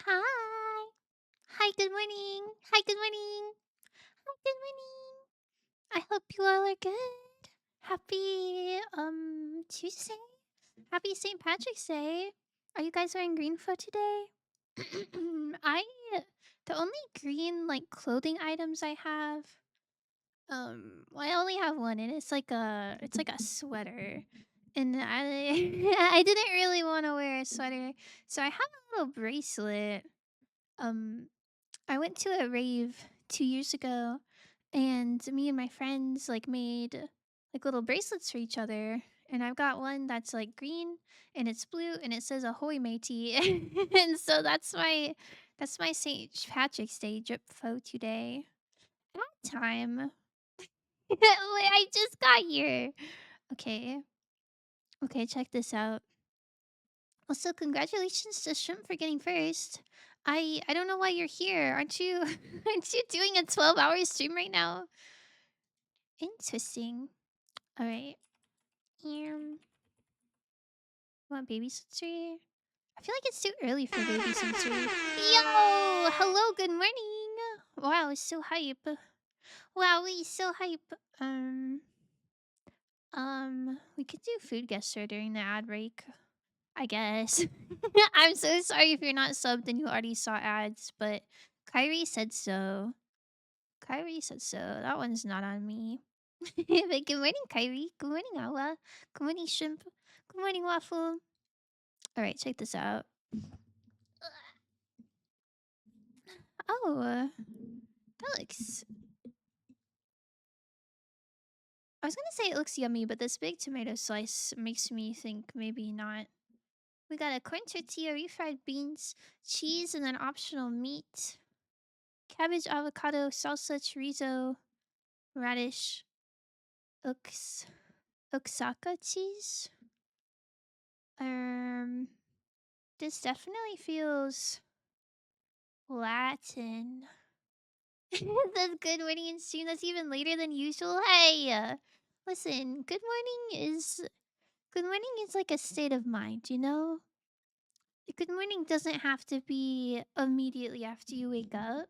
Hi. Hi, good morning. Hi, good morning. Hi, good morning. I hope you all are good. Happy Tuesday. Happy St. Patrick's Day. Are you guys wearing green for today? I the only green like clothing items I have well, I only have one and it's like a sweater. And I I didn't really want to wear a sweater. So I have a little bracelet. Um I went to a rave 2 years ago, and me and my friends like made like little bracelets for each other. And I've got one that's like green and it's blue and it says "Ahoy, matey!" And so that's my St. Patrick's Day drip photo today. That time, wait, I just got here. Okay, okay, check this out. Also, congratulations to Shrimp for getting first. I don't know why you're here. Aren't you aren't you doing a 12-hour stream right now? Interesting. All right. Want baby sensory? I feel like it's too early for baby sensory. Yo, hello, good morning. Wow, it's so hype. Wow, it's so hype. We could do food gesture during the ad break, I guess. I'm so sorry if you're not subbed and you already saw ads, but Kyrie said so. Kyrie said so. That one's not on me. But good morning, Kyrie. Good morning, Awa. Good morning, Shrimp. Good morning, Waffle. All right, check this out. Oh, that looks. I was gonna say it looks yummy, but this big tomato slice makes me think maybe not. We got a corn tortilla, refried beans, cheese, and then optional meat. Cabbage, avocado, salsa, chorizo, radish, oaxaca cheese. Um, this definitely feels Latin. That's good morning in stream. That's even later than usual. Hey, listen. Good morning is like a state of mind. You know, good morning doesn't have to be immediately after you wake up.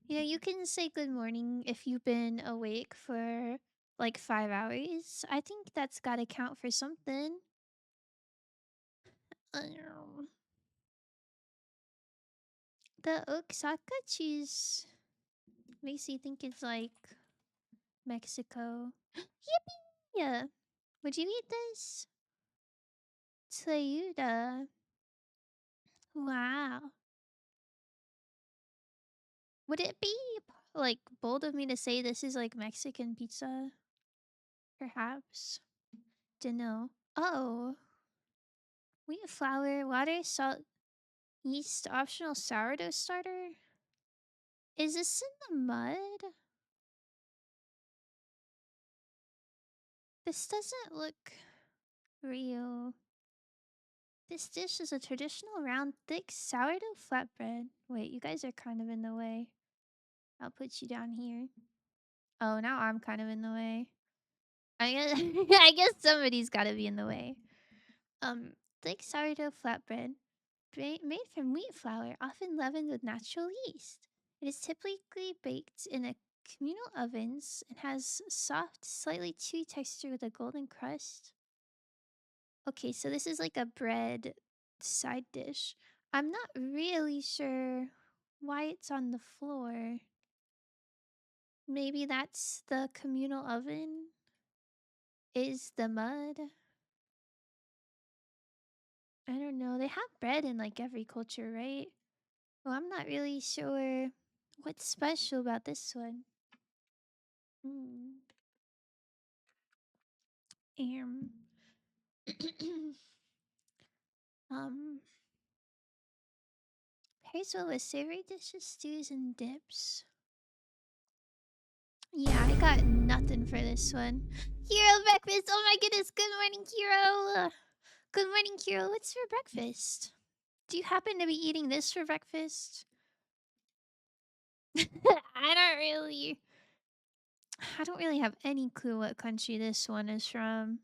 You know, you can say good morning if you've been awake for like 5 hours. I think that's gotta count for something. Um, the Oaxaca cheese makes you think it's like Mexico. Yippee! Yeah. Would you eat this? Tlayuda. Wow. Would it be like bold of me to say this is like Mexican pizza? Perhaps. Dunno. Oh. Wheat flour, water, salt, yeast, optional sourdough starter? Is this in the mud? This doesn't look real. This dish is a traditional round, thick sourdough flatbread. Wait, you guys are kind of in the way. I'll put you down here. Oh, now I'm kind of in the way. I guess I guess somebody's got to be in the way. Um, thick sourdough flatbread, made from wheat flour, often leavened with natural yeast. It is typically baked in a communal ovens and has soft, slightly chewy texture with a golden crust. Okay, so this is like a bread side dish. I'm not really sure why it's on the floor. Maybe that's the communal oven? Is the mud? I don't know. They have bread in like every culture, right? Well, I'm not really sure what's special about this one. Hmm. Um. um. Pairs well with savory dishes, stews, and dips. Yeah, I got nothing for this one. Hero breakfast. Oh my goodness. Good morning, Hero. Good morning, Hero. What's for breakfast? Do you happen to be eating this for breakfast? I don't really have any clue what country this one is from.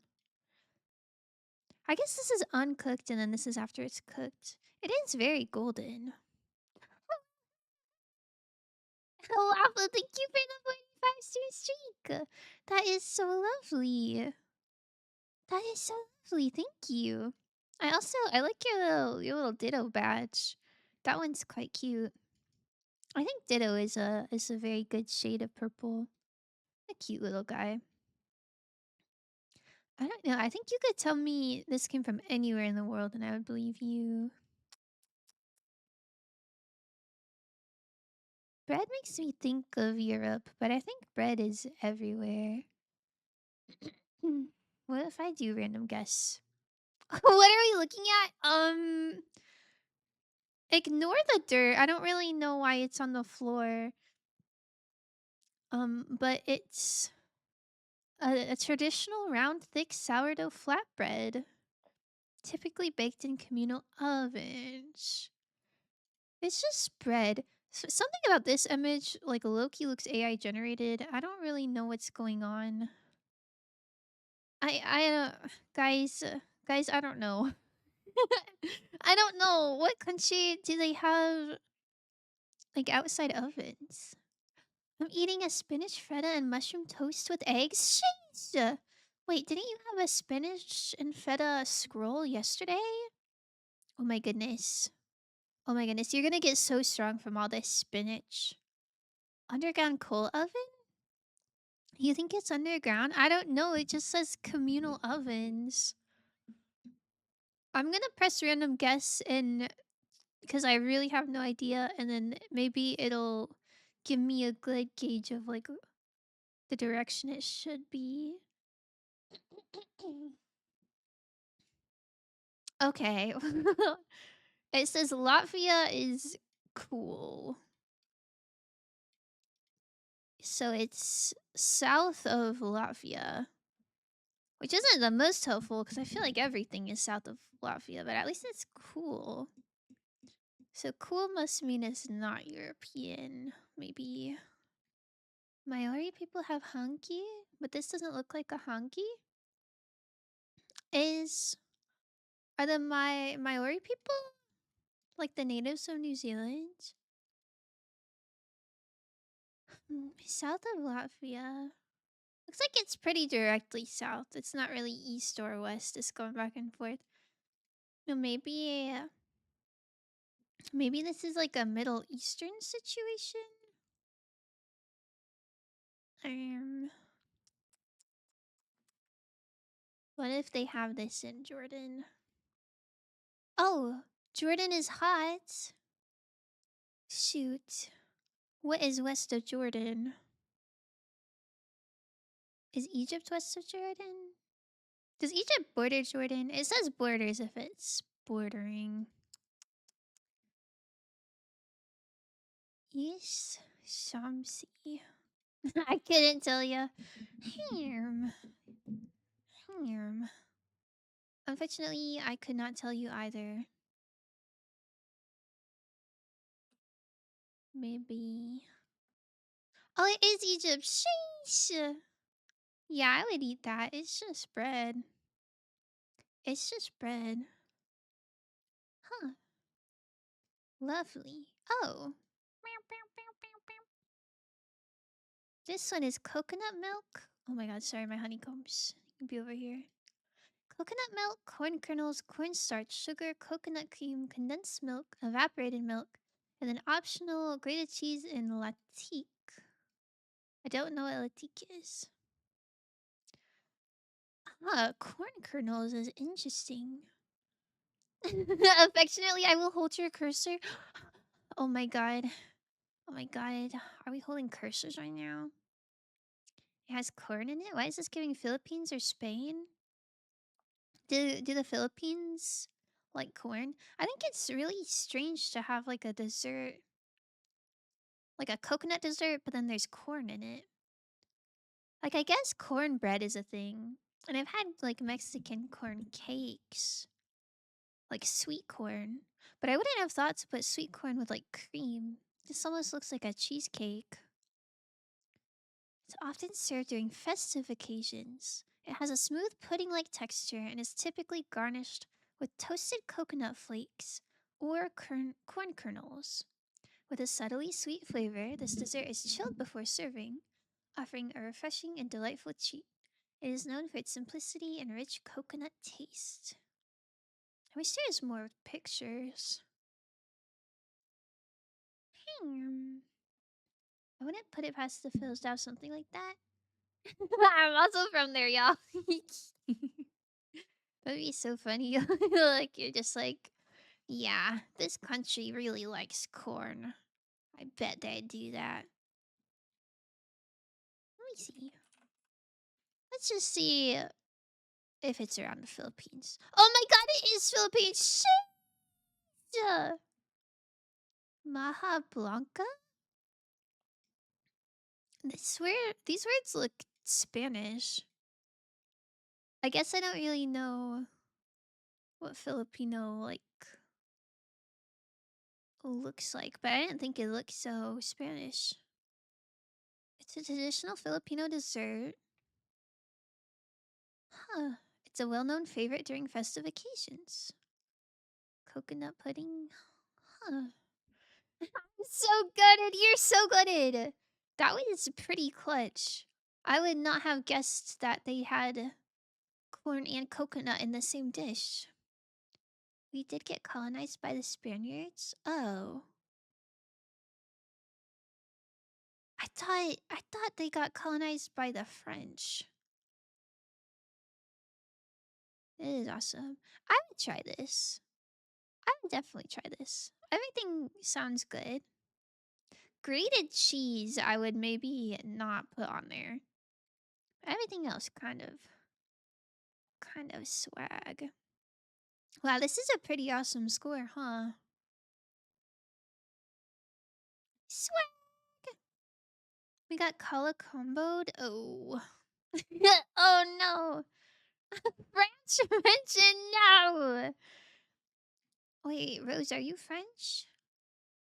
I guess this is uncooked and then this is after it's cooked. It is very golden. Oh, Apple, thank you for the 45-star streak. That is so lovely. That is so lovely. Thank you. I like your little Ditto badge. That one's quite cute. I think Ditto is a very good shade of purple. A cute little guy. I don't know. I think you could tell me this came from anywhere in the world and I would believe you. Bread makes me think of Europe, but I think bread is everywhere. What if I do random guess? What are we looking at? Ignore the dirt. I don't really know why it's on the floor. But it's a traditional round, thick sourdough flatbread, typically baked in communal ovens. It's just bread. Something about this image, like Loki looks AI generated. I don't really know what's going on. I guys, I don't know. I don't know. What country do they have like outside ovens? I'm eating a spinach feta and mushroom toast with eggs. Sheesh! Wait, didn't you have a spinach and feta scroll yesterday? Oh my goodness. Oh my goodness, you're gonna get so strong from all this spinach. Underground coal oven? You think it's underground? I don't know. It just says communal ovens. I'm gonna press random guess and because I really have no idea, and then maybe it'll give me a good gauge of like the direction it should be. Okay. It says Latvia is cool. So it's south of Latvia. Which isn't the most helpful because I feel like everything is south of Latvia, but at least it's cool. So cool must mean it's not European. Maybe. Maori people have hanky, but this doesn't look like a hanky. Are the Maori people like the natives of New Zealand? South of Latvia. Looks like it's pretty directly south. It's not really east or west. It's going back and forth. No, maybe this is like a Middle Eastern situation. Um, what if they have this in Jordan? Oh, Jordan is hot. Shoot. What is west of Jordan? Is Egypt west of Jordan? Does Egypt border Jordan? It says borders if it's bordering. East Shamsi. I couldn't tell you. Ham. Ham. Unfortunately, I could not tell you either. Maybe. Oh, it is Egypt. Sheesh. Yeah, I would eat that. It's just bread. It's just bread. Huh. Lovely. Oh. This one is coconut milk. Oh my god, sorry, my honeycombs. You can be over here. Coconut milk, corn kernels, cornstarch, sugar, coconut cream, condensed milk, evaporated milk, and then optional grated cheese and latique. I don't know what latique is. Ah, corn kernels is interesting. Affectionately, I will hold your cursor. Oh my god. Oh my god. Are we holding cursors right now? It has corn in it? Why is this giving Philippines or Spain? Do the Philippines like corn? I think it's really strange to have like a dessert, like a coconut dessert, but then there's corn in it. Like I guess cornbread is a thing. And I've had like Mexican corn cakes. Like sweet corn. But I wouldn't have thought to put sweet corn with like cream. This almost looks like a cheesecake. It's often served during festive occasions. It has a smooth pudding-like texture and is typically garnished with toasted coconut flakes or corn kernels. With a subtly sweet flavor, this dessert is chilled before serving, offering a refreshing and delightful treat. It is known for its simplicity and rich coconut taste. I wish there was more pictures. I wouldn't put it past the Phils to have something like that. I'm also from there, y'all. That'd be so funny. Like, you're just like, yeah, this country really likes corn. I bet they'd do that. Let me see. Let's just see if it's around the Philippines. Oh my god, it is Philippines! Shit! Maha Blanca? These words look Spanish. I guess I don't really know what Filipino, like, looks like, but I didn't think it looked so Spanish. It's a traditional Filipino dessert. Huh. It's a well-known favorite during festive occasions. Coconut pudding? Huh. So good! You're so good! That was pretty clutch. I would not have guessed that they had corn and coconut in the same dish. We did get colonized by the Spaniards? Oh. I thought they got colonized by the French. It is awesome. I would try this. I would definitely try this. Everything sounds good. Grated cheese I would maybe not put on there. Everything else kind of swag. Wow, this is a pretty awesome score, huh? Swag! We got color comboed. Oh. Oh no. French mention, no. Wait, Rose, are you French?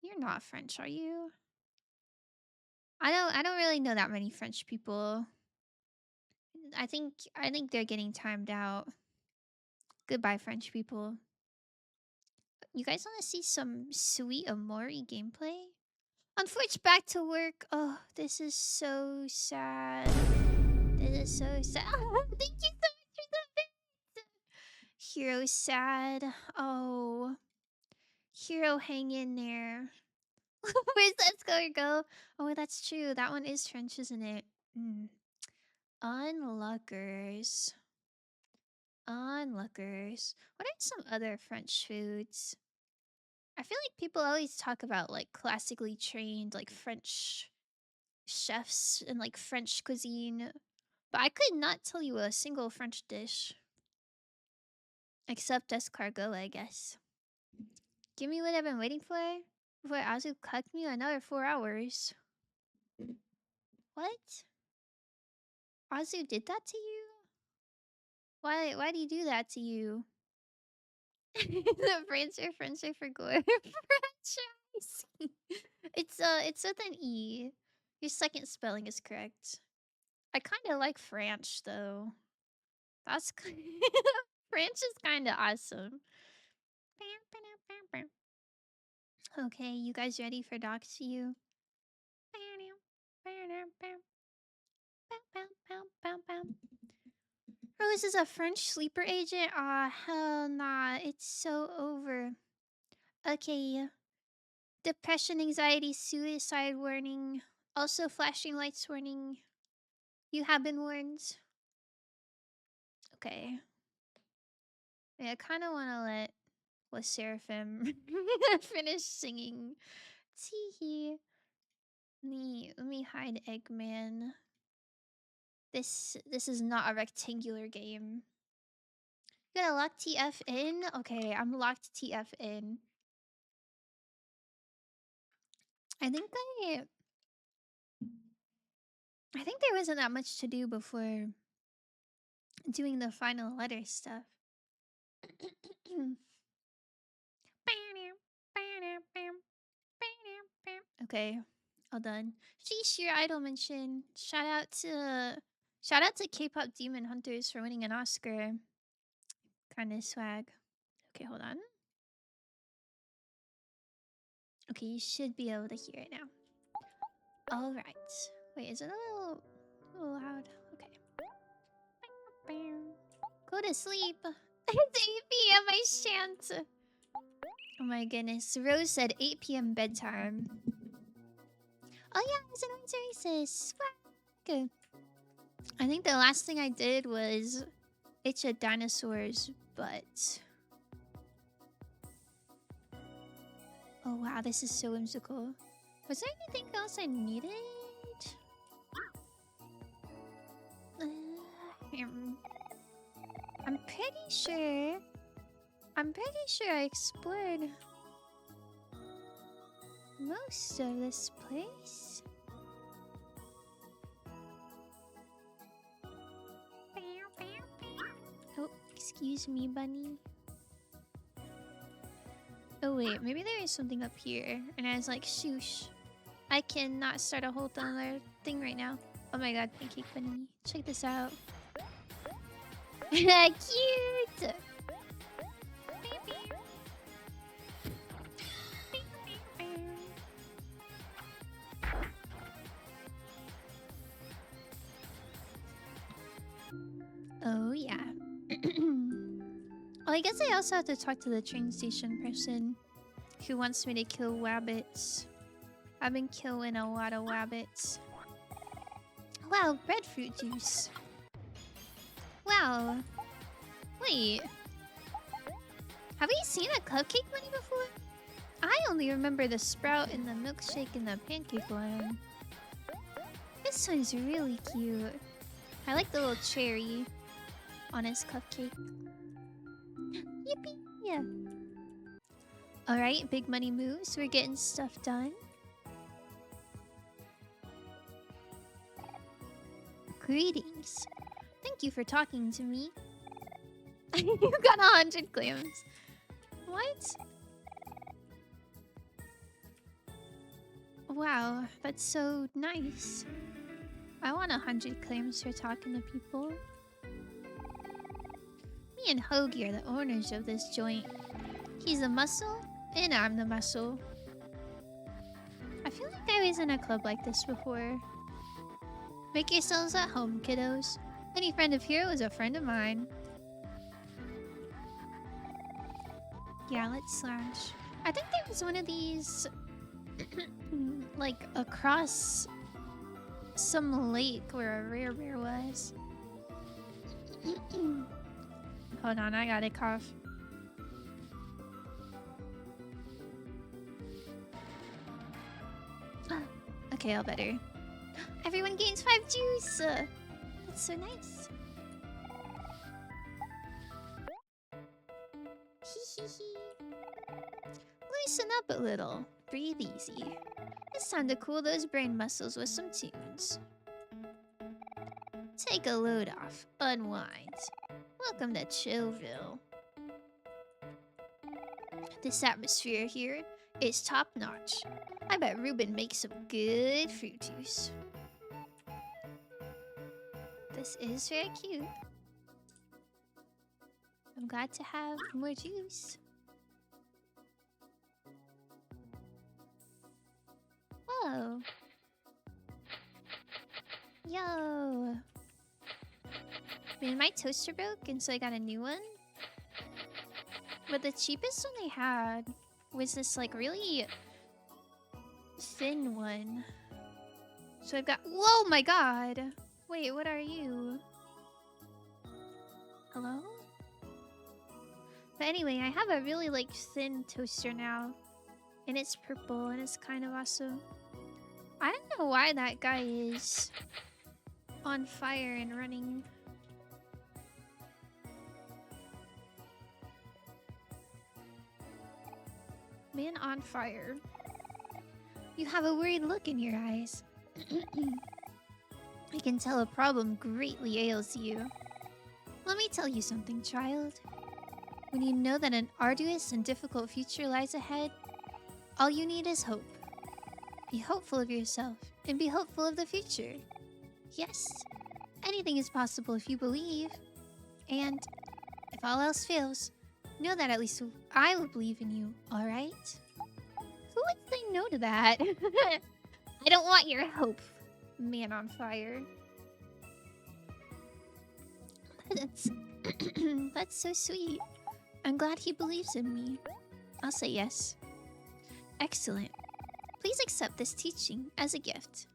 You're not French, are you? I don't really know that many French people. I think they're getting timed out. Goodbye, French people. You guys want to see some sweet Amori gameplay? Unfortunately, back to work. Oh, this is so sad. This is so sad. Thank you so much for the bit. Hero sad. Oh. Hero, hang in there. Where's that score go? Oh, that's true. That one is French, isn't it? Onlookers. Onlookers. What are some other French foods? I feel like people always talk about like classically trained like French chefs and like French cuisine, but I could not tell you a single French dish. Except escargot, I guess. Give me what I've been waiting for before Azu cucked me another 4 hours. What? Azu did that to you? Why do you do that to you? The French are French for gore. Franchise. It's with an E. Your second spelling is correct. I kind of like French though. That's French is kind of awesome. Okay, you guys ready for Doc's View? Rose is a French sleeper agent? Aw, hell nah. It's so over. Okay. Depression, anxiety, suicide warning. Also flashing lights warning. You have been warned. Okay. Yeah, I kind of want to let Seraphim finish singing. Teehee. Let me hide Eggman. This is not a rectangular game. You gotta lock TF in? Okay, I'm locked TF in. I think there wasn't that much to do before doing the final letter stuff. Okay, all done. Sheesh, your idol mention. Shout out to K-pop Demon Hunters for winning an Oscar. Kind of swag. Okay, hold on. Okay, you should be able to hear it now. Alright. Wait, is it a little loud? Okay. Go to sleep. It's 8 p.m. I shan't. Oh my goodness. Rose said 8 p.m. bedtime. Oh yeah, it's an races. Swag. I think the last thing I did was itch a dinosaur's butt. Oh wow, this is so whimsical. Was there anything else I needed? I'm pretty sure I explored most of this place. Oh, excuse me, bunny. Oh wait, maybe there is something up here. And I was like, shoosh. I cannot start a whole other thing right now. Oh my god, pancake bunny. Check this out. Cute! Oh yeah. Oh, I guess I also have to talk to the train station person who wants me to kill wabbits. I've been killing a lot of wabbits. Wow, breadfruit juice. Wow. Wait. Have we seen a cupcake bunny before? I only remember the sprout and the milkshake and the pancake one. This one's really cute. I like the little cherry on his cupcake. Yippee! Yeah. Alright, big money moves. We're getting stuff done. Greetings. Thank you for talking to me. You got 100 clams. What? Wow, that's so nice. I want 100 clams for talking to people. Me and Hoagie are the owners of this joint. He's the muscle, and I'm the muscle. I feel like I was in a club like this before. Make yourselves at home, kiddos. Any friend of here was a friend of mine. Yeah, let's slash. I think there was one of these like across some lake where a rare bear was. Hold on, I gotta cough. Okay, all better. Everyone gains 5 juice! That's so nice. Loosen up a little. Breathe easy. It's time to cool those brain muscles with some tunes. Take a load off. Unwind. Welcome to Chillville. This atmosphere here is top notch. I bet Ruben makes some good fruit juice. This is very cute. I'm glad to have more juice. Whoa. Yo. Man, my toaster broke, and so I got a new one. But the cheapest one they had was this, like, really thin one. So I've got... Whoa, my god! Wait, what are you? Hello? But anyway, I have a really, like, thin toaster now. And it's purple, and it's kind of awesome. I don't know why that guy is on fire and running. Man on fire. You have a worried look in your eyes. I can tell a problem greatly ails you. Let me tell you something, child. When you know that an arduous and difficult future lies ahead, all you need is hope. Be hopeful of yourself, and be hopeful of the future. Yes, anything is possible if you believe. And if all else fails, know that at least I will believe in you, alright? Who would say no to that? I don't want your hope, man on fire. That's that's so sweet. I'm glad he believes in me. I'll say yes. Excellent. Please accept this teaching as a gift.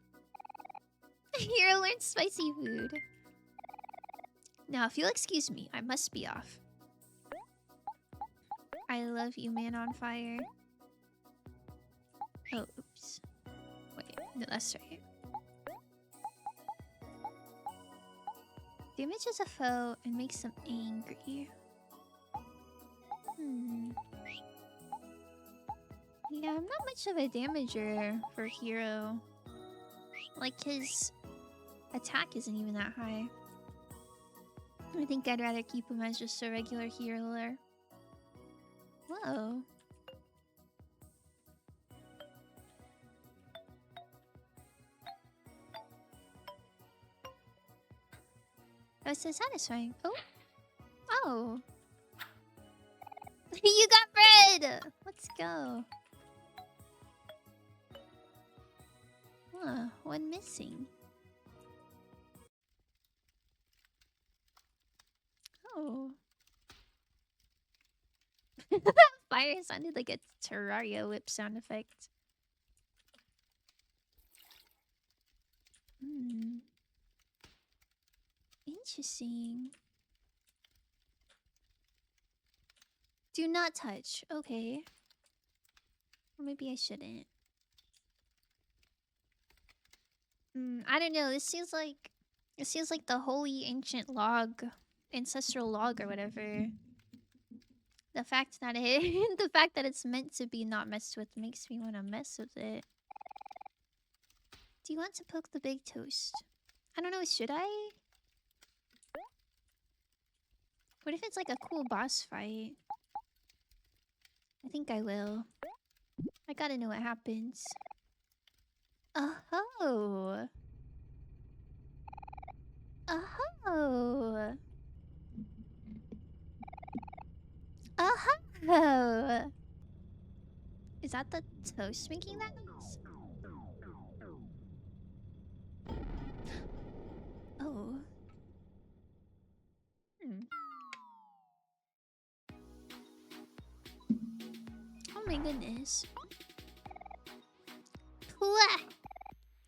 Hero learned spicy food. Now, if you'll excuse me, I must be off. I love you, man on fire. Oh, oops. Wait, no, that's right. Damages a foe and makes them angry. Yeah, I'm not much of a damager for hero. Like, his attack isn't even that high. I think I'd rather keep him as just a regular healer. Whoa. That was so satisfying. Oh. Oh. You got bread! Let's go. Huh, one missing. Oh. Fire sounded like a Terraria whip sound effect. Interesting. Do not touch. Okay. Or maybe I shouldn't. I don't know. This feels like the holy ancient log, ancestral log or whatever. The fact that it's meant to be not messed with makes me want to mess with it. Do you want to poke the big toast? I don't know, should I? What if it's like a cool boss fight? I think I will. I gotta know what happens. Oh-ho! Oh-ho! Oh-ho! Is that the toast making that noise? Oh. Oh my goodness.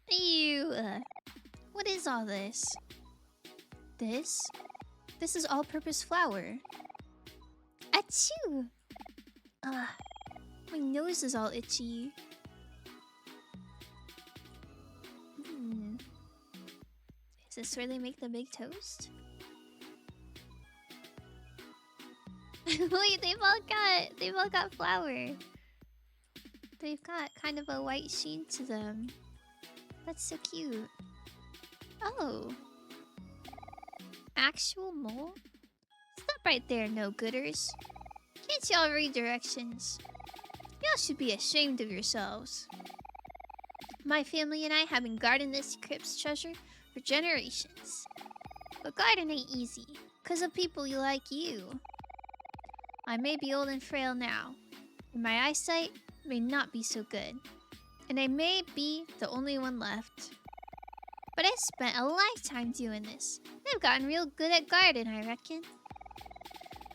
Ew. What is all this? This is all-purpose flour. Achoo! My nose is all itchy. Is this where they make the big toast? Wait, they've all got flour. They've got kind of a white sheen to them. That's so cute. Oh. Actual mole? Stop right there, no-gooders. Can't y'all read directions? Y'all should be ashamed of yourselves. My family and I have been guarding this crypt's treasure for generations. But guarding ain't easy, 'cause of people like you. I may be old and frail now, and my eyesight may not be so good, and I may be the only one left. But I spent a lifetime doing this. I've gotten real good at guarding, I reckon.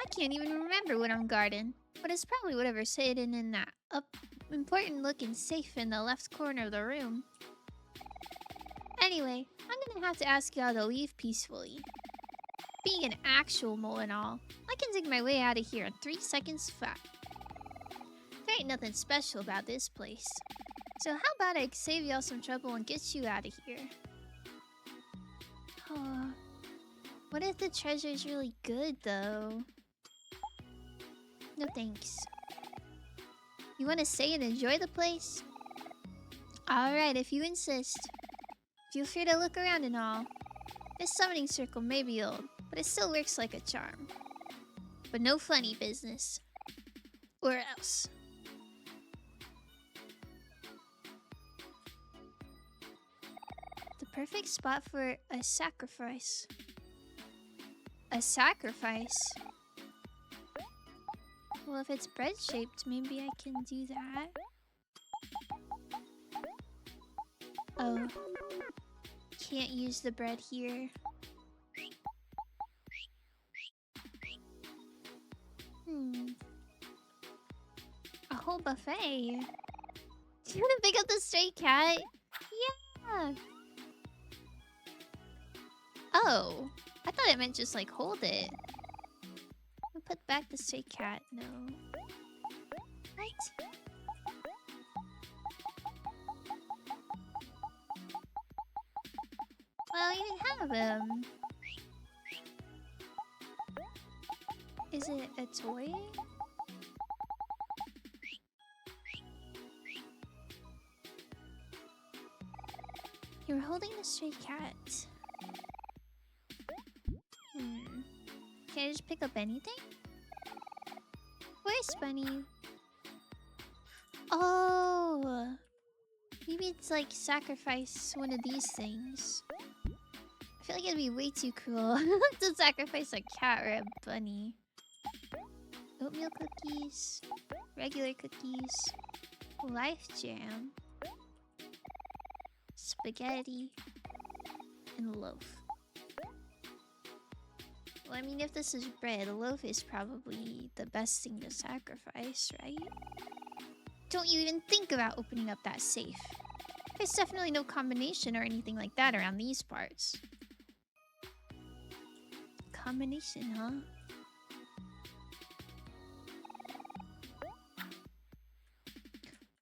I can't even remember what I'm guarding, but it's probably whatever's hidden in that important-looking safe in the left corner of the room. Anyway, I'm gonna have to ask y'all to leave peacefully. Being an actual mole and all, I can dig my way out of here in 3 seconds flat. There ain't nothing special about this place. So how about I save y'all some trouble and get you out of here? Oh, what if the treasure's really good, though? No thanks. You want to stay and enjoy the place? Alright, if you insist. Feel free to look around and all. This summoning circle may be old, but it still works like a charm. But no funny business. Or else. The perfect spot for a sacrifice. A sacrifice? Well, if it's bread-shaped, maybe I can do that. Oh. Can't use the bread here. A whole buffet. Do you want to pick up the stray cat? Yeah. Oh. I thought it meant just like hold it. I'll put back the stray cat. No. What? Well, you can have him. Is it a toy? You're holding the stray cat. Can I just pick up anything? Where's Bunny? Oh! Maybe it's like sacrifice one of these things. I feel like it'd be way too cruel to sacrifice a cat or a bunny. Oatmeal cookies, regular cookies, life jam, spaghetti, and loaf. Well, I mean, if this is bread, a loaf is probably the best thing to sacrifice, right? Don't you even think about opening up that safe. There's definitely no combination or anything like that around these parts. Combination, huh?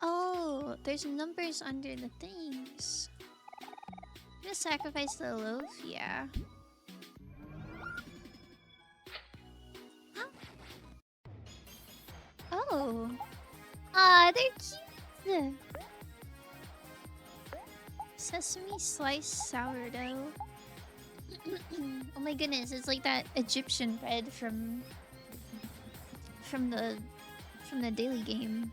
Oh, there's numbers under the things. Just sacrifice the loaf? Yeah. Oh. Ah, they're cute. Sesame sliced sourdough. Oh my goodness, it's like that Egyptian bread from the daily game.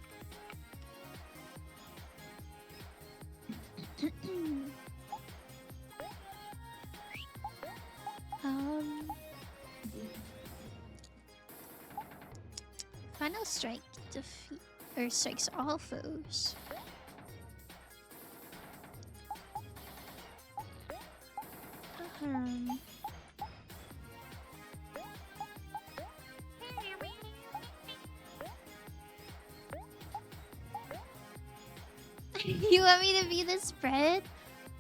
Final strike defeat or strikes all foes. You want me to be this bread?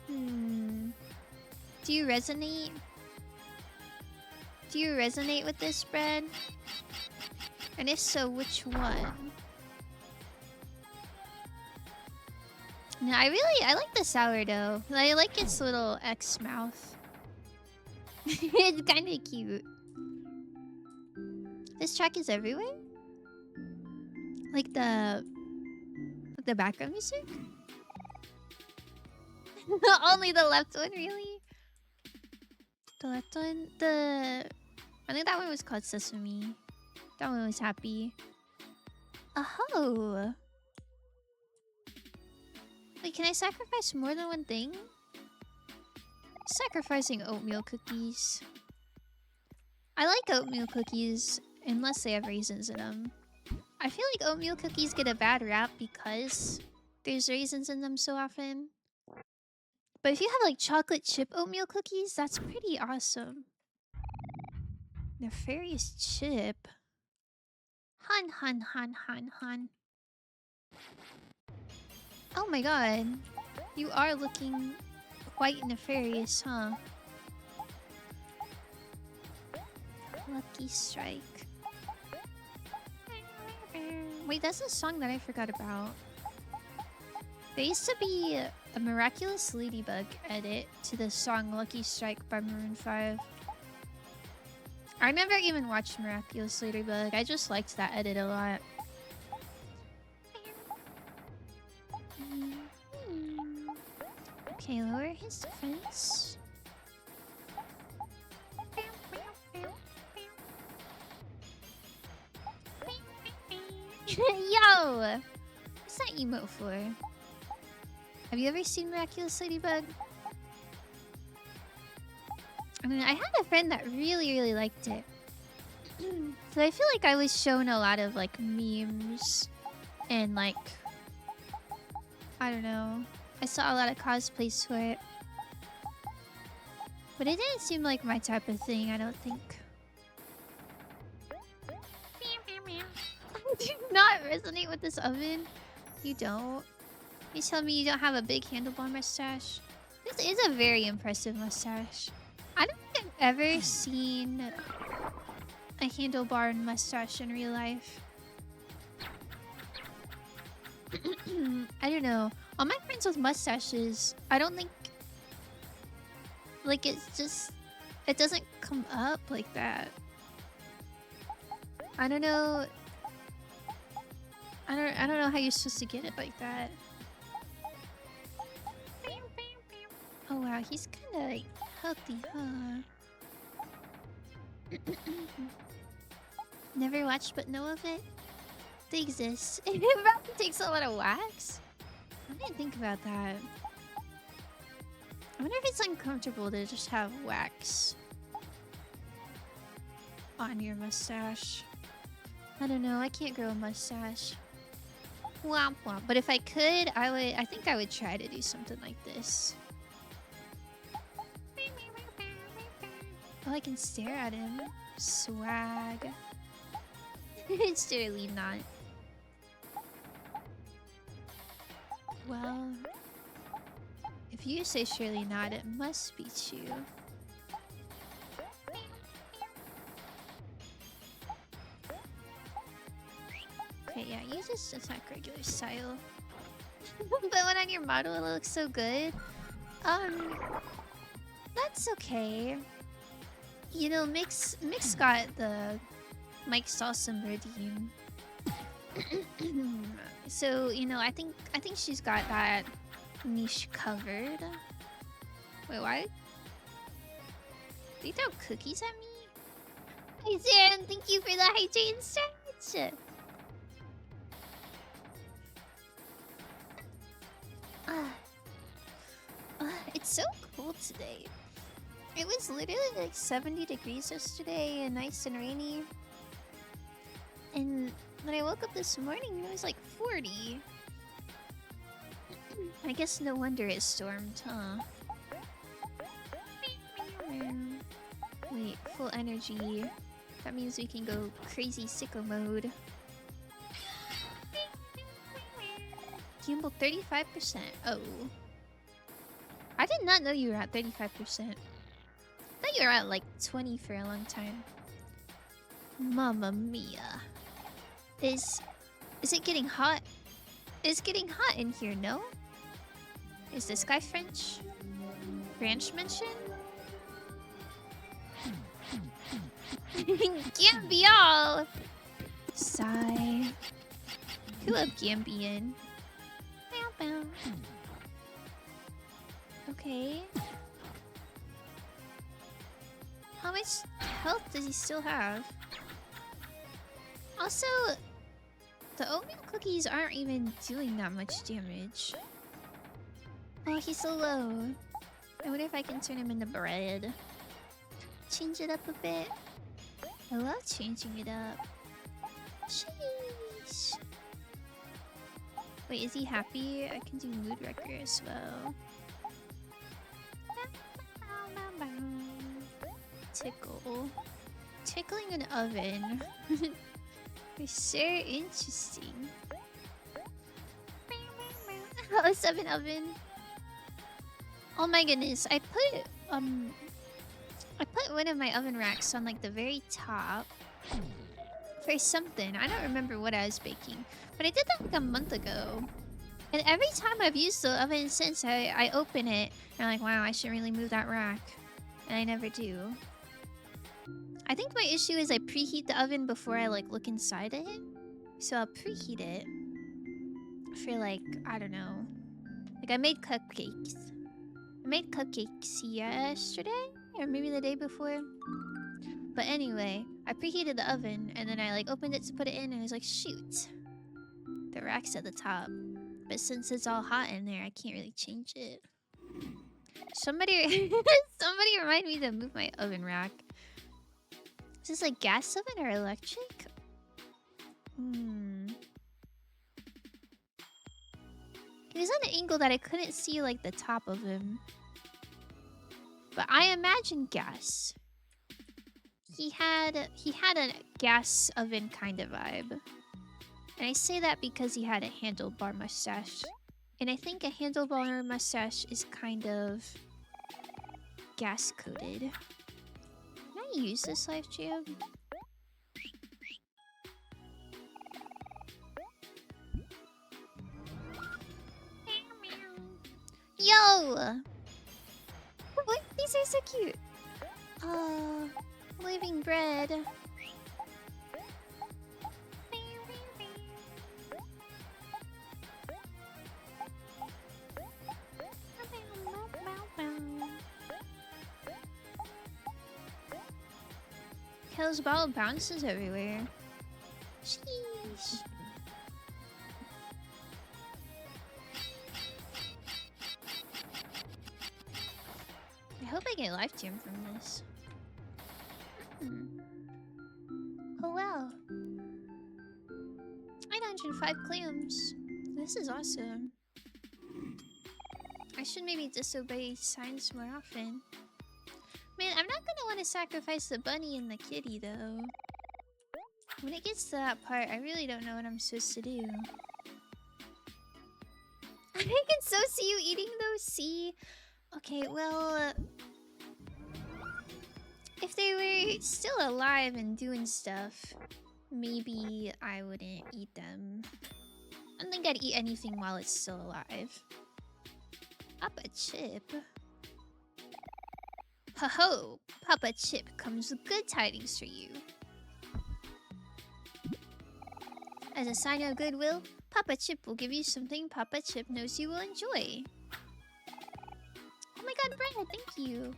Do you resonate? Do you resonate with this bread? And if so, which one? No, I like the sourdough. I like its little X mouth. It's kind of cute. This track is everywhere? Like the background music? Only the left one, really? The left one? I think that one was called Sesame. That one was happy. Oh! Wait, can I sacrifice more than one thing? Sacrificing oatmeal cookies. I like oatmeal cookies, unless they have raisins in them. I feel like oatmeal cookies get a bad rap because there's raisins in them so often. But if you have like chocolate chip oatmeal cookies, that's pretty awesome. Nefarious chip. Hun. Oh my god. You are looking quite nefarious, huh? Lucky Strike. Wait, that's a song that I forgot about. There used to be a Miraculous Ladybug edit to the song Lucky Strike by Maroon 5. I never even watched Miraculous Ladybug. I just liked that edit a lot. Okay, lower his defense. Yo! What's that emote for? Have you ever seen Miraculous Ladybug? I mean, I had a friend that really liked it. So I feel like I was shown a lot of like memes and like, I don't know, I saw a lot of cosplays for it. But it didn't seem like my type of thing, I don't think. Do you not resonate with this oven? You don't? You tell me you don't have a big handlebar mustache? This is a very impressive mustache. I don't think I've ever seen a handlebar mustache in real life. I don't know. All my friends with mustaches, I don't think... Like, it's just... It doesn't come up like that. I don't know... I don't know how you're supposed to get it like that. Oh wow, he's kinda like healthy, huh? Never watched but know of it? They exist. It probably takes a lot of wax. I didn't think about that. I wonder if it's uncomfortable to just have wax on your mustache. I don't know, I can't grow a mustache. Womp womp. But if I could, I think I would try to do something like this. Oh, I can stare at him. Swag. It's surely not. Well, if you say surely not, it must be true. Okay, yeah, you just attack regular style. But when on your model it looks so good. That's okay. You know, Mix got the Mike Salsa redeem. So, you know, I think she's got that niche covered. Wait, why? They throw cookies at me? Hey Sam, thank you for the hydrate stretch. It's so cool today. It was literally like 70 degrees yesterday and nice and rainy. And when I woke up this morning, it was like 40. I guess no wonder it stormed, huh? Wait, full energy. That means we can go crazy sicko mode. Gamble 35%. Oh. I did not know you were at 35%. I thought you were at like 20 for a long time. Mamma mia. Is it getting hot? It's getting hot in here, no? Is this guy French? French mention? Gambial! Sigh. Who love Gambian? Bow bow. Okay. How much health does he still have? Also, the oatmeal cookies aren't even doing that much damage. Oh, he's so low. I wonder if I can turn him into bread. Change it up a bit. I love changing it up. Sheesh. Wait, is he happy? I can do mood wrecker as well. Tickle. Tickling an oven. It's so interesting. Oh, 7 oven. Oh my goodness, I put one of my oven racks on like the very top for something. I don't remember what I was baking, but I did that like a month ago. And every time I've used the oven since, I open it and I'm like, wow, I should really move that rack. And I never do. I think my issue is I preheat the oven before I like look inside it. So I'll preheat it for like, I don't know. Like I made cupcakes. I made cupcakes yesterday or maybe the day before. But anyway, I preheated the oven and then I like opened it to put it in and I was like, shoot. The rack's at the top. But since it's all hot in there, I can't really change it. Somebody remind me to move my oven rack. Is this like gas oven or electric? He was at an angle that I couldn't see, like, the top of him. But I imagine gas. He had a gas oven kind of vibe. And I say that because he had a handlebar mustache. And I think a handlebar mustache is kind of gas coated. Can I use this life jam? Yo! What? These are so cute. Living bread. Hell's ball bounces everywhere. Sheesh. I hope I get life jam from this. Oh wow. 905 clams. This is awesome. I should maybe disobey signs more often. Man, I'm not gonna want to sacrifice the bunny and the kitty though. When it gets to that part, I really don't know what I'm supposed to do. I can so see you eating those. See? Okay, well... if they were still alive and doing stuff, maybe I wouldn't eat them. I don't think I'd eat anything while it's still alive. Papa Chip? Ho-ho! Papa Chip comes with good tidings for you. As a sign of goodwill, Papa Chip will give you something Papa Chip knows you will enjoy. Oh my god, bread! Thank you!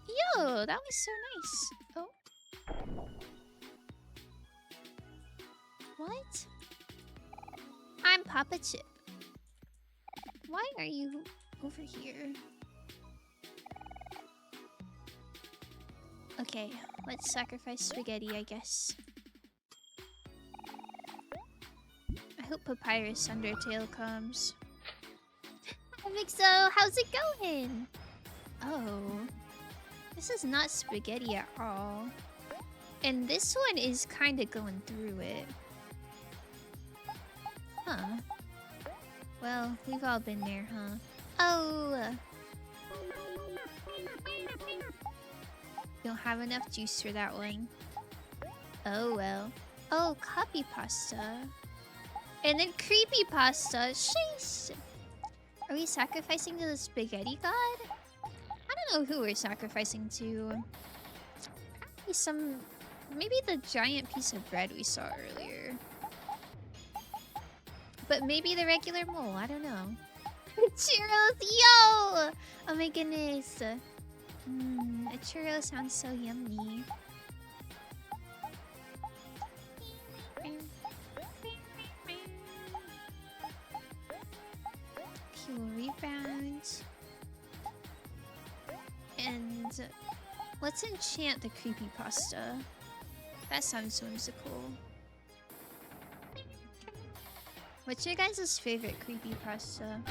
Yo, that was so nice. Oh. What? I'm Papa Chip. Why are you over here? Okay, let's sacrifice spaghetti, I guess. I hope Papyrus Undertale comes. Hi, Mixo! How's it going? Oh. This is not spaghetti at all. And this one is kind of going through it. Huh. Well, we've all been there, huh? Oh! Don't have enough juice for that one. Oh well. Oh, copy pasta. And then creepy pasta. Sheesh! Are we sacrificing to the spaghetti god? I don't know who we're sacrificing to. Probably maybe the giant piece of bread we saw earlier. But maybe the regular mole, I don't know. Churros, yo! Oh my goodness. A churro sounds so yummy. Okay, we'll rebound. And let's enchant the creepypasta. That sounds whimsical. What's your guys' favorite creepypasta?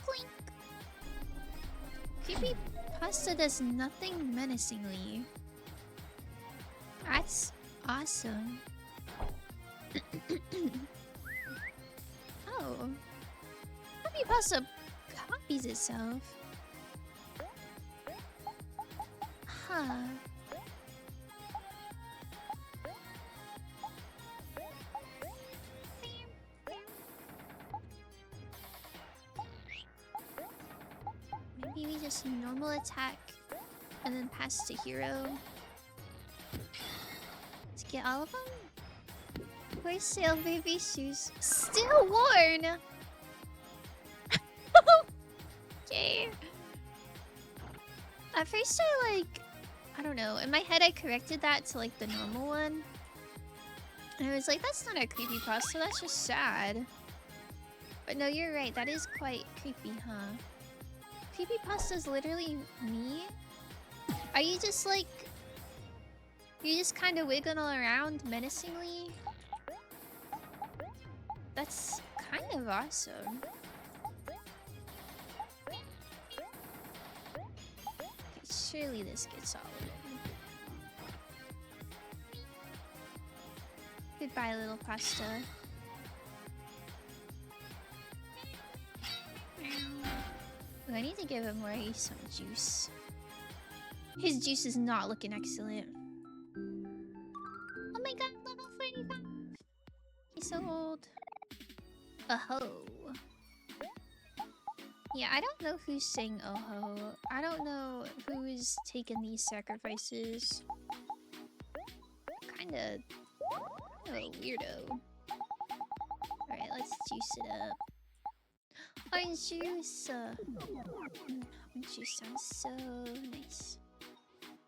Clink. Creepypasta does nothing menacingly. That's awesome. Oh. Creepypasta copies itself. Huh. Maybe we just normal attack and then pass to hero to get all of them? Where's Sail Baby shoes? Still worn! Okay. At first I don't know. In my head I corrected that to like the normal one. And I was like, that's not a creepypasta, that's just sad. But no, you're right, that is quite creepy, huh? Creepypasta is literally me? Are you just like You just kind of wiggle around menacingly. That's kind of awesome. Okay, surely this gets all of them. Goodbye, little pasta. Ooh, I need to give him more some juice. His juice is not looking excellent. Oh my god, level 45! He's so old. Oh-ho. Yeah, I don't know who's saying oh-ho. I don't know who is taking these sacrifices. Kinda a weirdo. Alright, let's juice it up. Orange juice! Orange juice sounds so nice.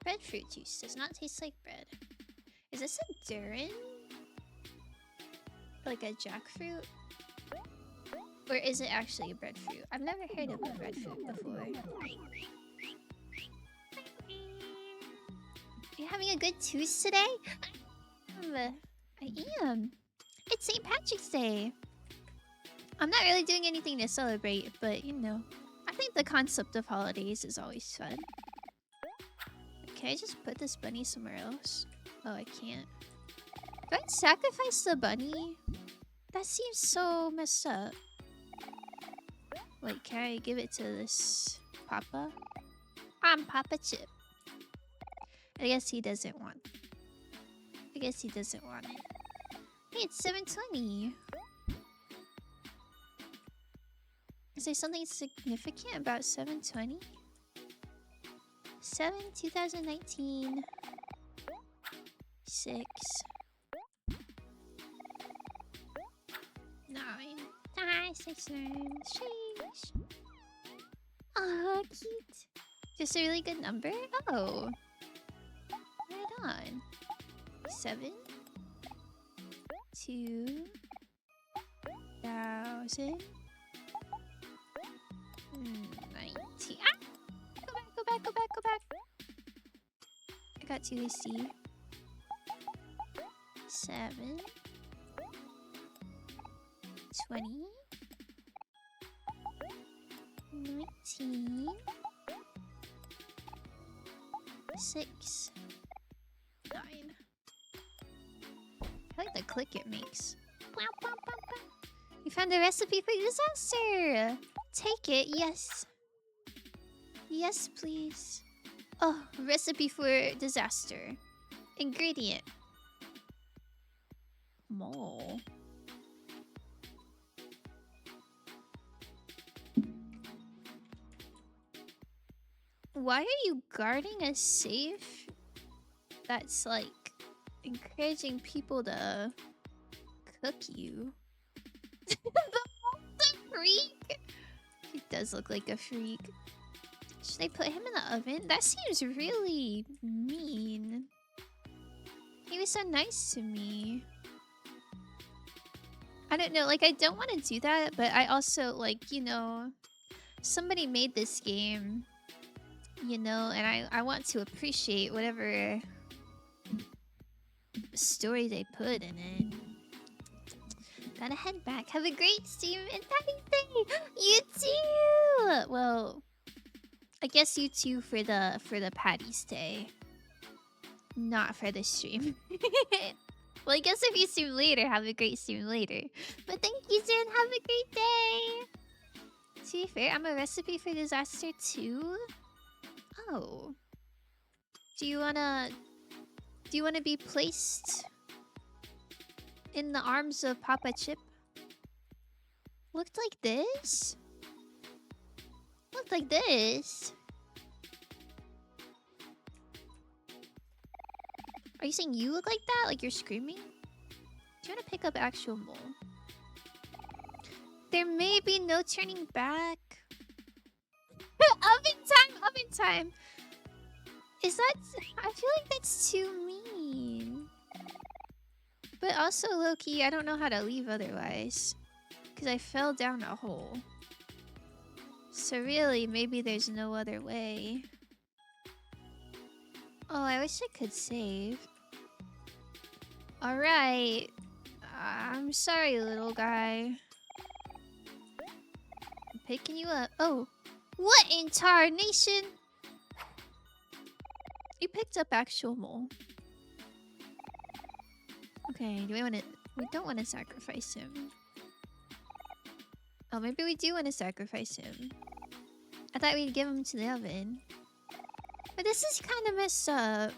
Breadfruit juice does not taste like bread. Is this a durian? Like a jackfruit? Or is it actually a breadfruit? I've never heard of a breadfruit before. Are you having a good tooth today? I am. It's St. Patrick's Day. I'm not really doing anything to celebrate, but you know, I think the concept of holidays is always fun. Can I just put this bunny somewhere else? Oh, I can't. Do I sacrifice the bunny? That seems so messed up. Wait, can I give it to this Papa? I'm Papa Chip. I guess he doesn't want it. I guess he doesn't want it. Hey, it's 7:20. Is there something significant about 7:20? 2019. 6. 9. 6, 9. Sheesh. Aw, cute. Just a really good number? Oh. Right on. 7. 2000. 19. Ah! Go back. I got 2 AC. 7. 20. 19. 6. 9. I like the click it makes. You found a recipe for disaster! Take it, yes. Yes, please. Oh, recipe for disaster. Ingredient. Mole. Why are you guarding a safe that's like encouraging people to cook you? The freak? He does look like a freak. Should I put him in the oven? That seems really mean. He was so nice to me. I don't know, like I don't want to do that, but I also like, you know, somebody made this game, you know, and I want to appreciate whatever story they put in it. Gotta head back. Have a great stream and Patty's Day! You too! Well, I guess you too for the Patty's Day. Not for the stream. Well, I guess if you stream later, have a great stream later. But thank you, Zen. Have a great day! To be fair, I'm a recipe for disaster too. Oh. Do you wanna be placed in the arms of Papa Chip? Looked like this? Looked like this? Are you saying you look like that? Like you're screaming? Do you want to pick up actual mole? There may be no turning back. Oven time! Is that... I feel like that's too mean. But also, low-key, I don't know how to leave otherwise. Because I fell down a hole. So really, maybe there's no other way. Oh, I wish I could save. Alright. I'm sorry, little guy. I'm picking you up. Oh. What in tarnation? You picked up actual mole. Okay, do we want to... We don't want to sacrifice him. Oh, maybe we do want to sacrifice him. I thought we'd give him to the oven. But this is kind of messed up.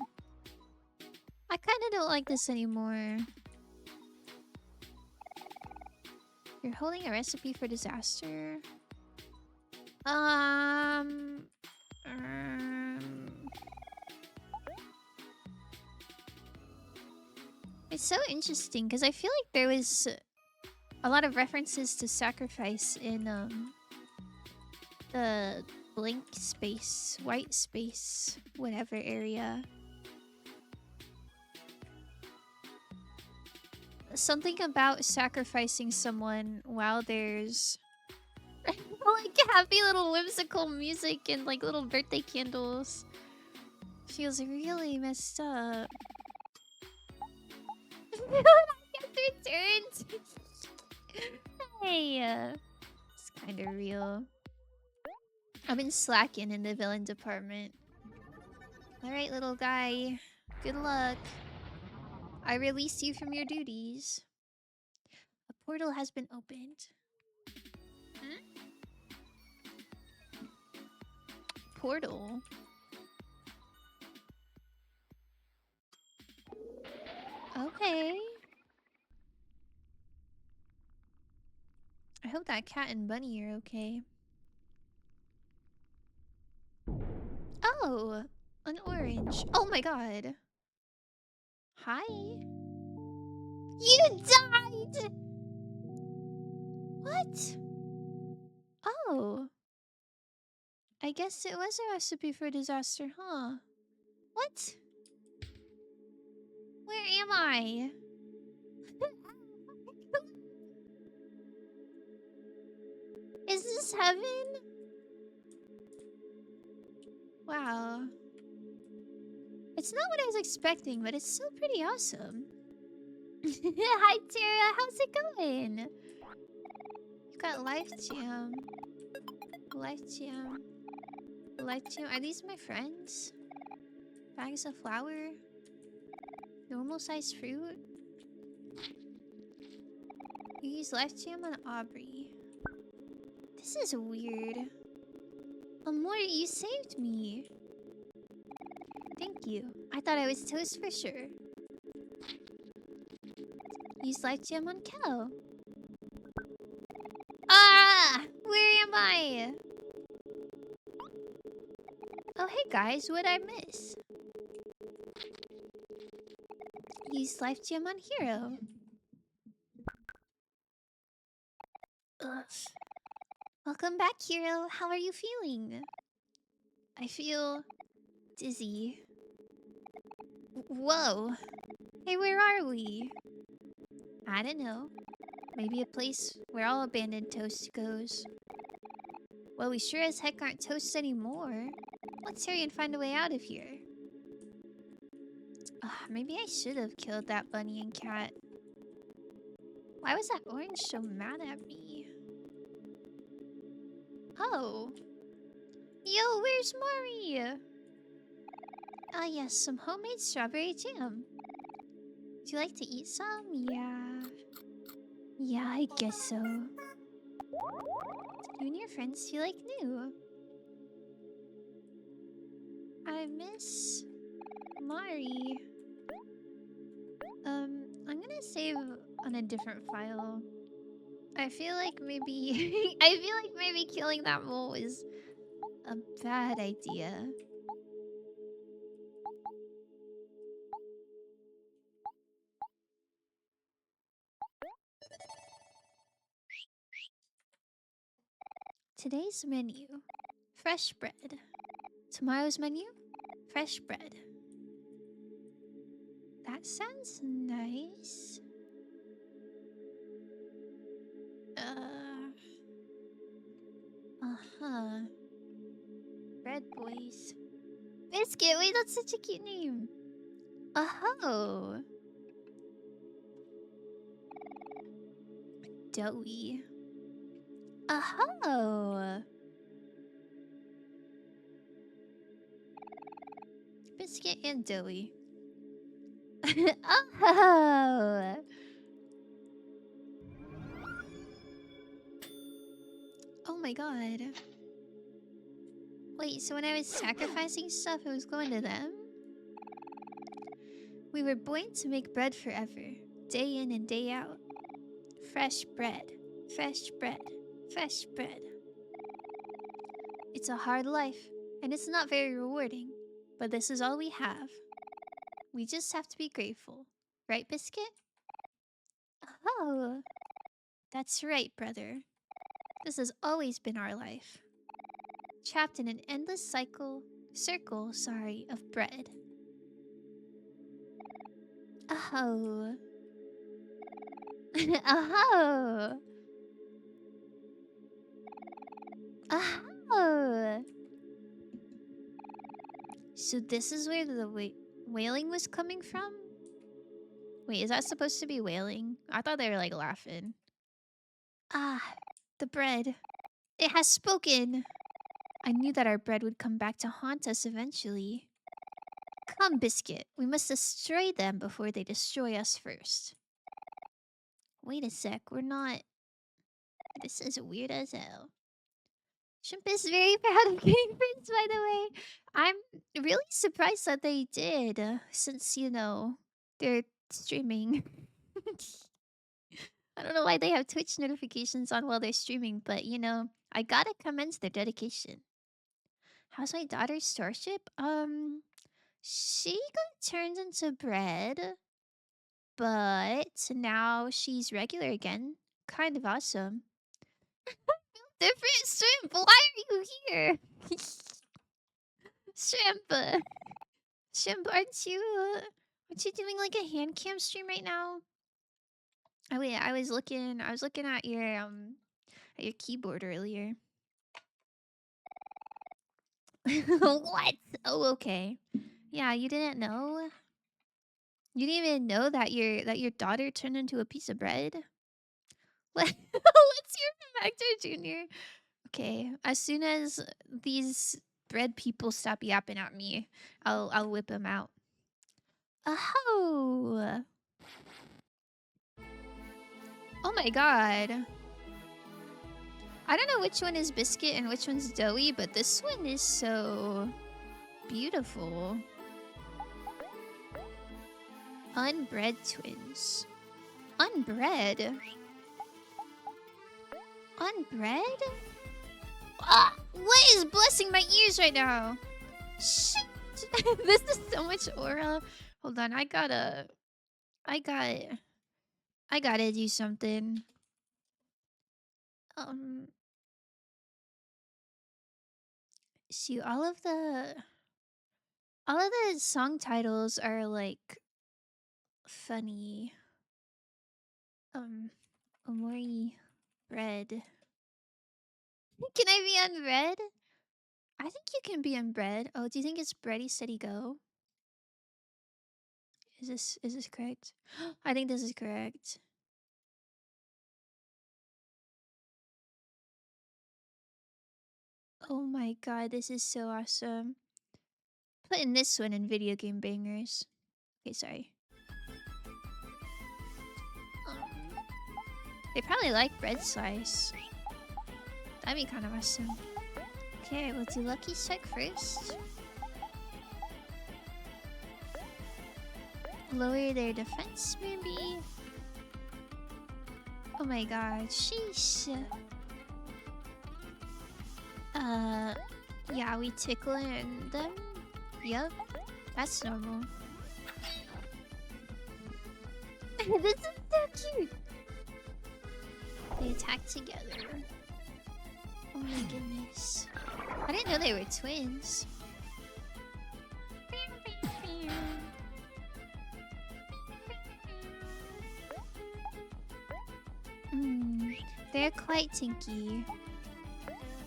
I kind of don't like this anymore. You're holding a recipe for disaster. It's so interesting because I feel like there was a lot of references to sacrifice in the blank space, white space, whatever area. Something about sacrificing someone while there's like happy little whimsical music and like little birthday candles feels really messed up. I get 3 turns. Hey, it's kind of real. I've been slacking in the villain department. Alright, little guy. Good luck. I release you from your duties. A portal has been opened. Hmm? Portal? Okay. I hope that cat and bunny are okay. Oh! An orange. Oh my god. Hi. You died! What? Oh. I guess it was a recipe for disaster, huh? What? Where am I? Is this heaven? Wow. It's not what I was expecting, but it's still pretty awesome. Hi, Tara. How's it going? You got Life Jam. Life Jam. Life Jam. Are these my friends? Bags of flour. Normal size fruit. You use Life Jam on Aubrey. This is weird. Amor, you saved me. Thank you. I thought I was toast for sure. Use Life Jam on Kel. Ah! Where am I? Oh, hey guys, what'd I miss? Use Life Jam on Hero. Ugh. Welcome back, Hero. How are you feeling? I feel dizzy. Whoa. Hey, where are we? I don't know. Maybe a place where all abandoned toast goes. Well, we sure as heck aren't toast anymore. Let's hurry and find a way out of here. Maybe I should have killed that bunny and cat. Why was that orange so mad at me? Oh. Yo, where's Mari? Ah, yes, some homemade strawberry jam. Would you like to eat some? Yeah. Yeah, I guess so. You and your friends feel like new. I miss Mari. I'm gonna save on a different file. I feel like maybe killing that mole is a bad idea. Today's menu, fresh bread. Tomorrow's menu, fresh bread. That sounds nice. Uh-huh. Bread boys. Biscuit, wait, that's such a cute name. Oh. doughy. Oh. Biscuit and doughy. Oh. Oh my god. Wait, so when I was sacrificing stuff, it was going to them? We were born to make bread forever, day in and day out. Fresh bread, fresh bread, fresh bread. It's a hard life, and it's not very rewarding, but this is all we have. We just have to be grateful. Right, Biscuit? Oh, that's right, brother. This has always been our life. Trapped in an endless circle, of bread. Oh. Oh. Oh. So this is where the wailing was coming from? Wait, is that supposed to be wailing? I thought they were like laughing. Ah, the bread. It has spoken. I knew that our bread would come back to haunt us eventually. Come, Biscuit. We must destroy them before they destroy us first. Wait a sec, we're not... This is weird as hell. Shrimp is very proud of getting friends, by the way. I'm really surprised that they did, since, you know, they're streaming. I don't know why they have Twitch notifications on while they're streaming, but, you know, I gotta commend their dedication. How's my daughter's starship? She got turned into bread, but now she's regular again. Kind of awesome. Different Shrimp, why are you here? Shrimp, Shrimp, aren't you doing like a hand cam stream right now? Oh wait, I was looking at your keyboard earlier. What? Oh, okay. Yeah, you didn't know? You didn't even know that your daughter turned into a piece of bread? What's your Hector Jr.? Okay, as soon as these bread people stop yapping at me, I'll whip them out. Oh! Oh my god. I don't know which one is Biscuit and which one's Doughy, but this one is so beautiful. Unbread twins. Unbread? Unbread? Ah! What is blessing my ears right now? Shit! This is so much aura. Hold on, I gotta do something. See, all of the song titles are like funny. Omori bread. Can I be on bread? I think you can be on bread. Oh, do you think it's Bready Steady Go? Is this correct? I think this is correct. Oh my god, this is so awesome. Putting this one in video game bangers. Okay, sorry. They probably like bread slice. That'd be kind of awesome. Okay, we'll do Lucky Strike first. Lower their defense, maybe? Oh my god, sheesh. Yeah, we tickling them. Yup, that's normal. This is so cute. They attack together. Oh my goodness. I didn't know they were twins. They're quite tinky.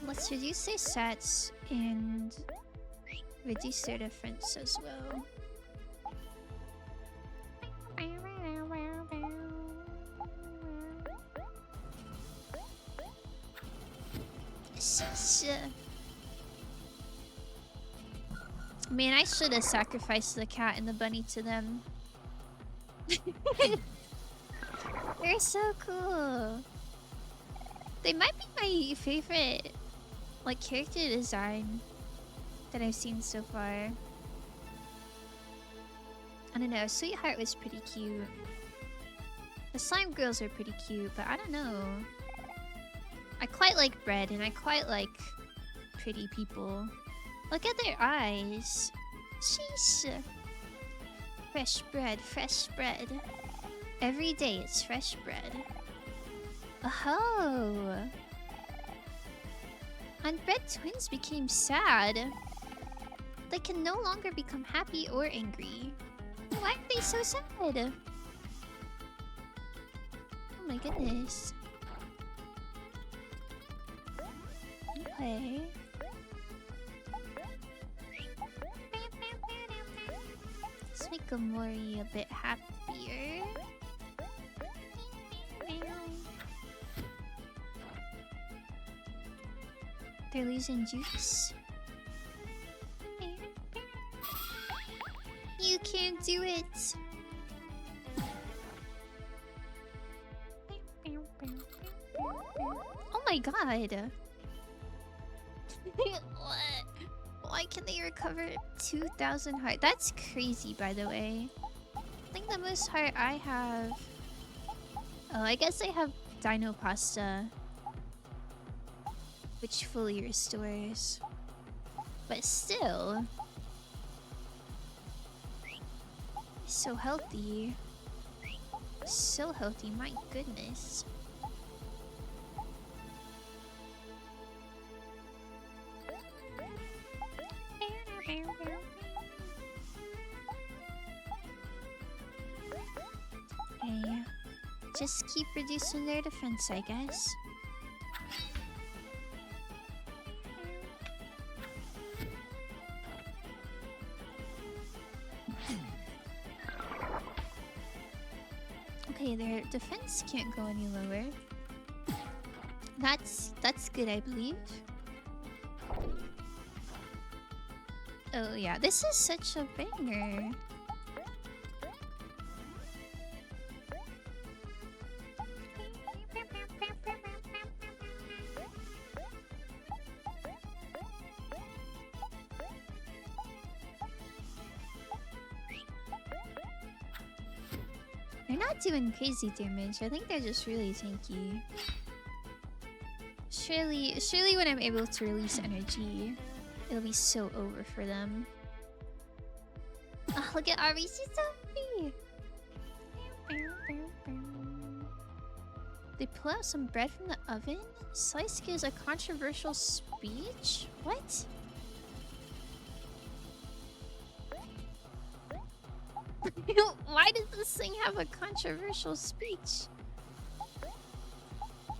Let's reduce their stats and reduce their defense as well. Sheesh. Man, I should have sacrificed the cat and the bunny to them. They're so cool. They might be my favorite, like, character design that I've seen so far. I don't know, Sweetheart was pretty cute. The slime girls are pretty cute, but I don't know. I quite like bread, and I quite like pretty people. Look at their eyes. Sheesh. Fresh bread, fresh bread. Every day it's fresh bread. Oh. Unbread twins became sad. They can no longer become happy or angry. Why are they so sad? Oh my goodness. Okay. Let's make Amori a bit happier. They're losing juice. You can't do it. Oh my god. What? Why can they recover 2,000 heart? That's crazy, by the way. I think the most heart I have... Oh, I guess I have Dino Pasta, which fully restores. But still... So healthy. So healthy, my goodness. Okay. Just keep reducing their defense, I guess. Okay, their defense can't go any lower. That's good, I believe. Oh yeah, this is such a banger. They're not doing crazy damage. I think they're just really tanky. Surely when I'm able to release energy, it'll be so over for them. Oh, look at Ari, she's so pretty. They pull out some bread from the oven? Slice gives a controversial speech? What? Why does this thing have a controversial speech?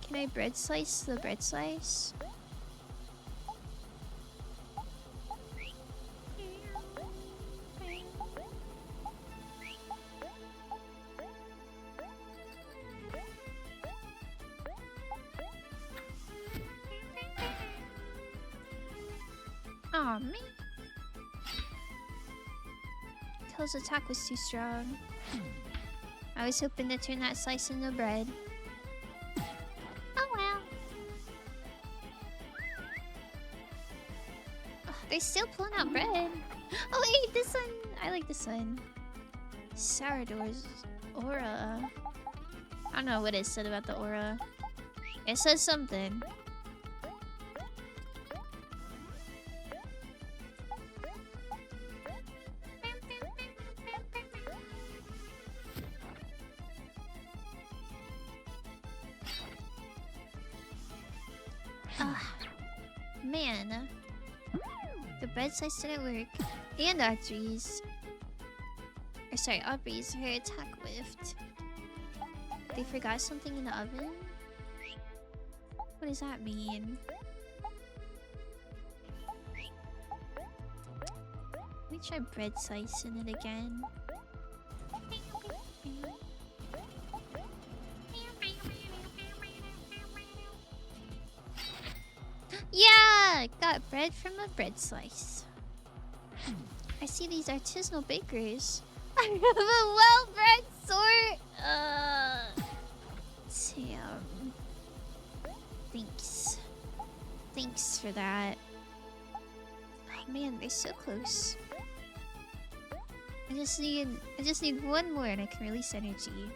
Can I bread slice the bread slice? Aw, man. Tail's attack was too strong. I was hoping to turn that slice into bread. Oh well. Ugh, they're still pulling out bread. Oh wait, this one. I like this one. Sourdour's aura. I don't know what it said about the aura. It says something. Man, the bread slice didn't work, and Audrey's, or sorry, Aubrey's, her attack whiffed. They forgot something in the oven? What does that mean? Let me try bread slicing it again. Yeah, got bread from a bread slice. I see these artisanal bakers. I have a well-bred sort. Damn. Thanks. Thanks for that. Oh man, they're so close. I just need one more and I can release energy.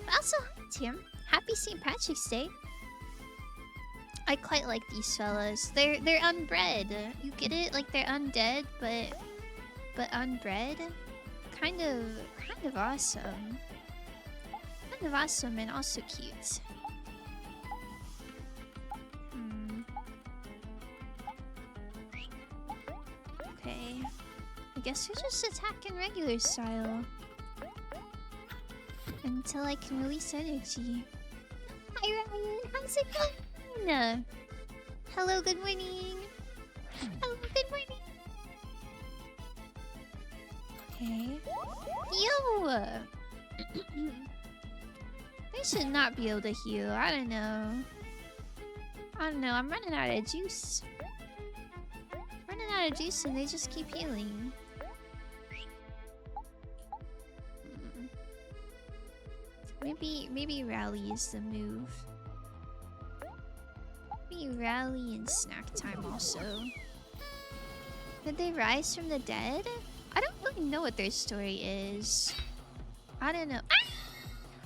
But also, hi Tim. Happy St. Patrick's Day. I quite like these fellas. They're unbred. You get it? Like they're undead, but unbred. Kind of awesome. Kind of awesome and also cute. Okay. I guess we're just attacking regular style. Until I can release energy. Hi Ryan, how's it going? Hello, good morning. Hello, good morning. Okay. Yo! They should not be able to heal. I don't know. I'm running out of juice. Running out of juice and they just keep healing. Maybe rally is the move. Maybe rally and snack time also. Did they rise from the dead? I don't really know what their story is. I don't know.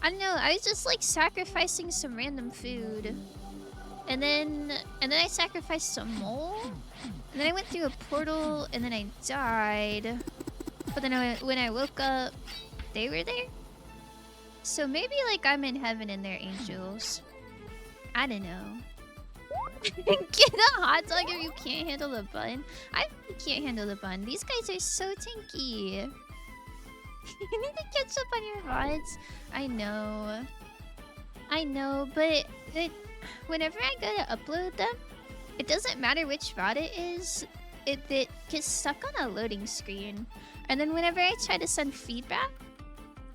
I don't know. I was just like sacrificing some random food. And then I sacrificed some mole. And then I went through a portal and then I died. But then when I woke up, they were there. So maybe like I'm in heaven and they're angels. I don't know. Get a hot dog if you can't handle the bun. I can't handle the bun. These guys are so tinky. You need to catch up on your VODs. I know, but whenever I go to upload them, it doesn't matter which VOD it is. It gets stuck on a loading screen. And then whenever I try to send feedback,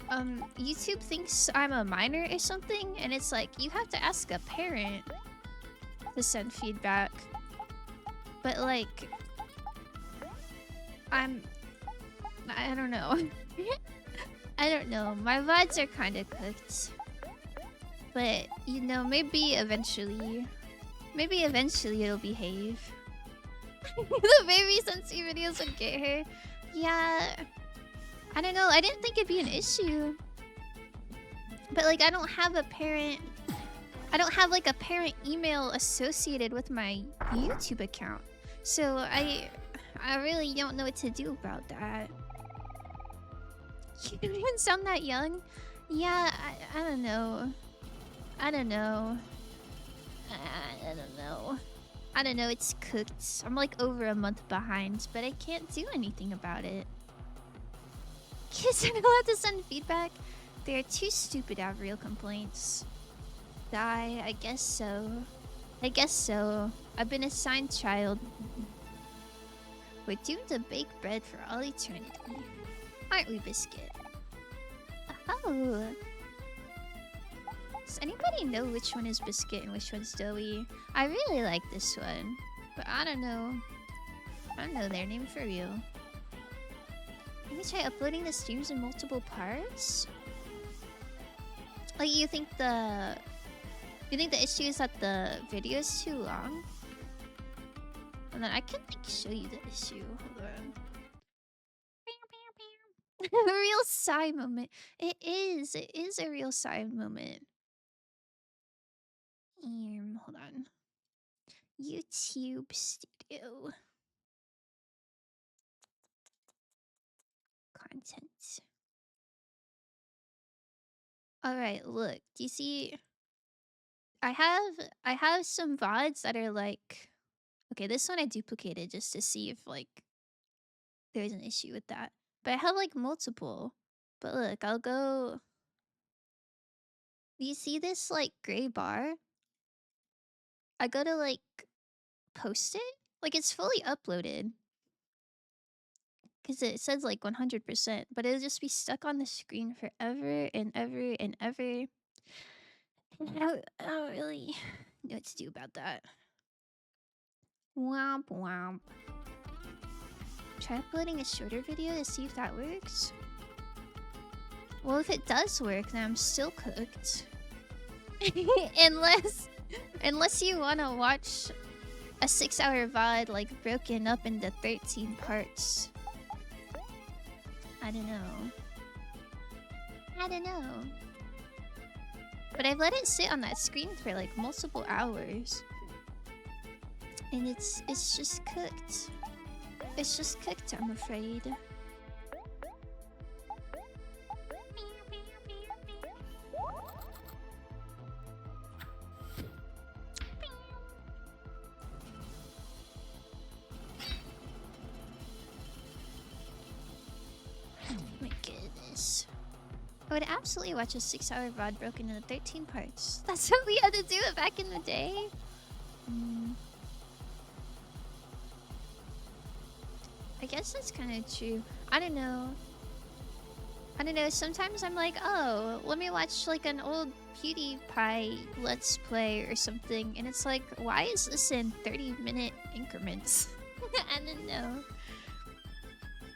YouTube thinks I'm a minor or something, and it's like, you have to ask a parent to send feedback. But like, I don't know. I don't know. My VODs are kind of cooked. But, you know, maybe eventually it'll behave. The baby Sensi videos would get her. Yeah. I don't know. I didn't think it'd be an issue. But, like, I don't have like a parent email associated with my YouTube account. So I really don't know what to do about that. You don't even sound that young. Yeah, I don't know. I don't know. It's cooked. I'm like over a month behind, but I can't do anything about it. Kids are not allowed to send feedback. They are too stupid to have real complaints. Die, I guess so. I've been assigned child. We're doomed to bake bread for all eternity. Aren't we, Biscuit? Oh. Does anybody know which one is Biscuit and which one's Doughy? I really like this one, but I don't know their name for real. Maybe try uploading the streams in multiple parts? Like, you think the issue is that the video is too long? And then I can like show you the issue. Hold on. A real sigh moment. It is a real sigh moment. Hold on. YouTube Studio. Content. Alright, look. Do you see? I have some VODs that are like... Okay, this one I duplicated just to see if like there's an issue with that. But I have like multiple. But look, I'll go... Do you see this like gray bar? I go to like post it. Like it's fully uploaded. Because it says like 100%. But it'll just be stuck on the screen forever and ever and ever. I don't really know what to do about that. Womp womp. Try uploading a shorter video to see if that works. Well, if it does work, then I'm still cooked. Unless you want to watch a 6-hour VOD like broken up into 13 parts. I don't know. But I've let it sit on that screen for like multiple hours. And it's just cooked. It's just cooked, I'm afraid. My goodness. I would absolutely watch a 6-hour VOD broken into 13 parts. That's how we had to do it back in the day. I guess that's kind of true. I don't know. Sometimes I'm like, oh, let me watch like an old PewDiePie Let's Play or something. And it's like, why is this in 30-minute increments? I don't know.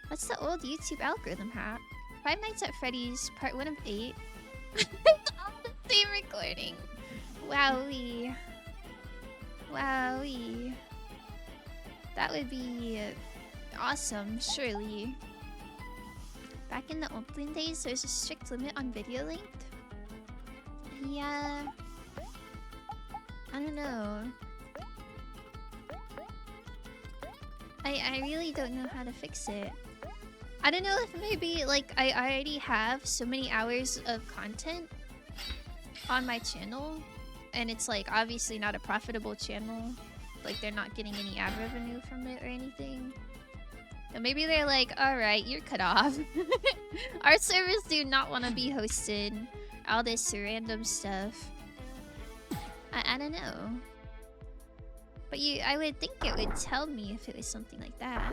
What's the old YouTube algorithm hack? Five Nights at Freddy's, part 1 of 8. On the same recording. Wowee. Wowee. That would be awesome, surely. Back in the olden days, there's a strict limit on video length. Yeah. I don't know. I really don't know how to fix it. I don't know if maybe, like, I already have so many hours of content on my channel, and it's, like, obviously not a profitable channel. Like, they're not getting any ad revenue from it or anything. And maybe they're like, alright, you're cut off. Our servers do not want to be hosted. All this random stuff. I don't know. But I would think it would tell me if it was something like that.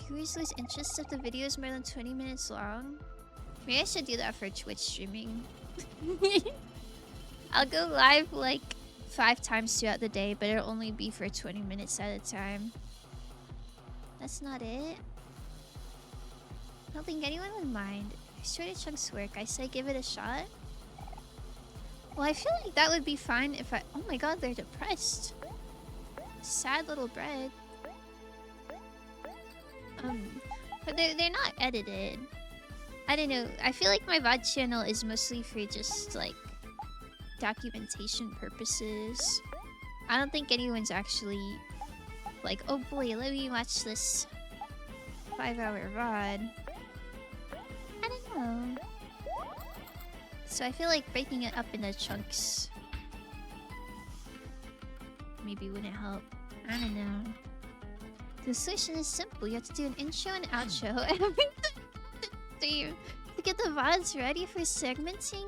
Viewers lose interest if the video is more than 20 minutes long. Maybe I should do that for Twitch streaming. I'll go live like 5 times throughout the day, but it'll only be for 20 minutes at a time. That's not it. I don't think anyone would mind. If shorter chunks work, I say give it a shot. Well, I feel like that would be fine if I... Oh my god, they're depressed. Sad little bread. But they're not edited. I don't know. I feel like my VOD channel is mostly for just, like, documentation purposes. I don't think anyone's actually like, oh boy, let me watch this 5-hour VOD. I don't know. So I feel like breaking it up into chunks maybe wouldn't help. I don't know. The solution is simple. You have to do an intro and outro every stream to get the VODs ready for segmenting.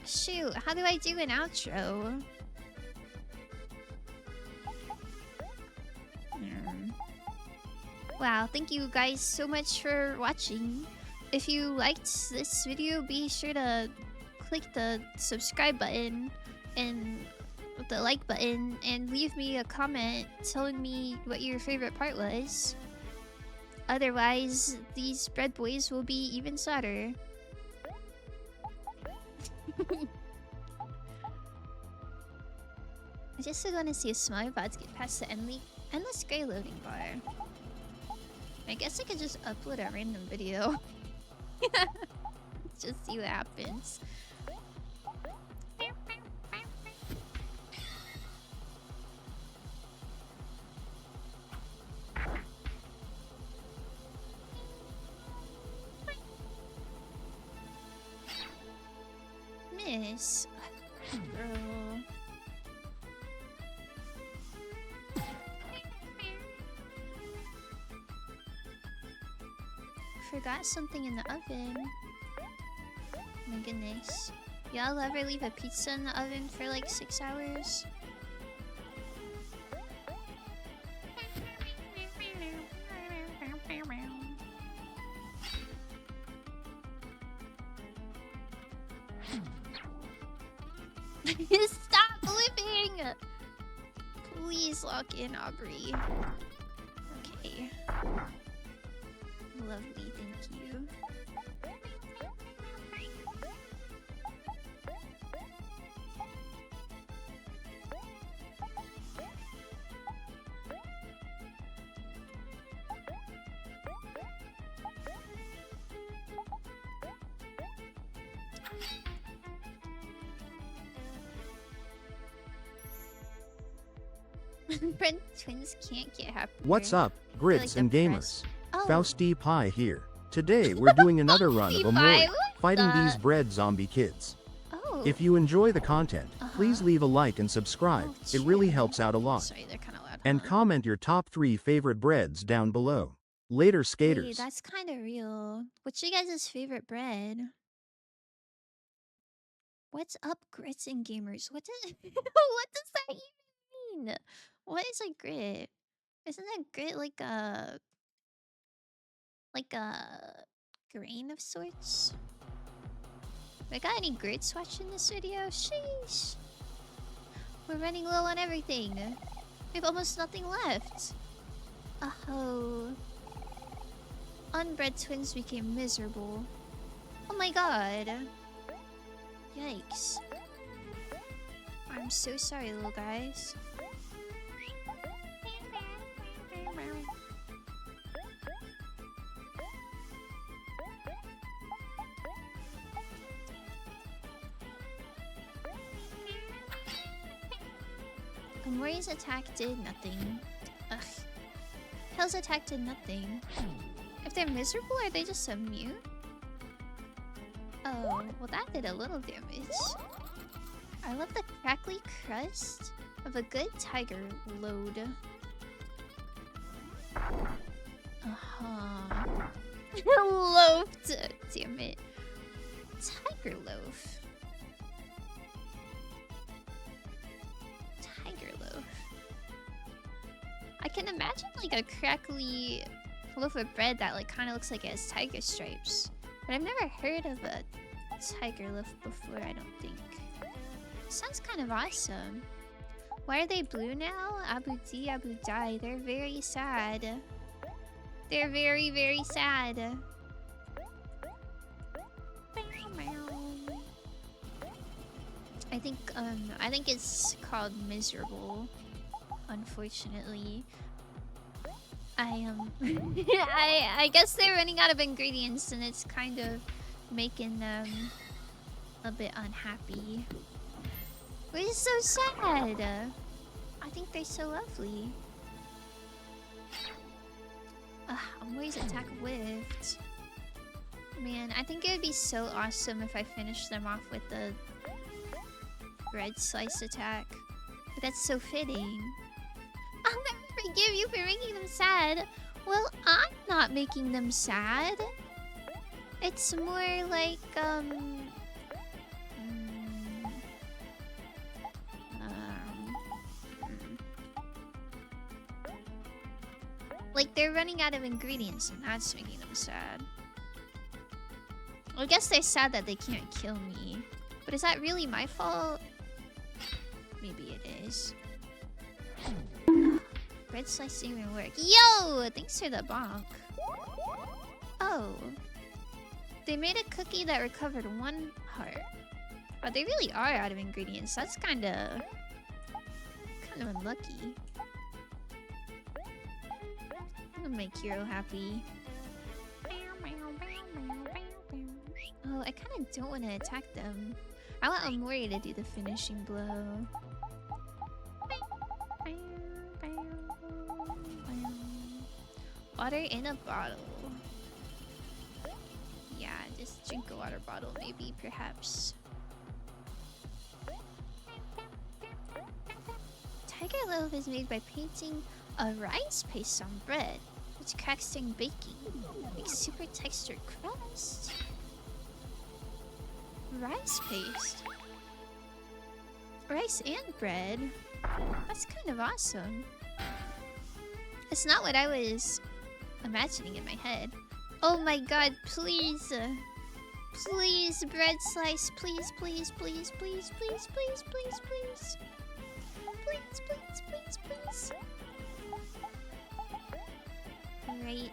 Shoot, how do I do an outro? Wow, thank you guys so much for watching. If you liked this video, be sure to click the subscribe button and the like button and leave me a comment telling me what your favorite part was. Otherwise, these bread boys will be even sadder. I just want to see a smaller VODs get past the endless gray loading bar. I guess I could just upload a random video. Just see what happens. Miss. Girl. Forgot something in the oven. My goodness. Y'all ever leave a pizza in the oven for like 6 hours? Stop flipping! Please lock in, Aubrey. Okay. Lovely, thank you. Bread twins can't get happy. What's up, grids like and depressed. gamers? Oh. Fausty Pie here. Today we're doing another run of UNBREAD, fighting the- these bread zombie kids. Oh. If you enjoy the content, please leave a like and subscribe. Oh, It really cheers. helps out a lot. Sorry, they're kind of loud. And huh? comment your top 3 favorite breads down below. Later, Wait, skaters. that's kind of real. What's your guys' favorite bread? What's up, grits and gamers? What does what does that even mean? What is a grit? Isn't a grit like a grain of sorts? We got any grits watching this video? Sheesh. We're running low on everything. We have almost nothing left. Oh. Unbred twins became miserable. Oh my god. Yikes. I'm so sorry, little guys. Mori's attack did nothing. Ugh. Hell's attack did nothing. If they're miserable, are they just immune? Oh, well that did a little damage. I love the crackly crust of a good tiger load. Uh-huh. Loafed. Damn it. Tiger loaf. Tiger loaf. I can imagine like a crackly loaf of bread that like kind of looks like it has tiger stripes. But I've never heard of a tiger loaf before, I don't think. Sounds kind of awesome. Why are they blue now? Abu D, Abu Die. They're very sad. They're very, very sad. I think it's called miserable. Unfortunately. I guess they're running out of ingredients and it's kind of making them a bit unhappy. Which is so sad. I think they're so lovely. Amori's attack whiffed. Man, I think it would be so awesome if I finished them off with the bread slice attack. But that's so fitting. I'll never forgive you for making them sad. Well, I'm not making them sad. It's more like, like they're running out of ingredients and that's making them sad. Well, I guess they're sad that they can't kill me. But is that really my fault? Maybe it is. Bread slice didn't even work. Yo! Thanks for the bonk. Oh. They made a cookie that recovered 1 heart. But they really are out of ingredients. That's kind of unlucky. I'm gonna make Hero happy. Oh, I kind of don't want to attack them. I want Amori to do the finishing blow. Water in a bottle. Yeah, just drink a water bottle, maybe, perhaps. Tiger loaf is made by painting a rice paste on bread, which cracks during baking. Makes super textured crust. Rice paste. Rice and bread. That's kind of awesome. It's not what I was imagining in my head. Oh my god, please. Please, bread slice. Please, please, please, please, please, please, please, please. Please, please, please, please. Right.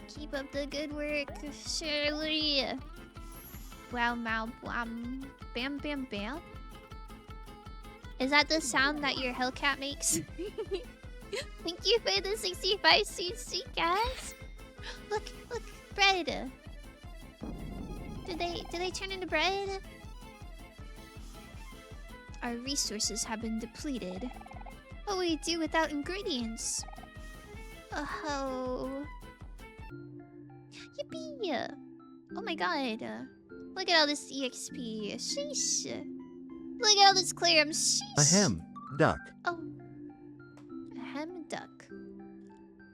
Keep up the good work, Shirley. Wow, mow, blam. Bam, bam, bam. Is that the sound that your Hellcat makes? Thank you for the 65 CC, guys. Look, bread. Did they turn into bread? Our resources have been depleted. What will we do without ingredients? Oh. Yippee! Oh my god. Look at all this EXP. Sheesh. Look at all this clear. Sheesh. Ahem, duck. Oh. Ahem, duck.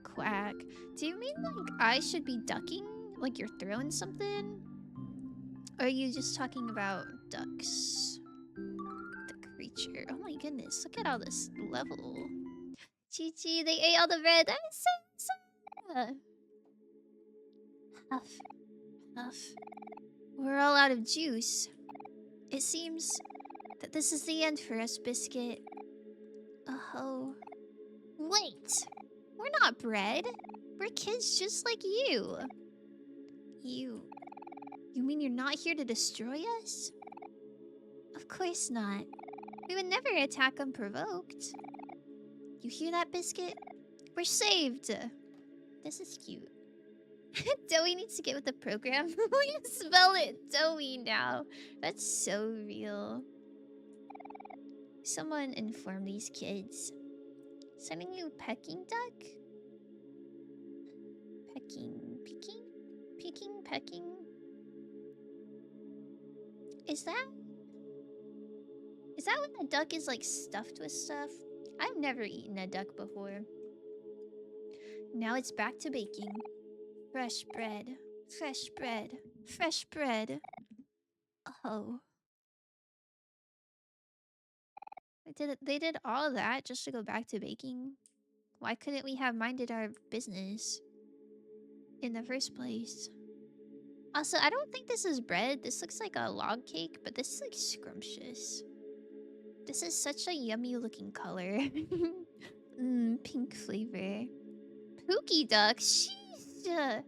Quack. Do you mean like I should be ducking? Like you're throwing something? Or are you just talking about ducks? The creature. Oh my goodness. Look at all this level. Chi-Chi, they ate all the bread. I'm so sad. Huff. Huff. We're all out of juice. It seems that this is the end for us, Biscuit. Oh. Wait! We're not bread. We're kids just like you. You mean you're not here to destroy us? Of course not. We would never attack unprovoked. You hear that, Biscuit? We're saved! This is cute. Doughy needs to get with the program. We spell it Doughy now. That's so real. Someone inform these kids. Sending you pecking duck? Pecking? Is that when a duck is like stuffed with stuff? I've never eaten a duck before. Now it's back to baking. Fresh bread. Oh. They did all that just to go back to baking? Why couldn't we have minded our business in the first place? Also, I don't think this is bread. This looks like a log cake, but this is like scrumptious. This is such a yummy looking color. Pink flavor. Pookie duck? Sheesh!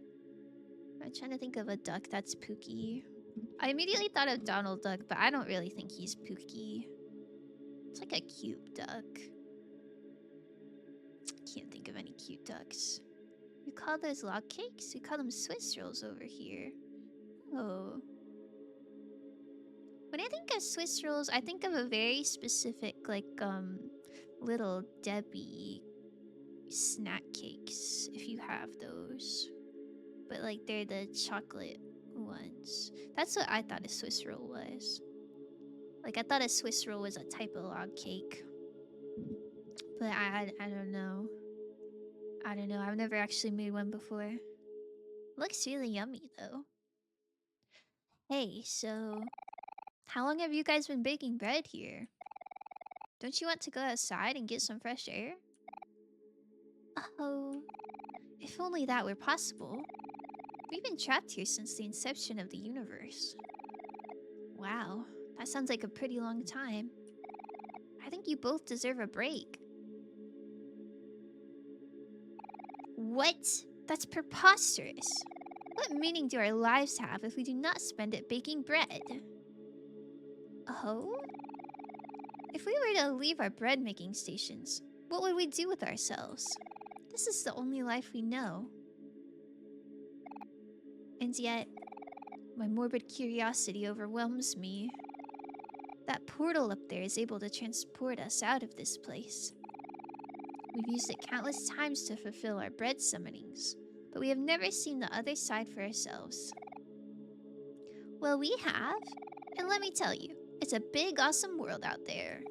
I'm trying to think of a duck that's pookie. I immediately thought of Donald Duck, but I don't really think he's pookie. It's like a cute duck. Can't think of any cute ducks. You call those log cakes? We call them Swiss rolls over here. Oh. When I think of Swiss rolls, I think of a very specific, like, Little Debbie snack cakes, if you have those. But, like, they're the chocolate ones. That's what I thought a Swiss roll was. Like, I thought a Swiss roll was a type of log cake. But I don't know. I don't know. I've never actually made one before. Looks really yummy, though. Hey, so... how long have you guys been baking bread here? Don't you want to go outside and get some fresh air? Oh... if only that were possible. We've been trapped here since the inception of the universe. Wow, that sounds like a pretty long time. I think you both deserve a break. What? That's preposterous. What meaning do our lives have if we do not spend it baking bread? Oh? If we were to leave our bread-making stations, what would we do with ourselves? This is the only life we know. And yet, my morbid curiosity overwhelms me. That portal up there is able to transport us out of this place. We've used it countless times to fulfill our bread summonings, but we have never seen the other side for ourselves. Well, we have, and let me tell you, it's a big, awesome world out there.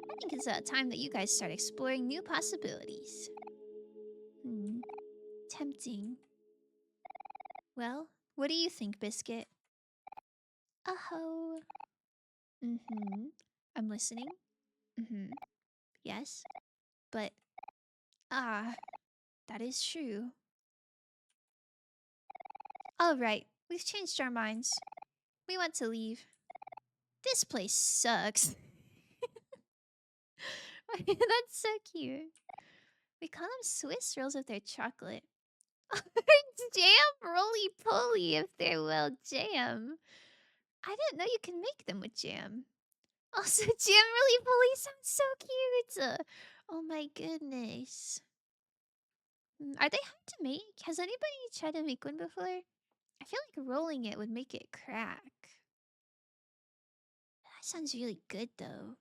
I think it's time that you guys start exploring new possibilities. Tempting. Well, what do you think, Biscuit? Oh. I'm listening. Yes. But, that is true. Alright, we've changed our minds. We want to leave. This place sucks. That's so cute. We call them Swiss rolls if they're chocolate. Jam roly-poly if they're well jam. I didn't know you can make them with jam. Also, jam roly-poly sounds so cute. Oh my goodness. Are they hard to make? Has anybody tried to make one before? I feel like rolling it would make it crack. That sounds really good though.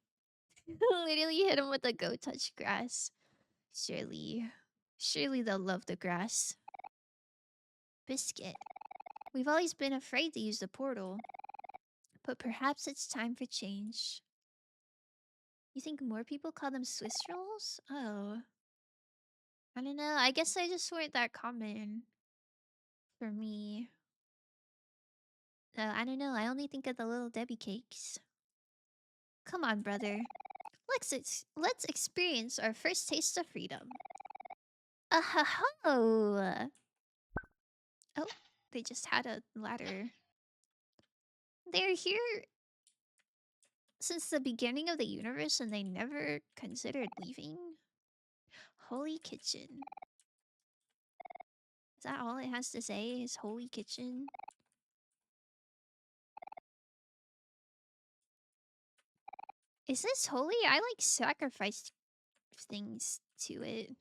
Literally hit them with a go touch grass. Surely they'll love the grass. Biscuit. We've always been afraid to use the portal. But perhaps it's time for change. You think more people call them Swiss rolls? Oh. I don't know. I guess they just weren't that common for me. I don't know. I only think of the Little Debbie cakes. Come on, brother. Let's experience our first taste of freedom. Oh, they just had a ladder. They're here since the beginning of the universe and they never considered leaving. Holy kitchen. Is that all it has to say? Is holy kitchen? Is this holy? I like sacrificed things to it.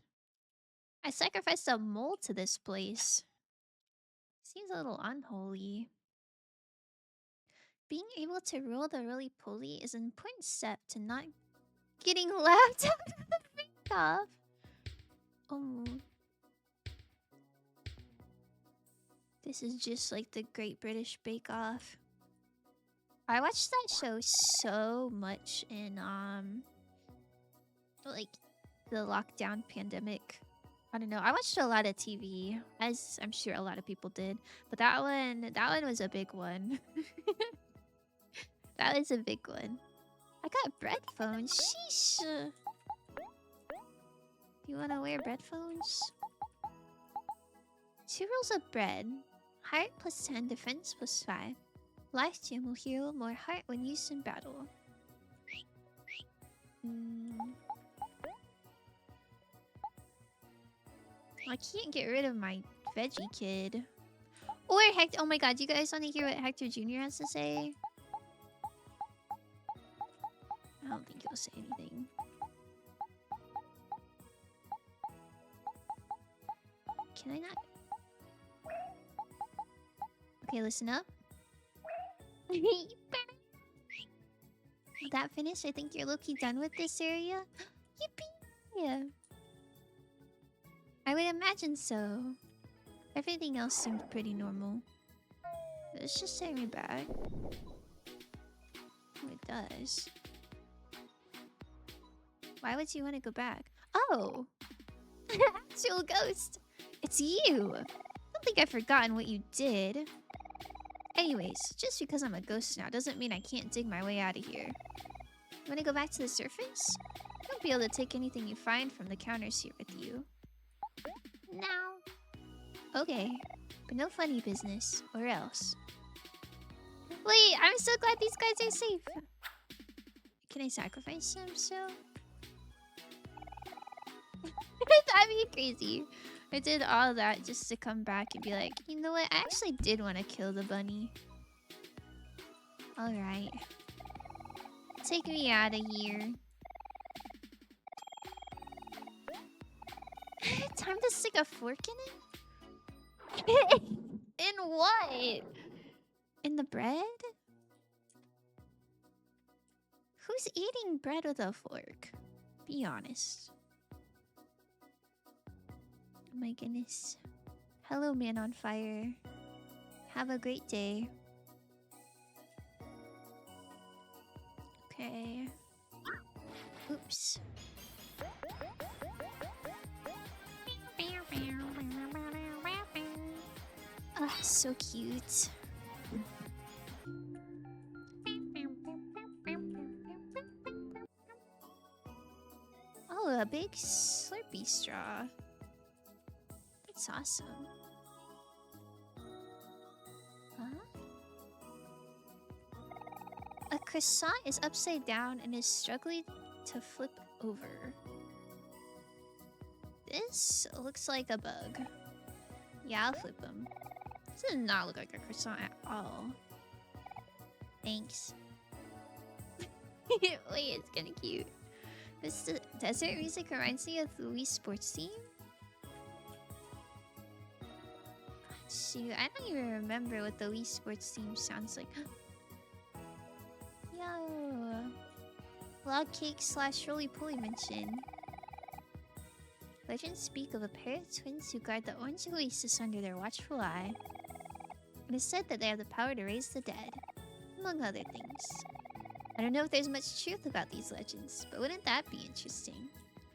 I sacrificed a mole to this place. Seems a little unholy. Being able to roll the roly-poly is an important step to not getting laughed out of the bake-off. Oh. This is just like the Great British Bake Off. I watched that show so much in like the lockdown pandemic. I don't know. I watched a lot of TV, as I'm sure a lot of people did. But that one was a big one. That was a big one. I got bread phones. Sheesh. You want to wear bread phones? 2 rolls of bread. Heart plus 10, defense plus 5. Life gem will heal more heart when used in battle. I can't get rid of my veggie kid. Or Hector. Oh my god, do you guys want to hear what Hector Jr. has to say? I don't think he'll say anything. Can I not? Okay, listen up. That finished? I think you're low-key done with this area. Yippee! Yeah. I would imagine so. Everything else seemed pretty normal. Let's just take me back. Oh, it does. Why would you want to go back? Oh! Actual ghost! It's you! I don't think I've forgotten what you did. Anyways, just because I'm a ghost now doesn't mean I can't dig my way out of here. You want to go back to the surface? You won't be able to take anything you find from the counters here with you. No. Okay, but no funny business, or else. Wait, I'm so glad these guys are safe. Can I sacrifice them still? That'd be crazy. I did all that just to come back and be like, you know what? I actually did want to kill the bunny. Alright. Take me out of here. Time to stick a fork in it? In what? In the bread? Who's eating bread with a fork? Be honest. Oh my goodness. Hello, man on fire. Have a great day. Okay. Oops. Ah, so cute. Oh, a big Slurpee straw. That's awesome. Huh? croissant is upside down and is struggling to flip over. This looks like a bug. Yeah, I'll flip him. This does not look like a croissant at all. Thanks. Wait, it's kinda cute. This desert music reminds me of the Wii Sports theme. Shoot, I don't even remember what the Wii Sports theme sounds like. Yo! Log cake / roly-poly mention. Legends speak of a pair of twins who guard the orange oasis under their watchful eye. It is said that they have the power to raise the dead, among other things. I don't know if there's much truth about these legends, but wouldn't that be interesting?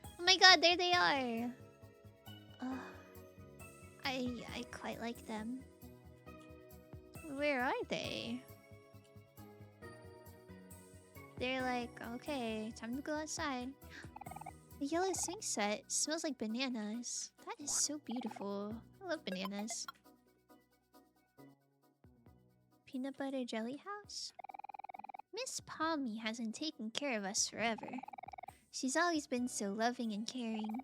Oh my god, there they are! I quite like them. Where are they? They're like, okay, time to go outside. The yellow swing set smells like bananas. That is so beautiful. I love bananas. Peanut butter jelly house? Miss Palmy hasn't taken care of us forever. She's always been so loving and caring.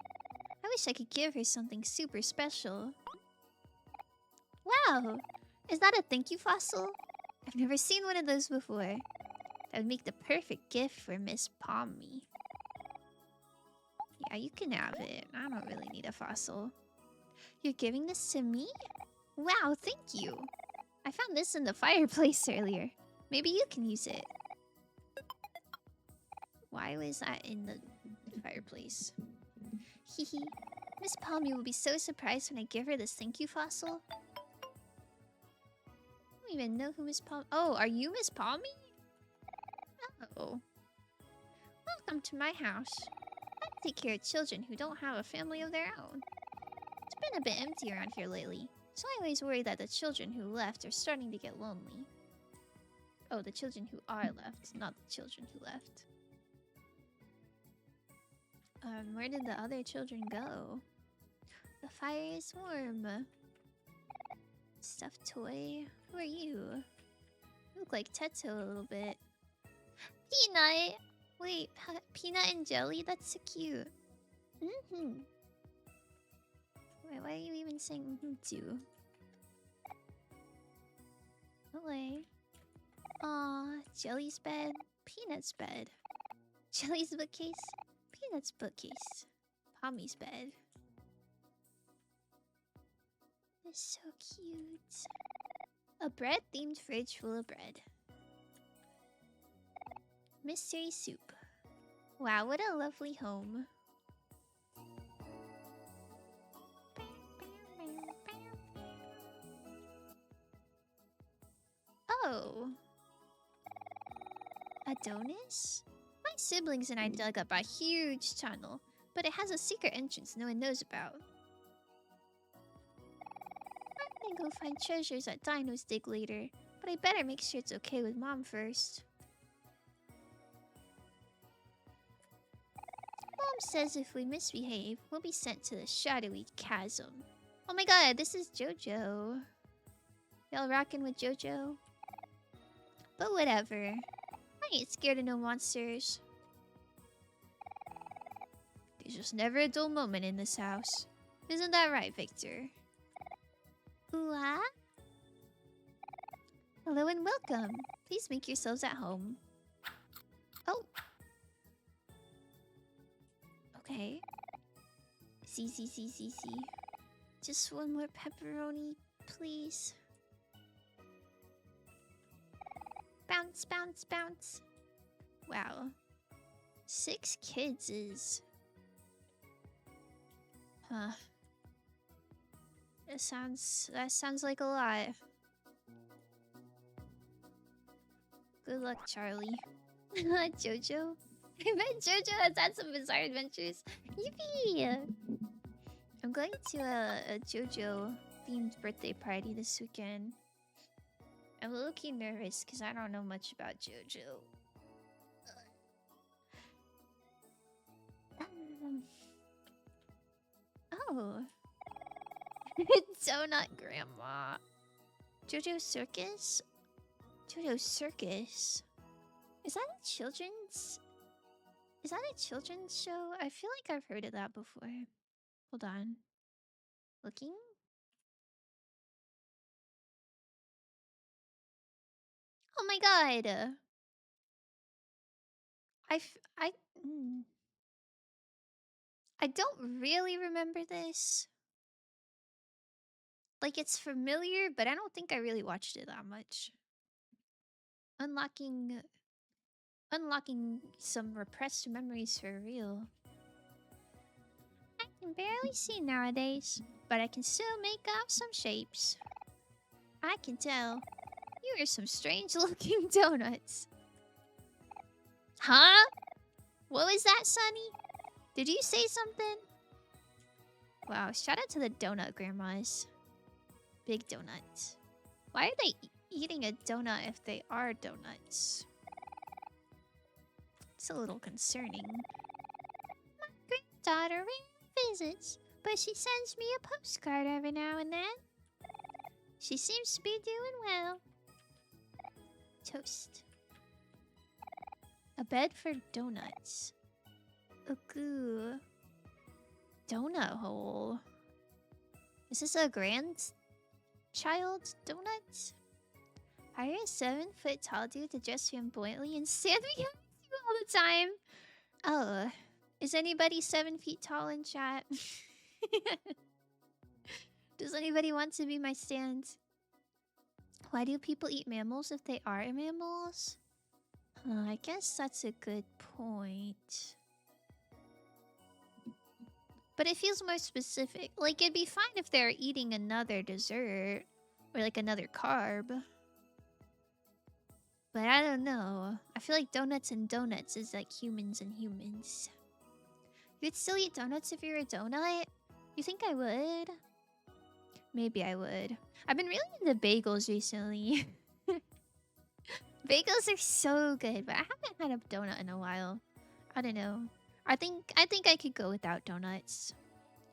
I wish I could give her something super special. Wow! Is that a thank you fossil? I've never seen one of those before. That would make the perfect gift for Miss Palmy. Yeah, you can have it. I don't really need a fossil. You're giving this to me? Wow, thank you. I found this in the fireplace earlier. Maybe you can use it. Why was that in the fireplace? Hehe. Miss Palmy will be so surprised when I give her this thank you fossil. I don't even know who Miss Palmy... Oh, are you Miss Palmy? Oh. Welcome to my house. I take care of children who don't have a family of their own. It's been a bit empty around here lately, so I always worry that the children who left are starting to get lonely. Oh, the children who are left, not the children who left. Where did the other children go? The fire is warm. Stuffed toy. Who are you? You look like Tetsu a little bit. Peanut! Wait, peanut and jelly? That's so cute. Mm-hmm. Wait, why are you even saying mm-hmm to? Okay. Aw, Jelly's bed, Peanut's bed. Jelly's bookcase, Peanut's bookcase. Palmy's bed. It's so cute. A bread-themed fridge full of bread. Mystery soup. Wow, what a lovely home. Oh. Adonis? My siblings and I dug up a huge tunnel, but it has a secret entrance no one knows about. I'm gonna go find treasures at Dino's Dig later, but I better make sure it's okay with Mom first. Mom says if we misbehave, we'll be sent to the shadowy chasm. Oh my god, this is JoJo. Y'all rocking with JoJo? But whatever. I ain't scared of no monsters. There's just never a dull moment in this house. Isn't that right, Victor? What? Hello and welcome. Please make yourselves at home. Oh. Okay. See. Just one more pepperoni, please. Bounce, bounce, bounce. Wow. 6 kids is... Huh. That sounds like a lot. Good luck, Charlie. JoJo? I bet JoJo has had some bizarre adventures. Yippee! I'm going to a JoJo-themed birthday party this weekend. I'm low-key nervous because I don't know much about JoJo. Oh. Donut Grandma. JoJo Circus? JoJo Circus? Is that a children's... Is that a children's show? I feel like I've heard of that before. Hold on. Looking? Oh my god! I don't really remember this. Like, it's familiar, but I don't think I really watched it that much. Unlocking some repressed memories for real. I can barely see nowadays, but I can still make out some shapes. I can tell. You are some strange looking donuts. Huh? What was that, Sonny? Did you say something? Wow, shout out to the donut grandmas. Big donuts. Why are they eating a donut if they are donuts? It's a little concerning. My granddaughter rarely visits, but she sends me a postcard every now and then. She seems to be doing well. Toast. A bed for donuts. Ooh. Donut hole. Is this a grandchild's donut? Hire a 7-foot tall dude to dress flamboyantly and stand behind you all the time. Oh, is anybody 7 feet tall in chat? Does anybody want to be my stand? Why do people eat mammals if they are mammals? I guess that's a good point. But it feels more specific. Like, it'd be fine if they're eating another dessert. Or, like, another carb. But I don't know. I feel like donuts and donuts is like humans and humans. You'd still eat donuts if you were a donut? You think I would? Maybe I would. I've been really into bagels recently. Bagels are so good, but I haven't had a donut in a while. I don't know. I think I could go without donuts.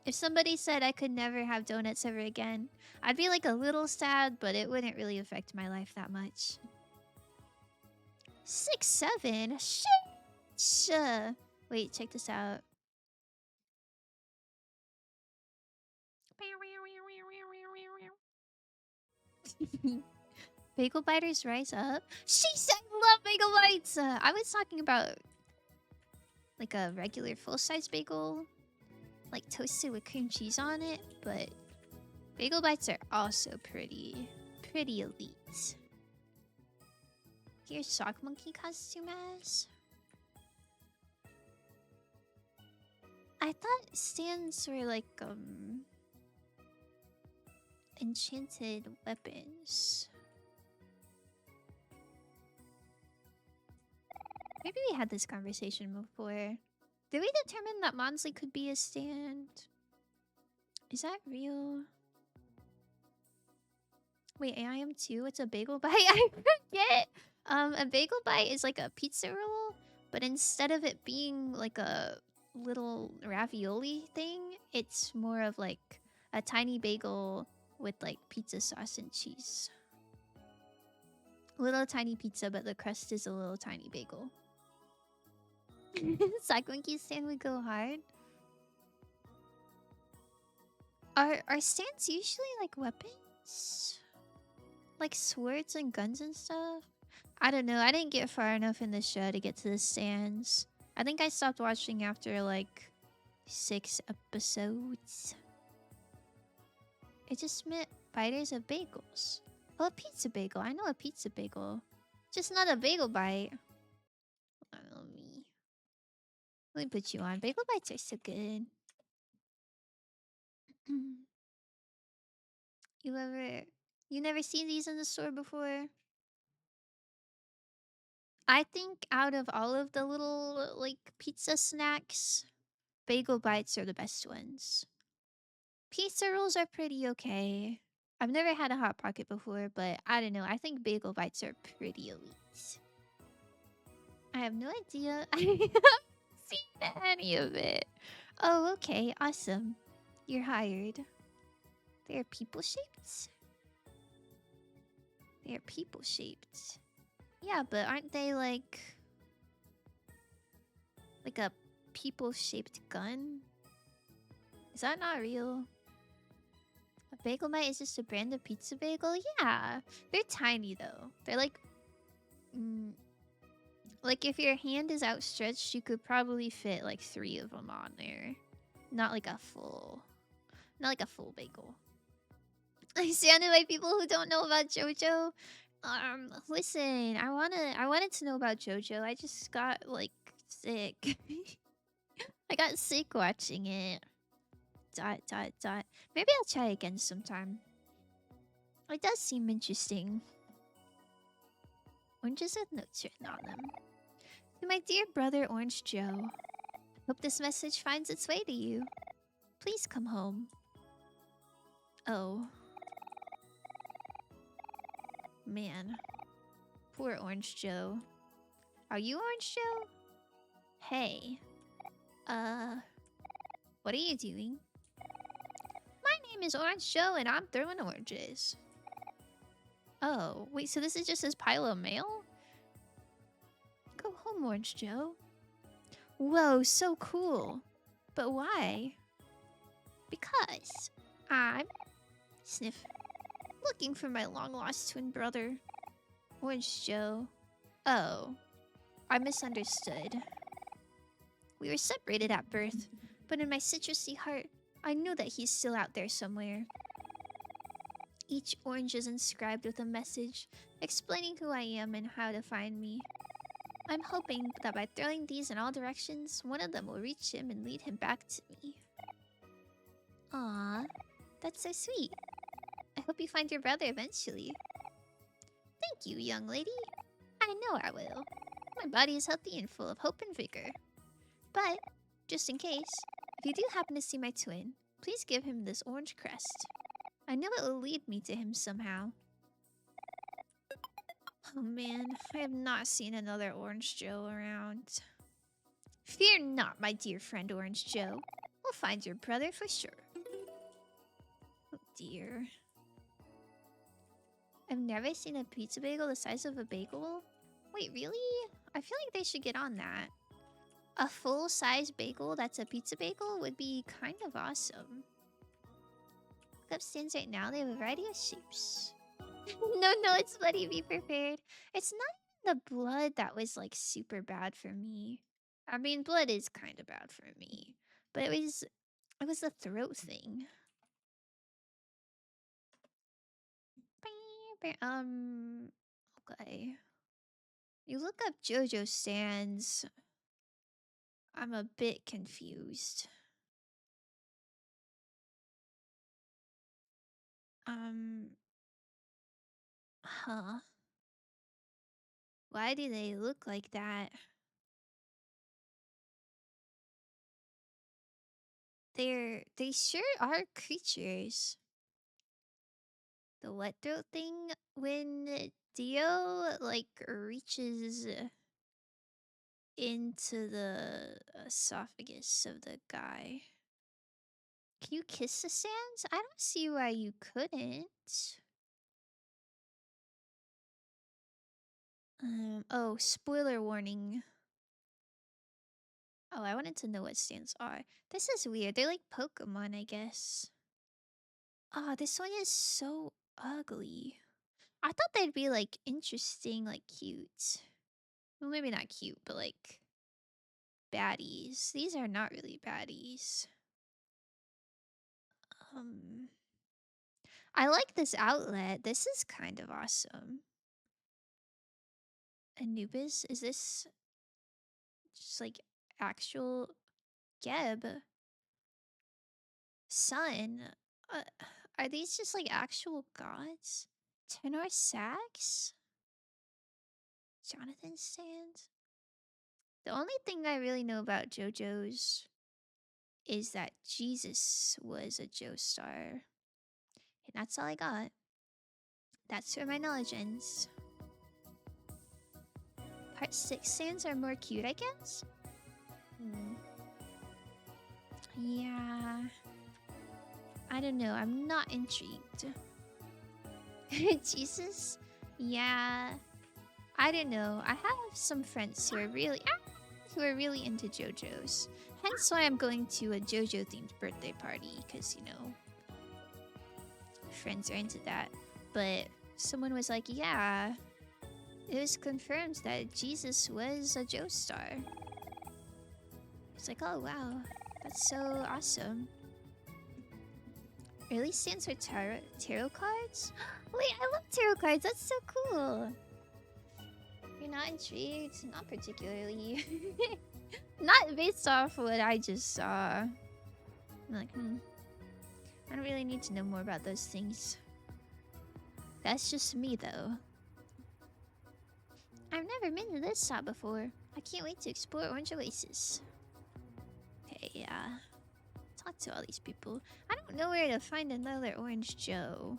If somebody said I could never have donuts ever again, I'd be like a little sad, but it wouldn't really affect my life that much. 6'7"? Shit! Wait, check this out. Bagel biters rise up. She said, "Love bagel bites." I was talking about like a regular full-size bagel, like toasted with cream cheese on it. But bagel bites are also pretty elite. Here's sock monkey costume as. I thought stands were like enchanted weapons. Maybe we had this conversation before. Did we determine that Monsley could be a stand? Is that real? Wait, I am too? What's a bagel bite? I forget! A bagel bite is like a pizza roll, but instead of it being like a little ravioli thing, it's more of like a tiny bagel with like pizza sauce and cheese. Little tiny pizza, but the crust is a little tiny bagel. Sakuinki stand would go hard. Are stands usually like weapons? Like swords and guns and stuff? I don't know. I didn't get far enough in the show to get to the stands. I think I stopped watching after like 6 episodes. It just meant biters of bagels. Oh, a pizza bagel. I know a pizza bagel. Just not a bagel bite. Let me put you on. Bagel bites are so good. You never seen these in the store before? I think out of all of the little like pizza snacks, bagel bites are the best ones. Pizza rolls are pretty okay. I've never had a Hot Pocket before, but I don't know. I think bagel bites are pretty elite. I have no idea. I haven't seen any of it. Oh, okay. Awesome. You're hired. They are people shaped? They are people shaped. Yeah, but aren't they like Like a people-shaped gun? Is that not real? A bagel mite is just a brand of pizza bagel? Yeah. They're tiny though. They're like... like if your hand is outstretched, you could probably fit like 3 of them on there. Not like a full... Not like a full bagel. I sounded like people who don't know about JoJo. Listen, I wanted to know about JoJo. I just got like sick. I got sick watching it. ... Maybe I'll try again sometime. It does seem interesting. Oranges with notes written on them. To my dear brother Orange Joe, hope this message finds its way to you. Please come home. Oh. Man. Poor Orange Joe. Are you Orange Joe? Hey. What are you doing? My name is Orange Joe and I'm throwing oranges. Oh, wait, so this is just his pile of mail? Go home, Orange Joe. Whoa, so cool. But why? Because I'm... Sniff. Looking for my long-lost twin brother. Orange Joe. Oh. I misunderstood. We were separated at birth, but in my citrusy heart, I knew that he's still out there somewhere. Each orange is inscribed with a message explaining who I am and how to find me. I'm hoping that by throwing these in all directions, one of them will reach him and lead him back to me. Aww, that's so sweet. I hope you find your brother eventually. Thank you, young lady. I know I will. My body is healthy and full of hope and vigor. But, just in case, if you do happen to see my twin, please give him this orange crest. I know it will lead me to him somehow. Oh man, I have not seen another Orange Joe around. Fear not, my dear friend Orange Joe. We'll find your brother for sure. Oh dear. I've never seen a pizza bagel the size of a bagel. Wait, really? I feel like they should get on that. A full-size bagel that's a pizza bagel would be kind of awesome. Look up stands right now, they have a variety of shapes. No, it's bloody, be prepared. It's not even the blood that was like super bad for me. I mean, blood is kind of bad for me. But it was the throat thing. Okay. You look up JoJo stands. I'm a bit confused. Huh. Why do they look like that? They sure are creatures. The wet throat thing, when Dio like reaches into the esophagus of the guy. Can you kiss the sands? I don't see why you couldn't. Oh, spoiler warning. Oh, I wanted to know what stands are. This is weird. They're like Pokemon, I guess. Oh, this one is so ugly. I thought they'd be like interesting, like cute. Well, maybe not cute, but like baddies. These are not really baddies. I like this outlet. This is kind of awesome. Anubis? Is this just like actual Geb? Sun? Are these just like actual gods? Tenor sax? Jonathan stands? The only thing I really know about JoJo's is that Jesus was a Joestar. And that's all I got. That's where my knowledge ends. Part 6 stands are more cute, I guess? Yeah. I don't know. I'm not intrigued. Jesus? Yeah. I don't know. I have some friends who are really... who are really into JoJo's. Hence why I'm going to a JoJo-themed birthday party, because, you know, friends are into that. But someone was like, yeah, it was confirmed that Jesus was a Joestar. It's like, oh wow, that's so awesome. Really stands for tarot cards? Wait, I love tarot cards. That's so cool. You're not intrigued? Not particularly. Not based off what I just saw. I'm like, I don't really need to know more about those things. That's just me, though. I've never been to this shop before. I can't wait to explore Orange Oasis. Okay, yeah. Talk to all these people. I don't know where to find another Orange Joe.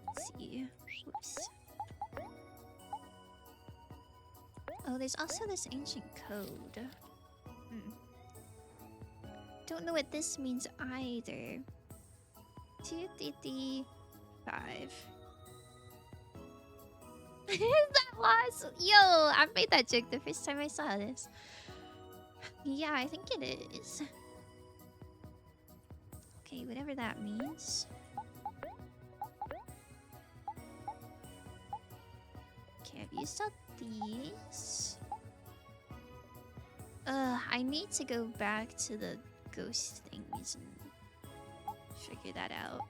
Let's see. Whoops. Oh, there's also this ancient code. Don't know what this means either. 2, 3, 3, 5. That was... Yo, I made that joke the first time I saw this. Yeah, I think it is. Okay, whatever that means. Okay, I've used up these. I need to go back to the ghost things and figure that out.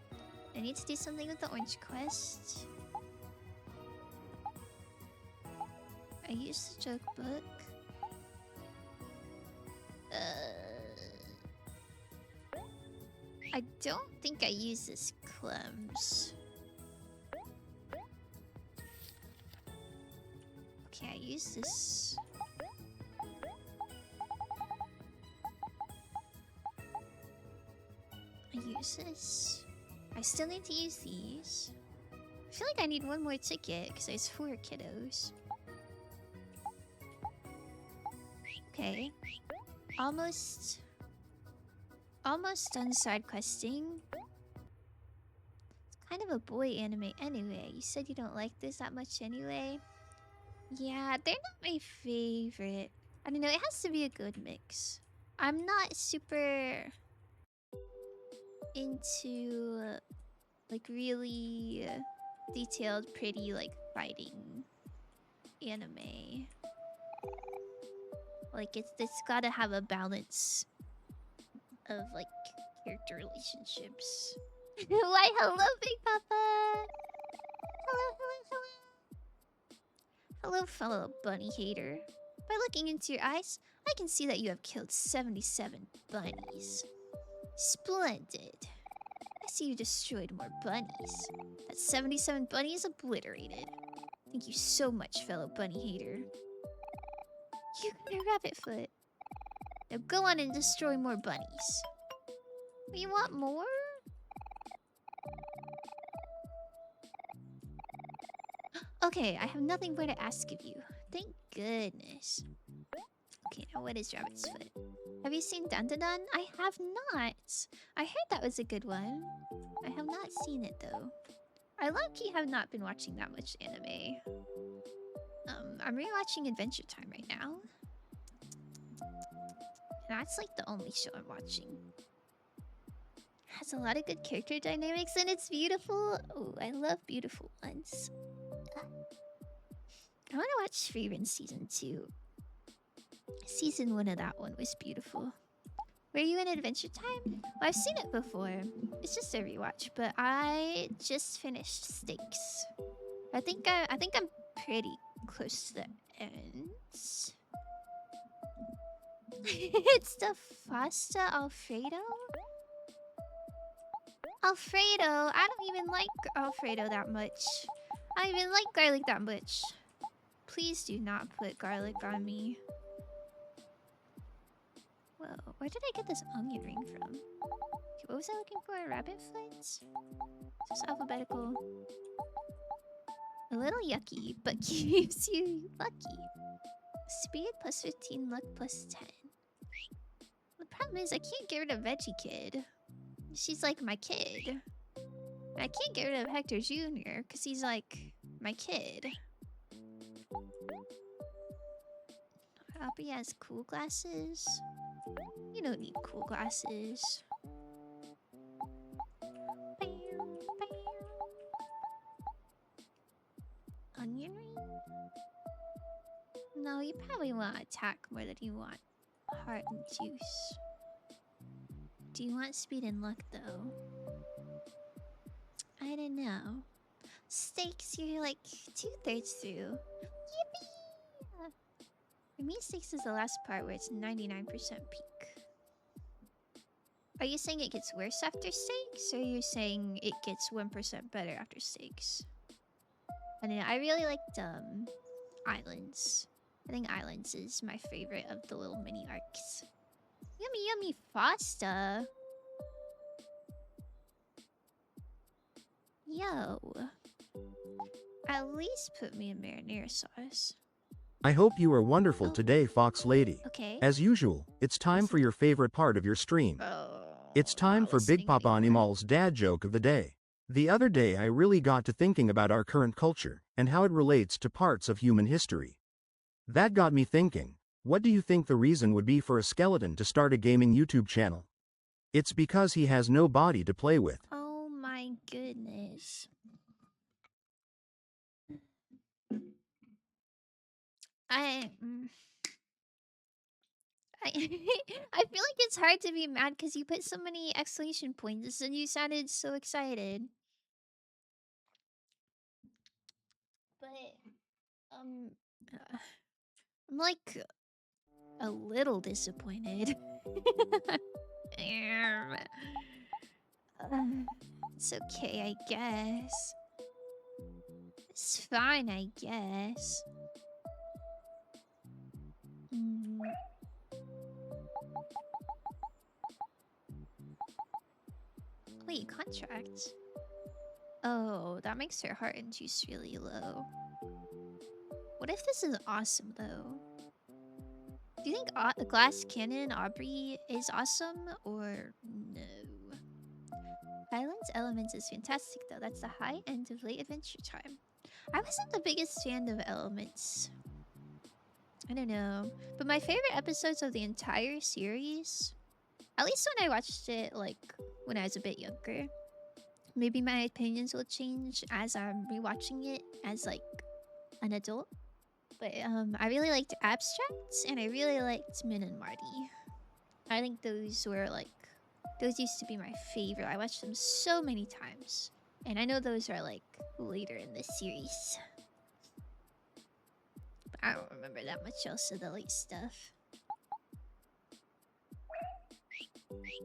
I need to do something with the orange quest. I used the joke book. I don't think I use this Clems. Okay, I use this. I use this. I still need to use these. I feel like I need one more ticket because there's 4 kiddos. Okay. Almost done side questing. It's kind of a boy anime anyway. You said you don't like this that much anyway. Yeah, they're not my favorite. I don't know, it has to be a good mix. I'm not super into like really detailed, pretty, like fighting anime. Like it's gotta have a balance of like character relationships. Why hello, Big Papa! Hello, hello, hello! Hello, fellow bunny hater. By looking into your eyes, I can see that you have killed 77 bunnies. Splendid. I see you destroyed more bunnies. That's 77 bunnies obliterated. Thank you so much, fellow bunny hater. You got a rabbit foot. Now go on and destroy more bunnies. You want more? Okay, I have nothing more to ask of you. Thank goodness. Okay, now what is Rabbit's Foot? Have you seen Dun Dun Dun? I have not. I heard that was a good one. I have not seen it though. I low-key have not been watching that much anime. I'm rewatching Adventure Time right now. And that's like the only show I'm watching. Has a lot of good character dynamics and it's beautiful. Oh, I love beautiful ones. I want to watch Frieren Season 2. Season 1 of that one was beautiful. Were you in Adventure Time? Well, I've seen it before. It's just a rewatch, but I just finished Stakes. I think I'm pretty close to the end. It's the Pasta Alfredo? Alfredo? I don't even like Alfredo that much. I don't even like garlic that much. Please do not put garlic on me. Whoa, where did I get this onion ring from? Okay, what was I looking for? Rabbit foot? Is this alphabetical? A little yucky, but keeps you lucky. Speed plus 15, luck plus 10. The problem is I can't get rid of Veggie Kid. She's like my kid. I can't get rid of Hector Jr. because he's like my kid. Aubrey has cool glasses. You don't need cool glasses. Onion ring? No, you probably want attack more than you want heart and juice. Do you want speed and luck though? I don't know. Stakes, you're like 2/3 through. Yippee! For me, stakes is the last part where it's 99% peak. Are you saying it gets worse after stakes, or you're saying it gets 1% better after stakes? I don't know. I really liked Islands. I think Islands is my favorite of the little mini arcs. Yummy, yummy pasta. Yo. At least put me in marinara sauce. I hope you are wonderful today, Fox Lady. Okay. As usual, it's time for your favorite part of your stream. It's time for Big Papa Animal's dad joke of the day. The other day I really got to thinking about our current culture and how it relates to parts of human history. That got me thinking, what do you think the reason would be for a skeleton to start a gaming YouTube channel? It's because he has no body to play with. Oh my goodness. I I feel like it's hard to be mad because you put so many exclamation points and you sounded so excited. But I'm like a little disappointed. It's okay, I guess. It's fine, I guess. Wait, contract? Oh, that makes her heart and juice really low. What if this is awesome, though? Do you think the Glass Cannon Aubrey is awesome, or no? Islands Elements is fantastic, though. That's the high end of late adventure time. I wasn't the biggest fan of Elements. I don't know. But my favorite episodes of the entire series, at least when I watched it, like, when I was a bit younger. Maybe my opinions will change as I'm rewatching it as, like, an adult. But, I really liked Abstracts, and I really liked Min and Marty. I think those were, like... Those used to be my favorite. I watched them so many times. And I know those are, like, later in the series. But I don't remember that much else of the late stuff.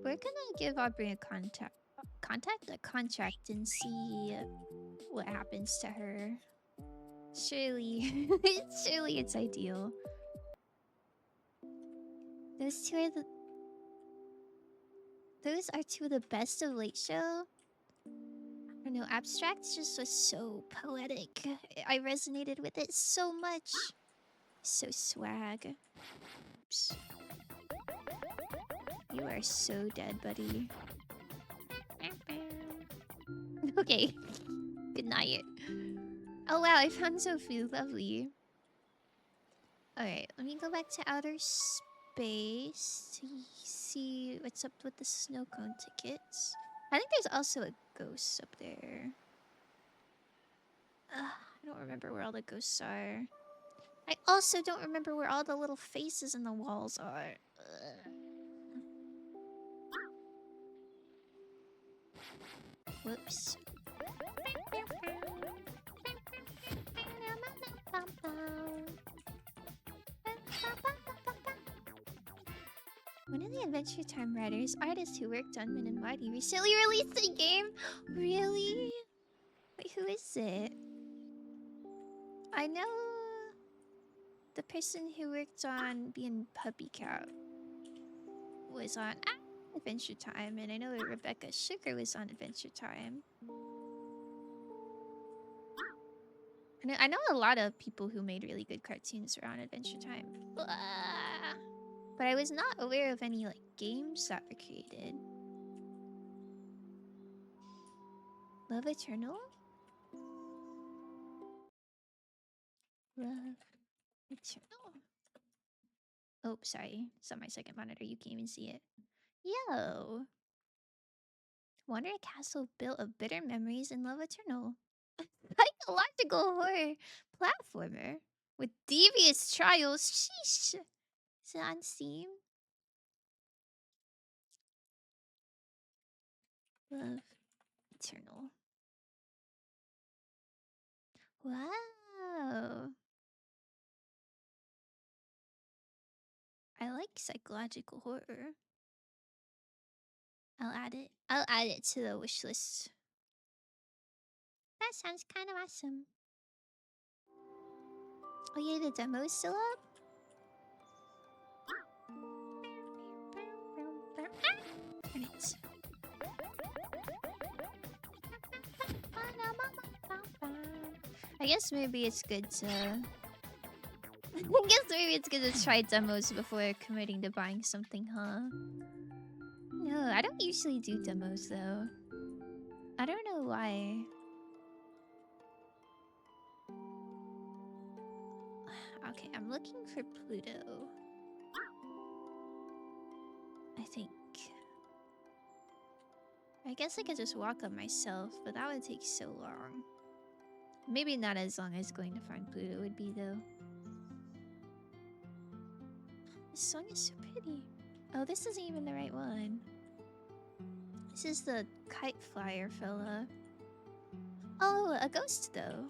We're gonna give Aubrey a contract and see what happens to her. Surely, surely it's ideal. Those are two of the best of Late Show. I don't know, Abstracts just was so poetic. I resonated with it so much. So swag. Oops. You are so dead, buddy. Okay. Good night. Oh wow, I found Sophie. Lovely. Alright, let me go back to outer space to see what's up with the snow cone tickets. I think there's also a ghost up there. I don't remember where all the ghosts are. I also don't remember where all the little faces in the walls are. Whoops. One of the Adventure Time writers, artists who worked on Min and Marty, recently released a game? Really? Wait, who is it? I know the person who worked on being Puppy Cat was on Adventure Time, and I know that Rebecca Sugar was on Adventure Time. I know a lot of people who made really good cartoons were on Adventure Time. But I was not aware of any, like, games that were created. Love Eternal? Love Eternal. Oh, sorry. It's on my second monitor. You can't even see it. Yo. Wander Castle built of bitter memories and love eternal. Psychological horror platformer with devious trials. Sheesh. Is it on Steam? Love eternal. Wow. I like psychological horror. I'll add it. I'll add it to the wish list. That sounds kind of awesome. Oh yeah, the demo is still up? Darn it. I guess maybe it's good to... I guess maybe it's good to try demos before committing to buying something, huh? No, I don't usually do demos though. I don't know why. Okay, I'm looking for Pluto. I think. I guess I could just walk up myself, but that would take so long. Maybe not as long as going to find Pluto would be though. This song is so pretty. Oh, this isn't even the right one. This is the kite flyer fella. Oh, a ghost though.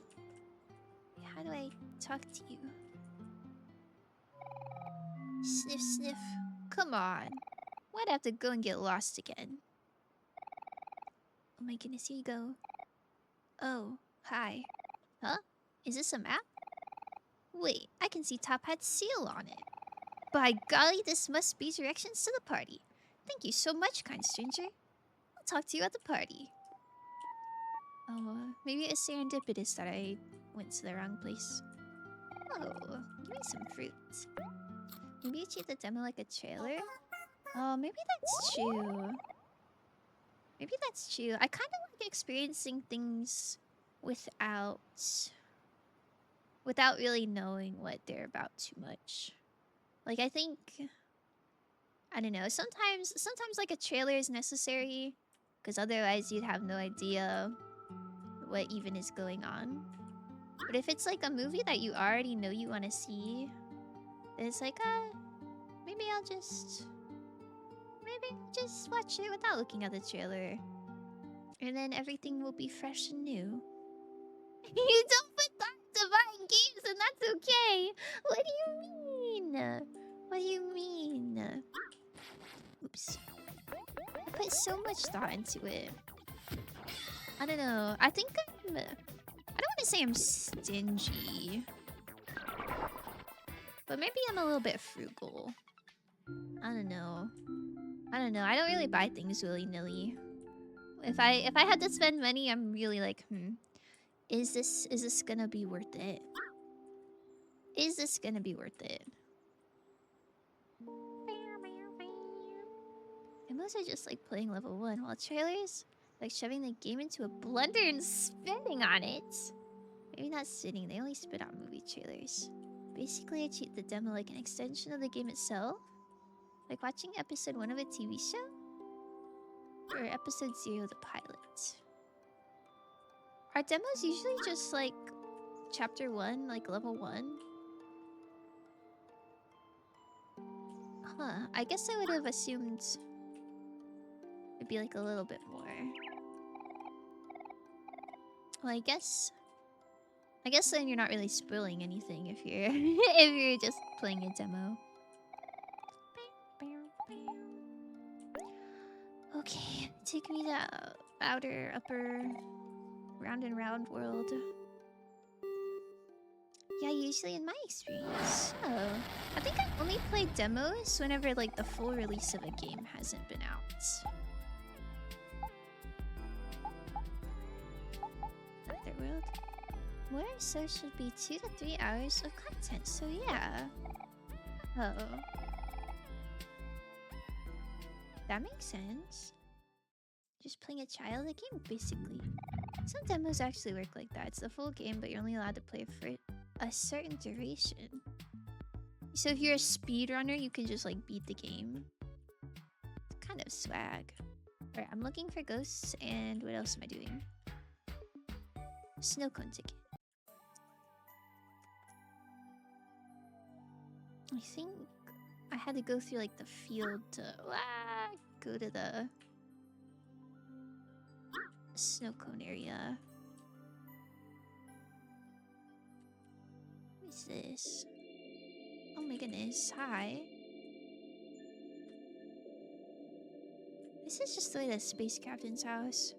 How do I talk to you? Sniff, sniff. Come on. Why'd I have to go and get lost again? Oh my goodness, here you go. Oh, hi. Huh? Is this a map? Wait, I can see Top Hat's seal on it. By golly, this must be directions to the party. Thank you so much, kind stranger. I'll talk to you at the party. Oh, maybe it's serendipitous that I went to the wrong place. Oh, give me some fruit. Maybe you treat the demo like a trailer? Oh, maybe that's true. Maybe that's true. I kind of like experiencing things without really knowing what they're about too much. Like, I think... I don't know. Sometimes like a trailer is necessary. Because otherwise you'd have no idea what even is going on. But if it's like a movie that you already know you want to see, then it's like, maybe I'll just watch it without looking at the trailer. And then everything will be fresh and new. You don't put thought to buying games and that's okay! What do you mean? What do you mean? Oops. I put so much thought into it. I don't know. I think I don't want to say I'm stingy. But maybe I'm a little bit frugal. I don't know. I don't really buy things willy-nilly. If I had to spend money, I'm really like, is this gonna be worth it? Is this gonna be worth it? Demos are just like playing level 1, while trailers like shoving the game into a blender and spitting on it. Maybe not spitting, they only spit on movie trailers. Basically, I treat the demo like an extension of the game itself. Like watching episode 1 of a TV show? Or episode 0 of the pilot. Are demos usually just like chapter 1, like level 1? Huh, I guess I would have assumed it'd be like a little bit more. Well, I guess then you're not really spoiling anything if you're if you're just playing a demo. Okay, take me to outer, upper, round and round world. Yeah, usually in my experience. Oh, I think I only play demos whenever like the full release of a game hasn't been out. Otherworld. More so should be 2 to 3 hours of content, so yeah. Oh. That makes sense. Just playing a child game, basically. Some demos actually work like that. It's the full game, but you're only allowed to play for a certain duration. You So if you're a speedrunner, you can just like beat the game. It's kind of swag. Alright, I'm looking for ghosts, and what else am I doing? Snow cone ticket. I think I had to go through like the field to go to the snow cone area. What is this? Oh my goodness, hi. This is just the way the space captain's house.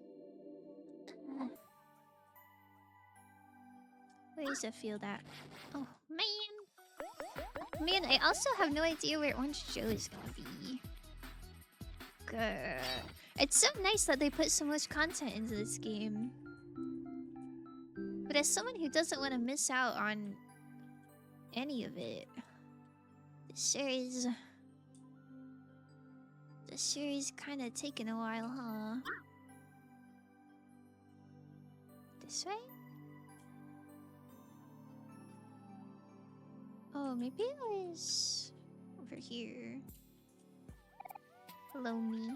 Where is the field at? Oh man. Man, I also have no idea where Orange Joe is gonna be. Grr. It's so nice that they put so much content into this game. But as someone who doesn't want to miss out on any of it, the series kind of taking a while, huh? This way? Oh, maybe it was over here. Lomi.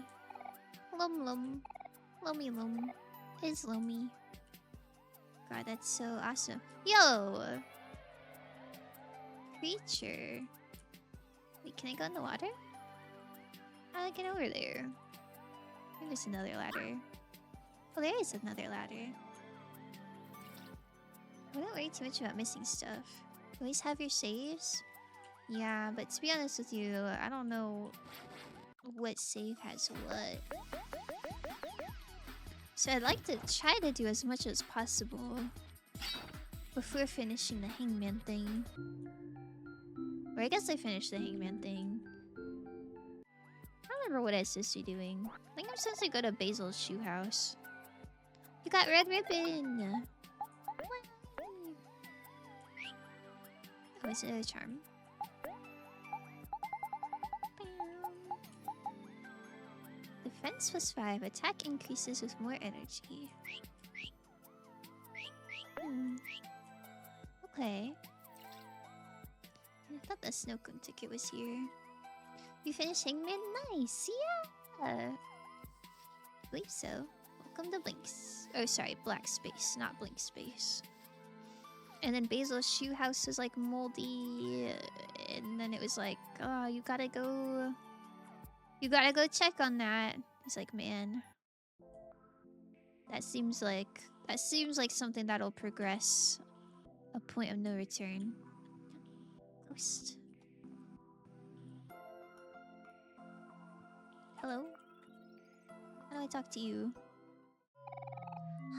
Lum. Lomi Lum. Is Lomi. God, that's so awesome. Yo! Creature. Wait, can I go in the water? How do I get over there? Maybe there's another ladder. Oh, there is another ladder. I don't worry too much about missing stuff. You always have your saves? Yeah, but to be honest with you, I don't know what save has what. So I'd like to try to do as much as possible before finishing the hangman thing. Or I guess I finished the hangman thing. I don't remember what I was supposed to be doing. I think I'm supposed to go to Basil's shoe house. You got red ribbon! Oh, it's another charm. Defense plus 5. Attack increases with more energy. Okay. I thought the snow cone ticket was here. You finished Hangman? Nice! Yeah! I believe so. Welcome to Blinks. Oh, sorry. Black Space, not Blink Space. And then Basil's shoe house was like moldy. And then it was like, oh, you gotta go check on that. He's like, man, that seems like something that'll progress a point of no return. Ghost. Hello? How do I talk to you?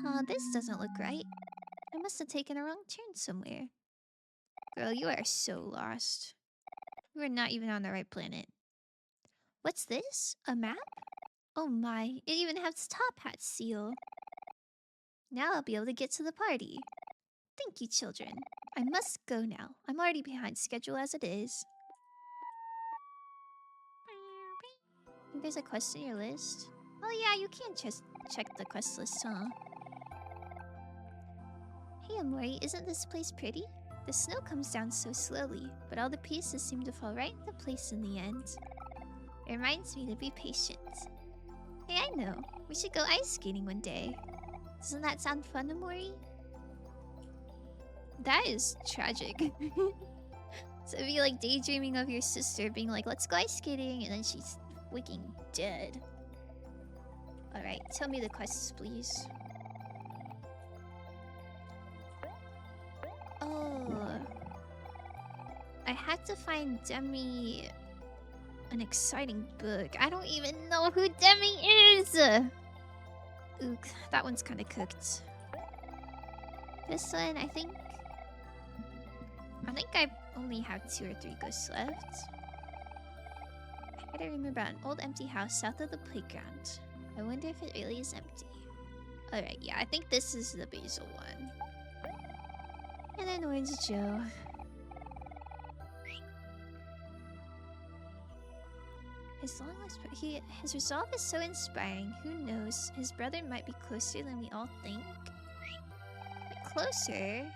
Huh, this doesn't look right. I must have taken a wrong turn somewhere. Girl, you are so lost. You are not even on the right planet. What's this? A map? Oh my, it even has Top Hat's seal. Now I'll be able to get to the party. Thank you, children. I must go now. I'm already behind schedule as it is. I think there's a quest in your list. Oh yeah, you can just check the quest list, huh? Hey Amori, isn't this place pretty? The snow comes down so slowly, but all the pieces seem to fall right into place in the end. It reminds me to be patient. Hey, I know. We should go ice skating one day. Doesn't that sound fun, Amori? That is tragic. So it'd be like daydreaming of your sister being like, let's go ice skating, and then she's freaking dead. Alright, tell me the quests, please. Oh. I had to find Demi an exciting book. I don't even know who Demi is! Ook, that one's kind of cooked. This one, I think I only have 2 or 3 ghosts left. I gotta remember an old empty house south of the playground. I wonder if it really is empty. Alright, yeah, I think this is the Basil one. And then Orange Joe. His resolve is so inspiring. Who knows? His brother might be closer than we all think. Closer?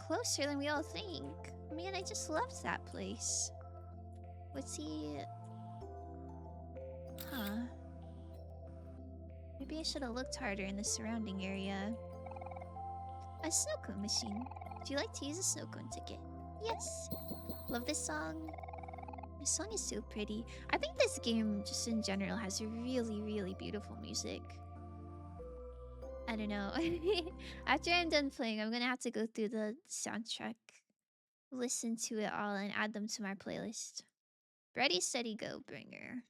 Closer than we all think. man, I just left that place. What's he... Huh. Maybe I should have looked harder in the surrounding area. A snow cone machine. Would you like to use a snow cone ticket? Yes. Love this song. This song is so pretty. I think this game, just in general, has really, really beautiful music. I don't know. After I'm done playing, I'm gonna have to go through the soundtrack, listen to it all, and add them to my playlist. Ready, steady, go, bringer.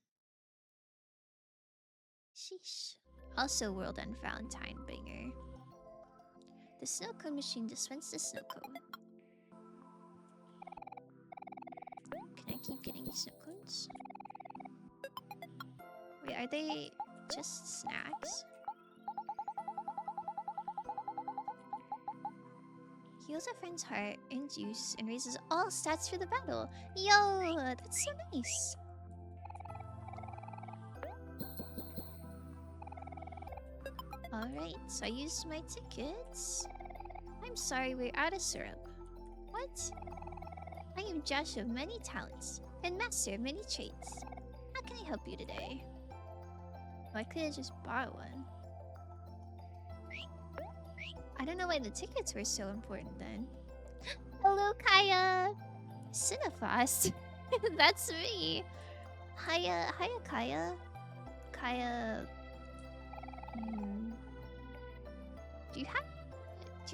Sheesh. Also, World End Valentine bringer. The snow cone machine dispenses the snow cone. Can I keep getting snow cones? Wait, are they just snacks? Heals a friend's heart and juice and raises all stats for the battle. Yo, that's so nice. Alright, so I used my tickets. I'm sorry, we're out of syrup. What? I am Josh of many talents and master of many traits. How can I help you today? Oh, I could have just bought one. I don't know why the tickets were so important then. Hello, Kaya! Cinephast. That's me. Hiya, Kaya. Kaya... Do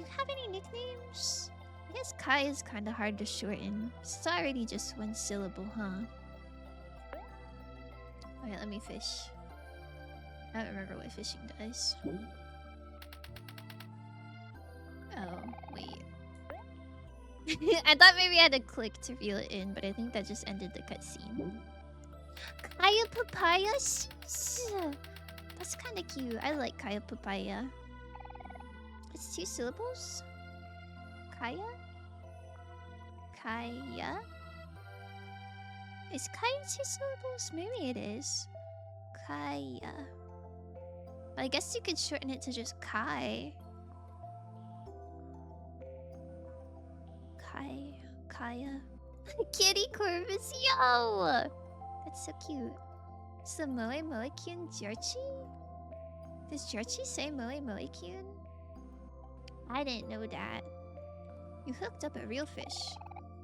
you have any nicknames? I guess Kai is kind of hard to shorten. It's already just one syllable, huh? Alright, let me fish. I don't remember what fishing does. Oh, wait. I thought maybe I had to click to reel it in, but I think that just ended the cutscene. Kaya Papaya? That's kind of cute. I like Kaya Papaya. It's 2 syllables? Kaya? Kaya? Is Kaya 2 syllables? Maybe it is. Kaya. I guess you could shorten it to just Kai. Kaya. Kitty Corvus, yo! That's so cute. It's the Moe Moe-kyun Jarchi? Does Jarchi say Moe Moe-kyun? I didn't know that. You hooked up a real fish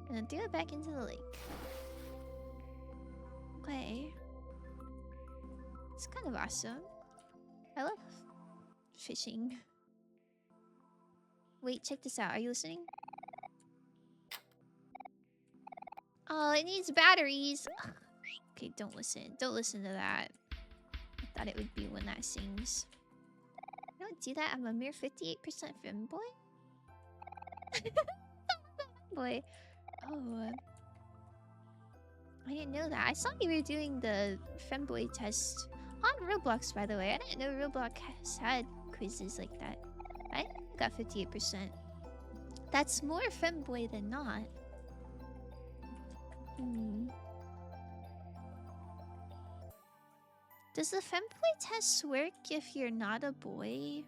and then threw it back into the lake. Okay. It's kind of awesome. I love fishing. Wait, check this out. Are you listening? Oh, it needs batteries. Okay, don't listen. Don't listen to that. I thought it would be when that sings. I don't do that. I'm a mere 58% femboy. Boy. Oh. I didn't know that. I saw you were doing the femboy test on Roblox, by the way. I didn't know Roblox had quizzes like that. I got 58%. That's more femboy than not. Does the femboy test work if you're not a boy?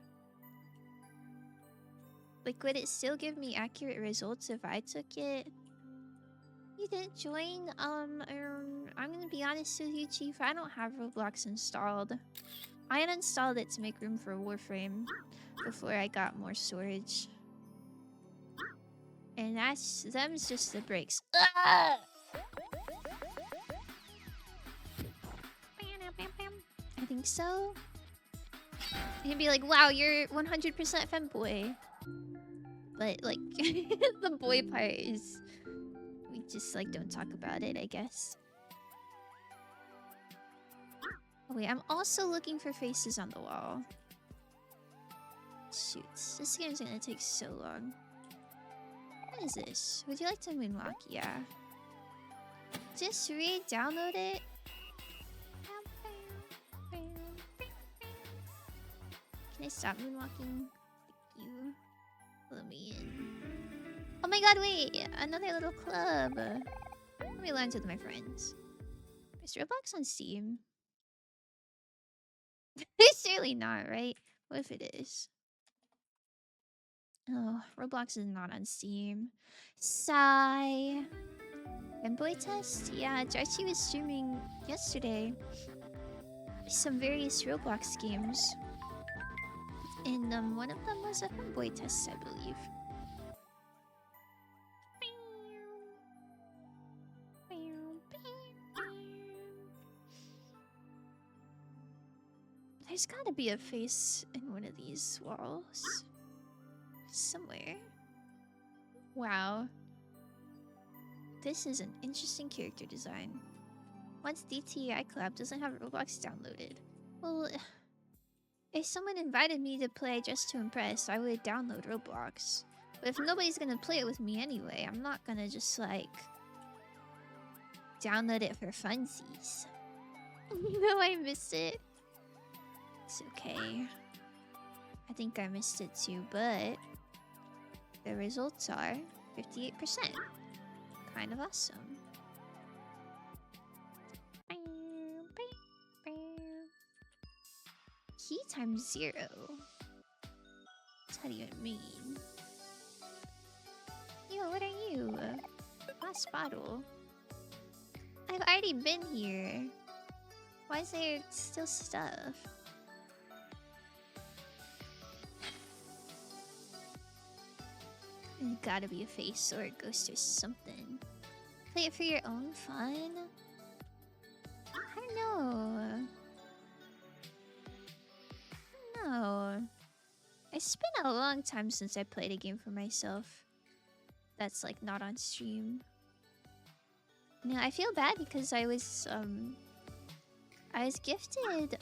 Like, would it still give me accurate results if I took it? You didn't join? I'm gonna be honest with you, Chief. I don't have Roblox installed. I uninstalled it to make room for Warframe before I got more storage. And them's just the breaks. Ugh! I think so. You'd be like, wow, you're 100% femboy. But, like, the boy part is... We just, like, don't talk about it, I guess. Oh, wait, I'm also looking for faces on the wall. Shoot, this game's gonna take so long. What is this? Would you like to moonwalk? Yeah. Just re-download it. Can I stop moonwalking? Thank you. Let me in. Oh my god, wait! Another little club. Let me lunch with my friends. Is Roblox on Steam? It's surely not, right? What if it is? Oh, Roblox is not on Steam. Sigh. Fanboy test? Yeah, Jarchi was streaming yesterday some various Roblox games. And one of them was a fanboy test, I believe. There's gotta be a face in one of these walls. Somewhere. Wow. This is an interesting character design. Once DTI Club doesn't have Roblox downloaded. Well, if someone invited me to play just to impress, I would download Roblox. But if nobody's gonna play it with me anyway, I'm not gonna just like download it for funsies. No, I missed it. It's okay. I think I missed it too, but the results are 58%. Kind of awesome. Key times 0. What's that even mean? Yo, what are you? Last bottle. I've already been here. Why is there still stuff? There's gotta be a face or a ghost or something. Play it for your own fun? I don't know. No. It's been a long time since I played a game for myself that's like not on stream. No, I feel bad because I was gifted darn it.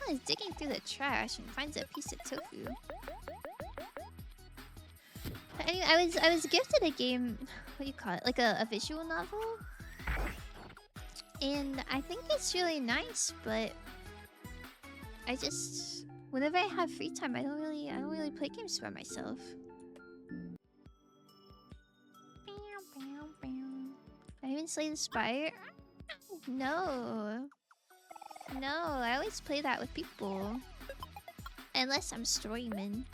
I was digging through the trash and finds a piece of tofu. But anyway, I was gifted a game, what do you call it? Like a visual novel. And I think it's really nice, but I just whenever I have free time, I don't really play games by myself. I even slay the spire? No. No, I always play that with people. Unless I'm streaming.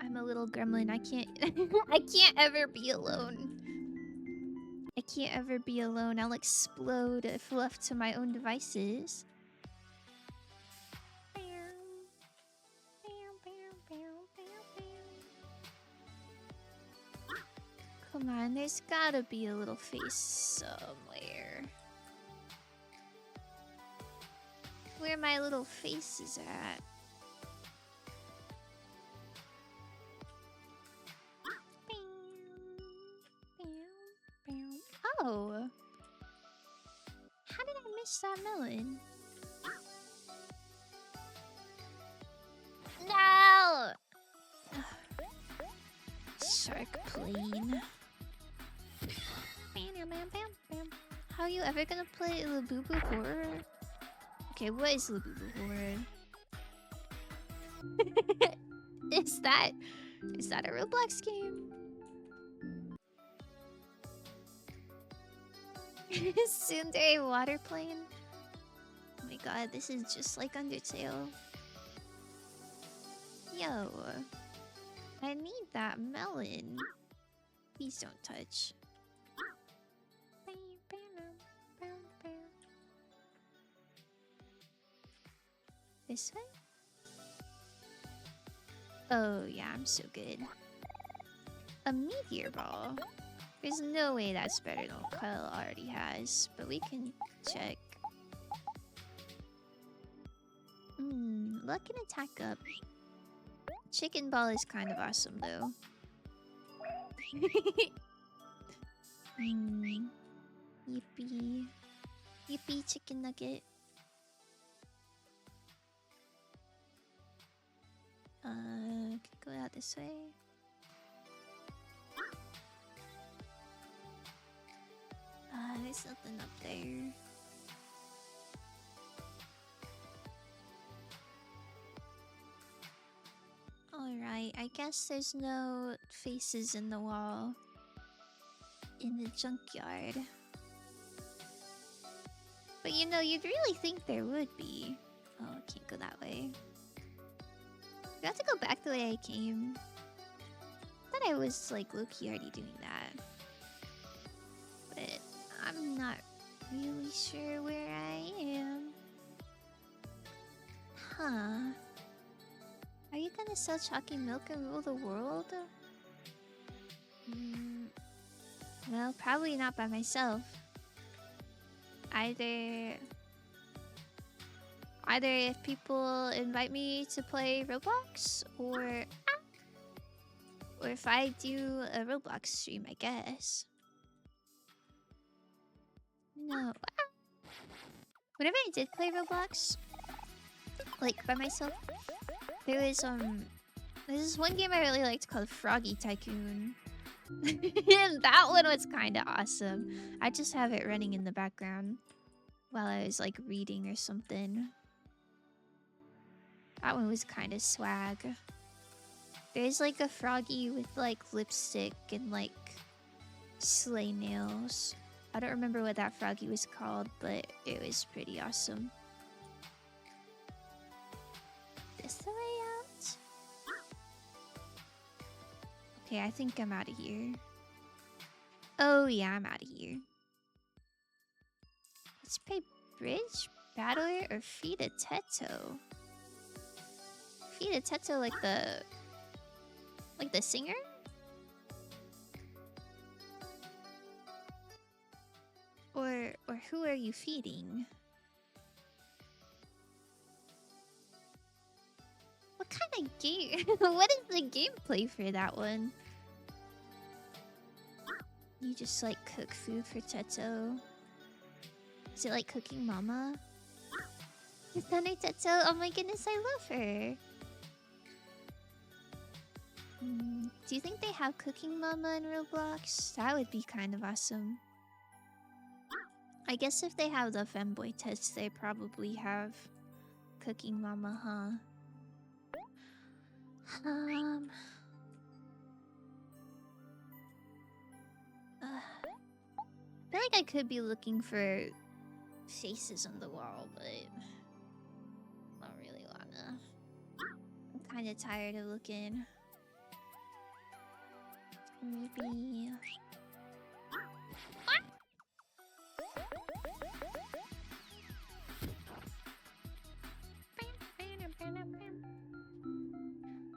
I'm a little gremlin. I can't I can't ever be alone. I can't ever be alone. I'll explode if left to my own devices. Come on, there's gotta be a little face somewhere. Where my little face is at. Oh! How did I miss that melon? No! Shark plane. How are you ever gonna play Labubu Horror? Okay, what is Labubu Horror? Is that a Roblox game? Tsundere water plane? Oh my god, this is just like Undertale. Yo. I need that melon. Please don't touch. This way? Oh yeah, I'm so good. A meteor ball. There's no way that's better than what Kyle already has, but we can check. Luck and attack up. Chicken ball is kind of awesome though. Yippee. Yippee chicken nugget. Can go out this way. There's nothing up there. Alright, I guess there's no faces in the wall. in the junkyard. But you know, you'd really think there would be. Oh, I can't go that way. I have to go back the way I came. I thought I was like low-key already doing that. But I'm not really sure where I am. Huh. Are you gonna sell chalky milk and rule the world? Well, probably not by myself. Either if people invite me to play Roblox, or if I do a Roblox stream, I guess. No. Whenever I did play Roblox, like by myself, there was there's this one game I really liked called Froggy Tycoon. And that one was kind of awesome. I just have it running in the background while I was like reading or something. That one was kind of swag. There's like a froggy with like lipstick and like sleigh nails. I don't remember what that froggy was called, but it was pretty awesome. This the way out? Okay, I think I'm out of here. Oh yeah, I'm out of here. Let's play bridge, battler, or feed a Teto. Feed a Teto like the singer? Or who are you feeding? What kind of game? What is the gameplay for that one? You just like cook food for Teto. Is it like cooking mama? Thunder Teto, oh my goodness, I love her. Do you think they have cooking mama in Roblox? That would be kind of awesome. I guess if they have the femboy test, they probably have cooking mama, huh? I feel like I could be looking for faces on the wall, but I don't really wanna. I'm kind of tired of looking. Maybe.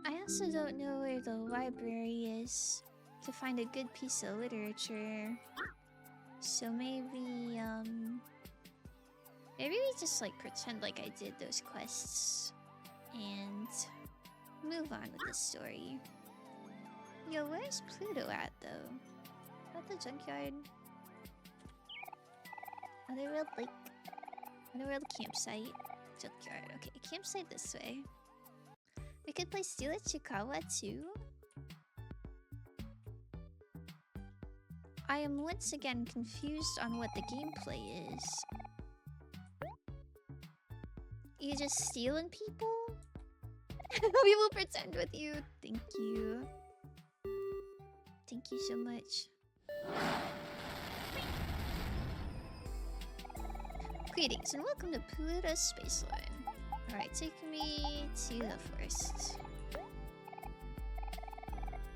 I also don't know where the library is to find a good piece of literature. So maybe we just like pretend like I did those quests and move on with the story. Yo, where's Pluto at though? At the junkyard? Otherworld Lake. Otherworld campsite. Junkyard. Okay, campsite this way. We could play Steal at Chikawa too. I am once again confused on what the gameplay is. You just stealing people? We will pretend with you. Thank you. Thank you so much. Greetings and welcome to Pluto Space Line. Alright, take me to the forest.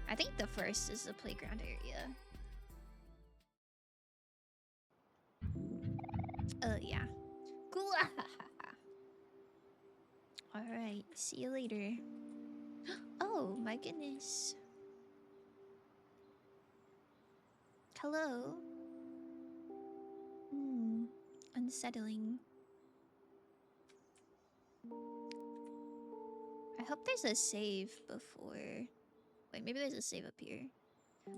I think the forest is the playground area. Oh yeah. Cool. Alright, see you later. Oh my goodness. Hello. Unsettling. I hope there's a save before. Wait, maybe there's a save up here.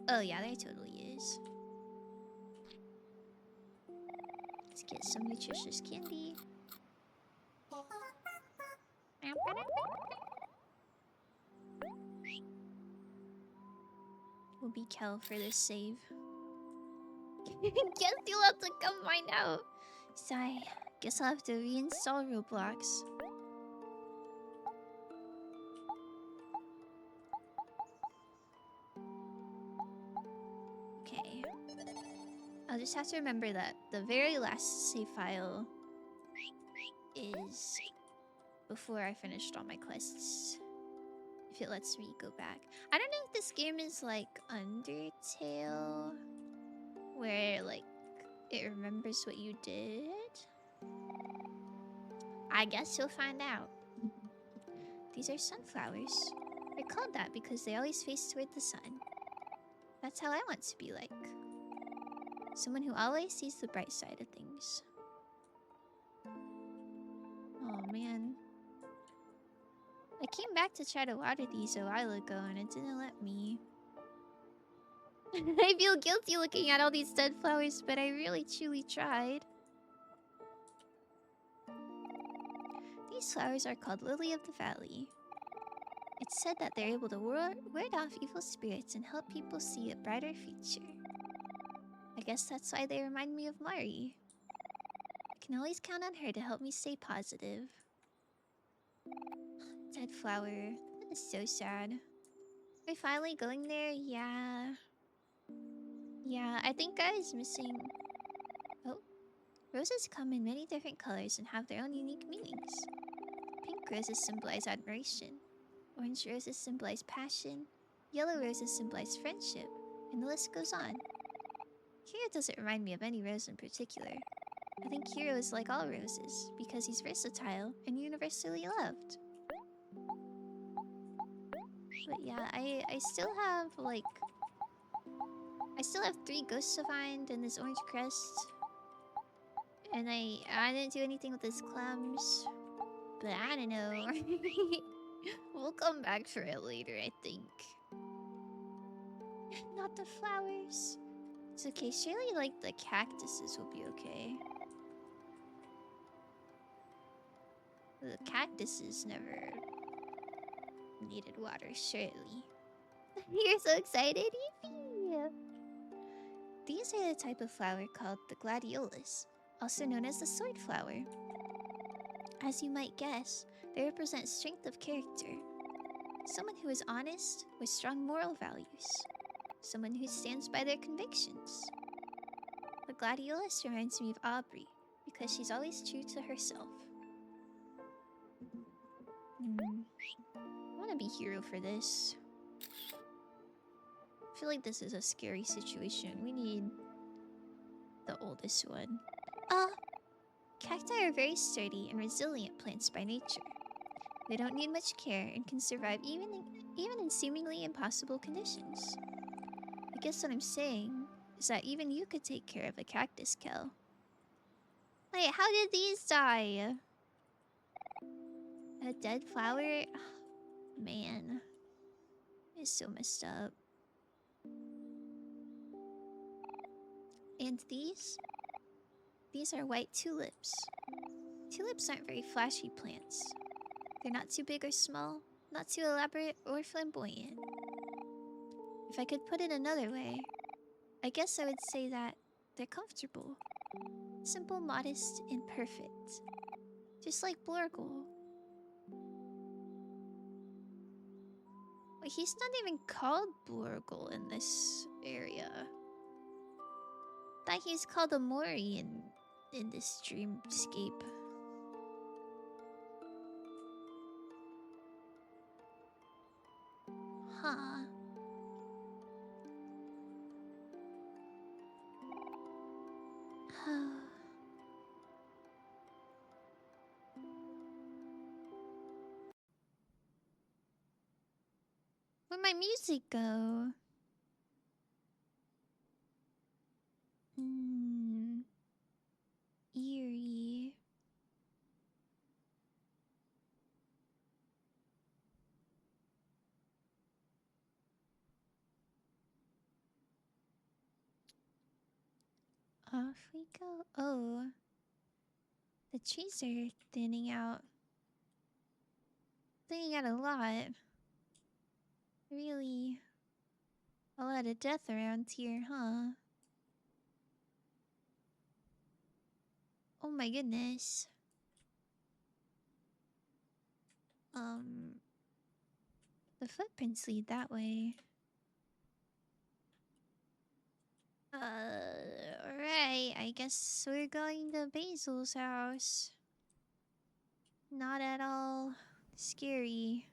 Oh yeah, there totally is. Let's get some nutritious candy. We'll be Kel for this save. Guess you'll have to come find out. Sigh. Guess I'll have to reinstall Roblox. Okay. I'll just have to remember that the very last save file is before I finished all my quests. If it lets me go back. I don't know if this game is like Undertale, where like it remembers what you did. I guess you'll find out. These are sunflowers. They're called that because they always face toward the sun. That's how I want to be like. Someone who always sees the bright side of things. Oh man. I came back to try to water these a while ago and it didn't let me. I feel guilty looking at all these dead flowers, but I really truly tried. These flowers are called Lily of the Valley. It's said that they're able to ward off evil spirits and help people see a brighter future. I guess that's why they remind me of Mari. I can always count on her to help me stay positive. Dead flower. That is so sad. Are we finally going there? Yeah. Yeah, I think I was missing... Oh. Roses come in many different colors and have their own unique meanings. Pink roses symbolize admiration. Orange roses symbolize passion. Yellow roses symbolize friendship. And the list goes on. Hero doesn't remind me of any rose in particular. I think Hero is like all roses, because he's versatile and universally loved. But yeah, I still have, like... I still have 3 ghosts to find in this orange crest. And I didn't do anything with this clams. But I don't know. We'll come back for it later, I think. Not the flowers. It's okay, surely like the cactuses will be okay. The cactuses never needed water, surely. You're so excited, Evie! These are the type of flower called the gladiolus, also known as the sword flower. As you might guess, they represent strength of character. Someone who is honest with strong moral values. Someone who stands by their convictions. The gladiolus reminds me of Aubrey because she's always true to herself. I want to be hero for this. I feel like this is a scary situation. We need the oldest one. Cacti are very sturdy and resilient plants by nature. They don't need much care and can survive even in seemingly impossible conditions. I guess what I'm saying is that even you could take care of a cactus, Kel. Wait, how did these die? A dead flower? Man. It's so messed up. And these? These are white tulips. Tulips aren't very flashy plants. They're not too big or small, not too elaborate or flamboyant. If I could put it another way, I guess I would say that they're comfortable. Simple, modest, and perfect. Just like Blorgle. Wait, he's not even called Blorgle in this area. I thought he's called Amori in this dreamscape. Huh. Where'd my music go? Eerie. Off we go. Oh. The trees are thinning out. Thinning out a lot. Really. A lot of death around here, huh? Oh my goodness. The footprints lead that way. I guess we're going to Basil's house. Not at all scary.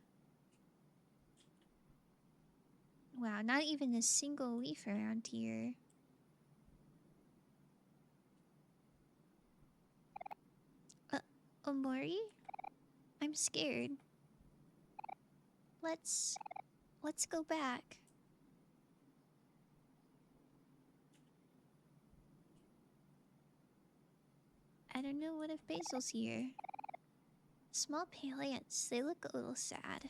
Wow, not even a single leaf around here. Omori? I'm scared. Let's go back. I don't know what if Basil's here. Small pale ants, they look a little sad.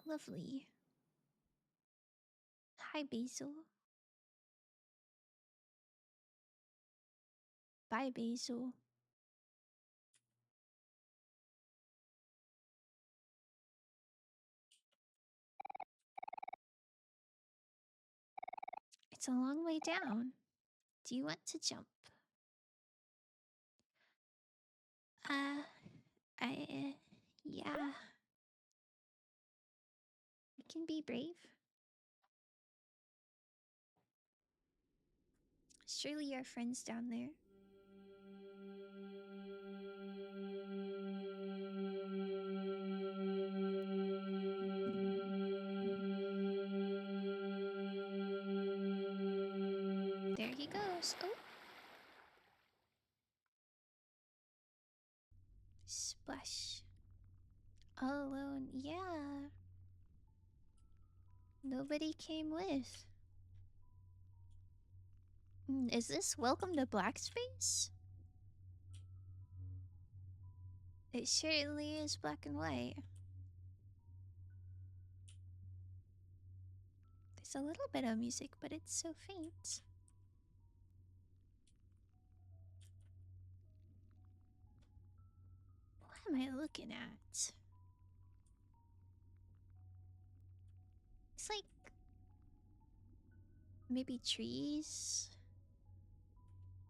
Lovely. Hi, Basil. Bye, Basil. It's a long way down. Do you want to jump? Yeah. We can be brave. Surely our friends down there. There he goes. Oh. Splash. All alone. Yeah. Nobody came with. Is this Welcome to Black Space? It certainly is black and white. There's a little bit of music, but it's so faint. What am I looking at? It's like maybe trees,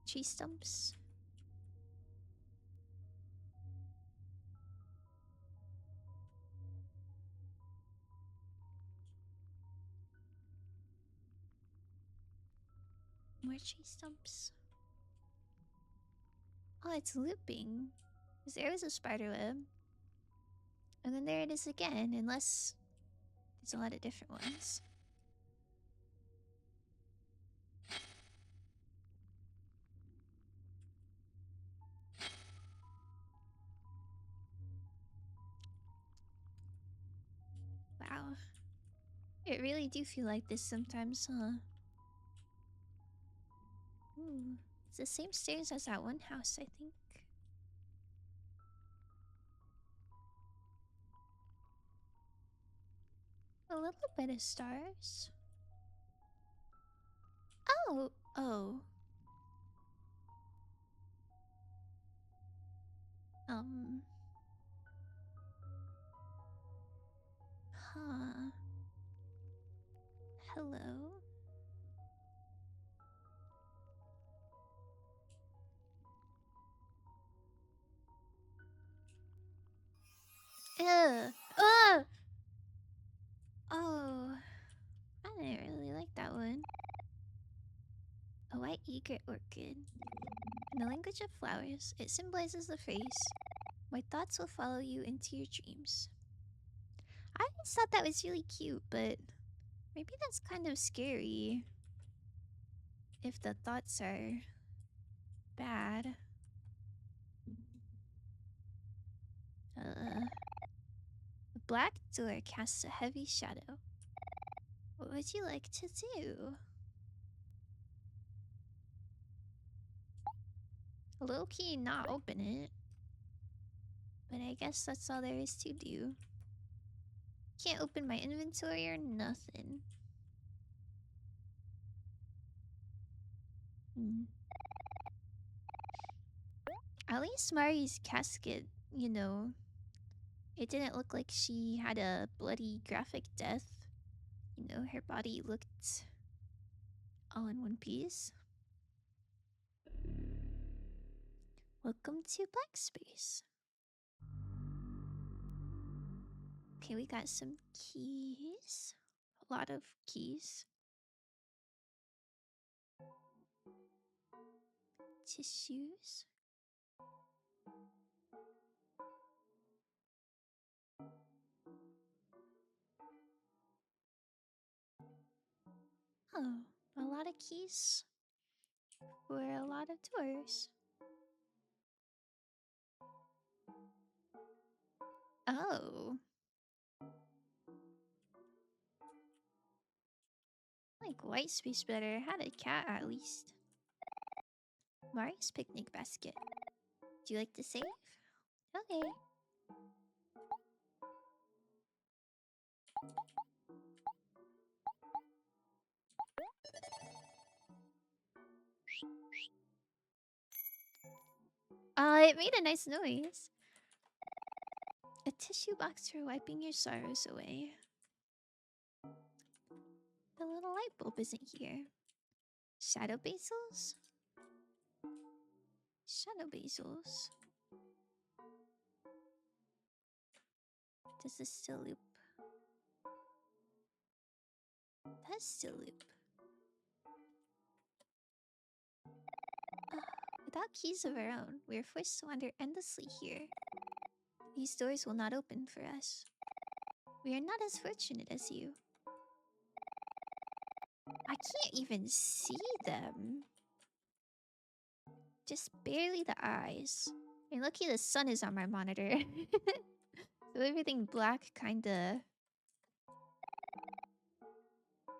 tree stumps. More tree stumps. Oh, it's looping. Because there was a spider web. And then there it is again, unless there's a lot of different ones. Wow. It really do feel like this sometimes, huh? Ooh. It's the same stairs as that one house, I think. A little bit of stars. Oh! Oh. Huh. Hello? Ugh! Ugh! Oh. I didn't really like that one. A white egret orchid. In the language of flowers, it symbolizes the phrase, "My thoughts will follow you into your dreams." I always thought that was really cute, but maybe that's kind of scary if the thoughts are bad. The black door casts a heavy shadow. What would you like to do? Low key not open it. But I guess that's all there is to do. Can't open my inventory or nothing. At least Mari's casket, you know, it didn't look like she had a bloody graphic death. You know, her body looked all in one piece. Welcome to Black Space. Okay, we got some keys. A lot of keys. Tissues. Oh, a lot of keys for a lot of doors. Oh. I like white space better. Had a cat at least. Mario's picnic basket. Do you like to save? Okay. It made a nice noise. A tissue box for wiping your sorrows away. The little light bulb isn't here. Shadow basils? Shadow basils. Does this still loop? Does still loop. Without keys of our own, we are forced to wander endlessly here. These doors will not open for us. We are not as fortunate as you. I can't even see them. Just barely the eyes. And lucky the sun is on my monitor. So everything black kinda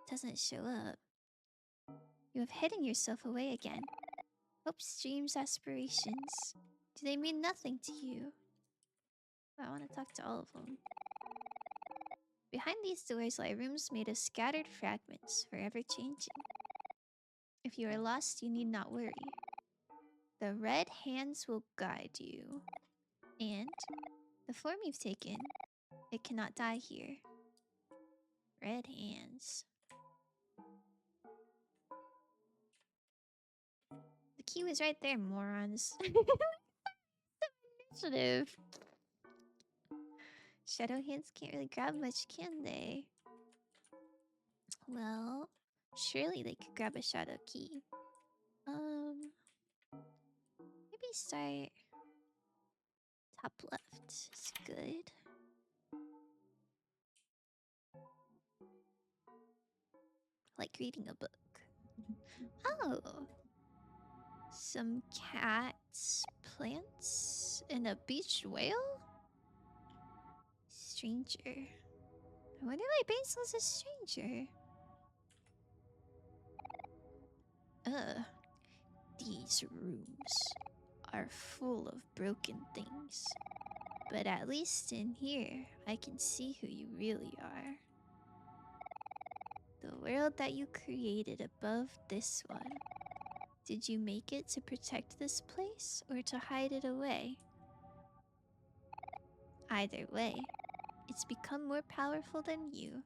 doesn't show up. You have hidden yourself away again. Hopes, dreams, aspirations. Do they mean nothing to you? I want to talk to all of them. Behind these doors lie rooms made of scattered fragments, forever changing. If you are lost, you need not worry. The red hands will guide you. And the form you've taken, it cannot die here. Red hands. The key was right there, morons. Initiative. Shadow hands can't really grab much, can they? Well, surely they could grab a shadow key. Maybe start top left is good. Like reading a book. Oh, some cats, plants, and a beached whale? Stranger. I wonder why Basil's a stranger. These rooms are full of broken things. But at least in here, I can see who you really are. The world that you created above this one. Did you make it to protect this place or to hide it away? Either way, it's become more powerful than you.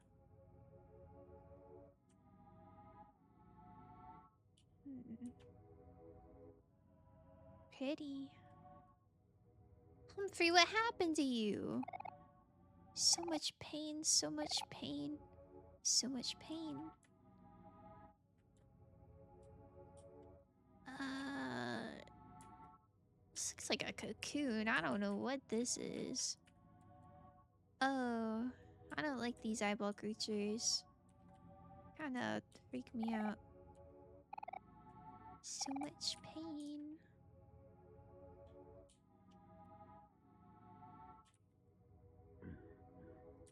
Pretty. Humphrey, what happened to you? So much pain, so much pain, so much pain. This looks like a cocoon. I don't know what this is. Oh, I don't like these eyeball creatures. Kinda freak me out. So much pain.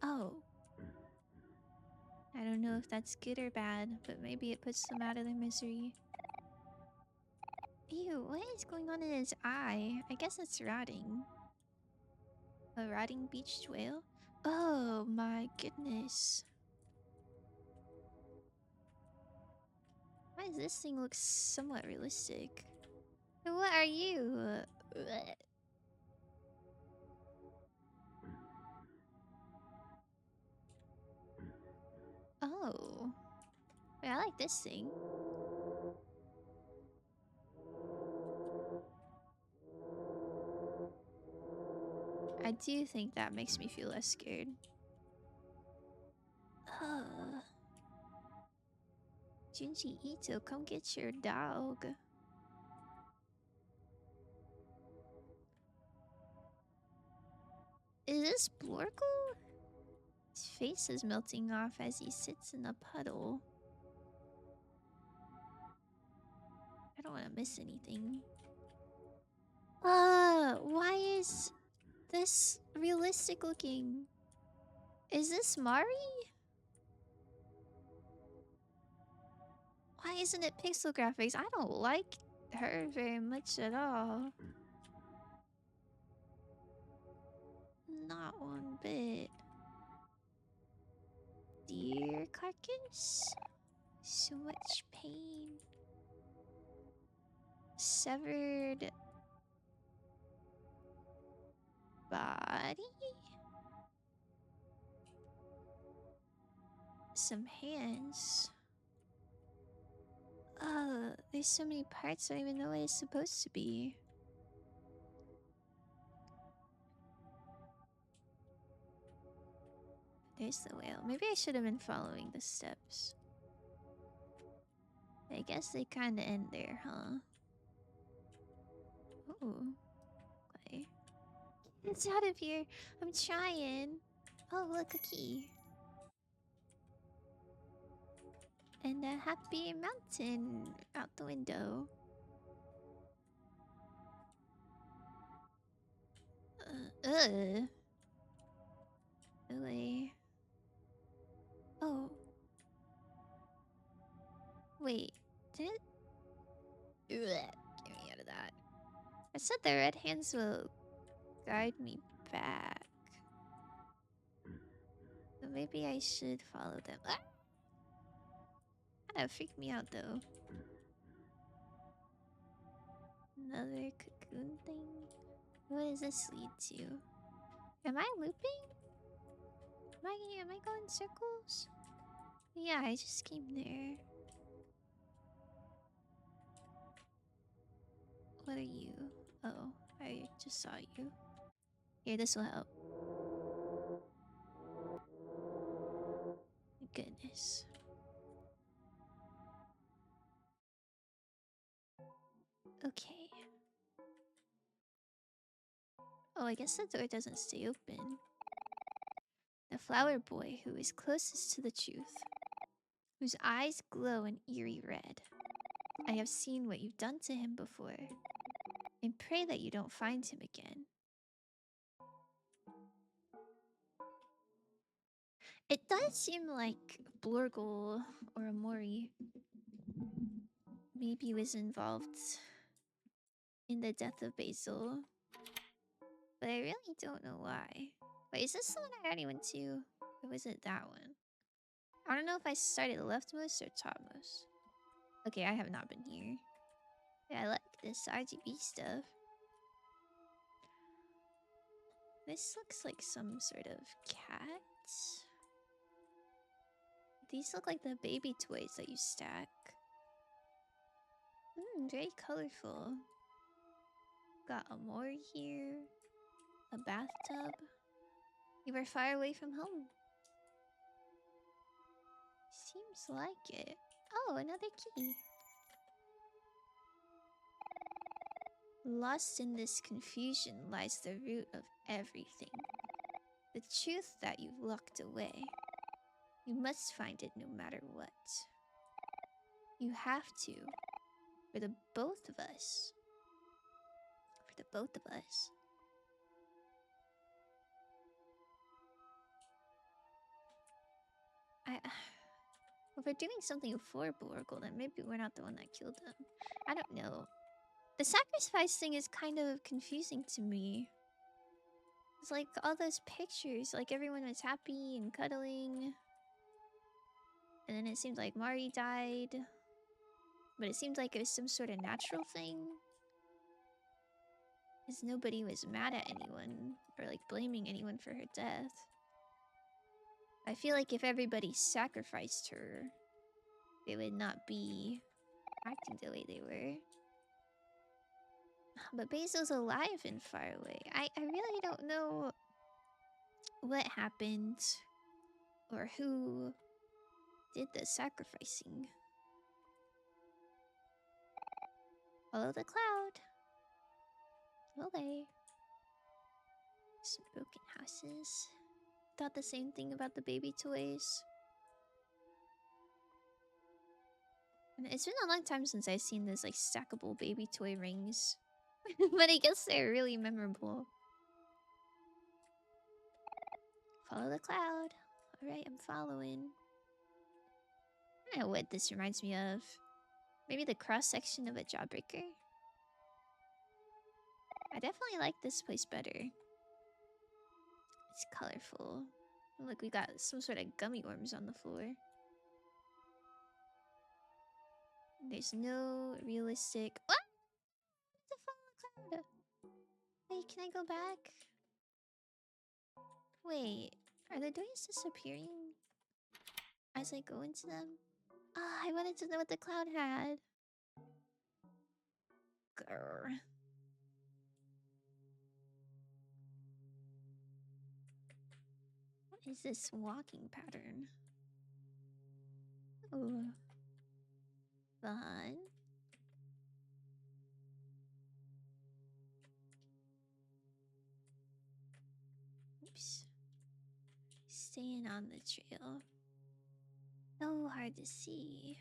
Oh. I don't know if that's good or bad, but maybe it puts them out of their misery. Ew, what is going on in his eye? I guess it's rotting. A rotting beached whale? Oh my goodness. Why does this thing look somewhat realistic? What are you? Oh. Wait, I like this thing. I do think that makes me feel less scared. Junji Ito, come get your dog. Is this Blorkle? His face is melting off as he sits in a puddle. I don't want to miss anything. Why is this realistic looking? Is this Mari? Why isn't it pixel graphics? I don't like her very much at all. Not one bit. Dear carcass? So much pain. Severed body? Some hands. Oh, there's so many parts I don't even know what it's supposed to be. There's the whale. Maybe I should have been following the steps. I guess they kind of end there, huh? Ooh. Okay. It's out of here. I'm trying. Oh, look, a key. And a happy mountain out the window. Really? Oh. Wait. Did it? Ugh. Get me out of that. I said the red hands will guide me back. So maybe I should follow them. Ah! That freaked me out though. Another cocoon thing. What does this lead to? Am I looping? Am I going in circles? Yeah, I just came there. What are you? Oh, I just saw you. Here, this will help. Goodness. Okay. Oh, I guess the door doesn't stay open. The flower boy who is closest to the truth, whose eyes glow an eerie red. I have seen what you've done to him before, and pray that you don't find him again. It does seem like Blorgle or Amori maybe was involved in the death of Basil, but I really don't know why. Wait, is this the one I already went to? Or was it that one? I don't know if I started leftmost or topmost. Okay, I have not been here. Yeah, I like this RGB stuff. This looks like some sort of cat. These look like the baby toys that you stack. Very colorful. Got a moor here. A bathtub. You were far away from home. Seems like it. Oh, another key. Lost in this confusion lies the root of everything. The truth that you've locked away. You must find it no matter what. You have to. For the both of us. For the both of us. If we're doing something for Blorkle, then maybe we're not the one that killed him. I don't know. The sacrifice thing is kind of confusing to me. It's like all those pictures, like everyone was happy and cuddling. And then it seemed like Mari died. But it seemed like it was some sort of natural thing. Because nobody was mad at anyone or like blaming anyone for her death. I feel like if everybody sacrificed her, they would not be acting the way they were. But Basil's alive and far away. I really don't know what happened or who did the sacrificing. Follow the cloud. Okay. Some broken houses. Thought the same thing about the baby toys. And it's been a long time since I've seen those like stackable baby toy rings. But I guess they're really memorable. Follow the cloud. Alright, I'm following. I don't know what this reminds me of. Maybe the cross-section of a Jawbreaker? I definitely like this place better. It's colorful. Look, we got some sort of gummy worms on the floor. There's no realistic... What? The follow cloud. Wait, can I go back? Wait, are the doors disappearing as I go into them? Ah, I wanted to know what the cloud had. Grr. What is this walking pattern? Oh, fun. Oops. Staying on the trail. So hard to see.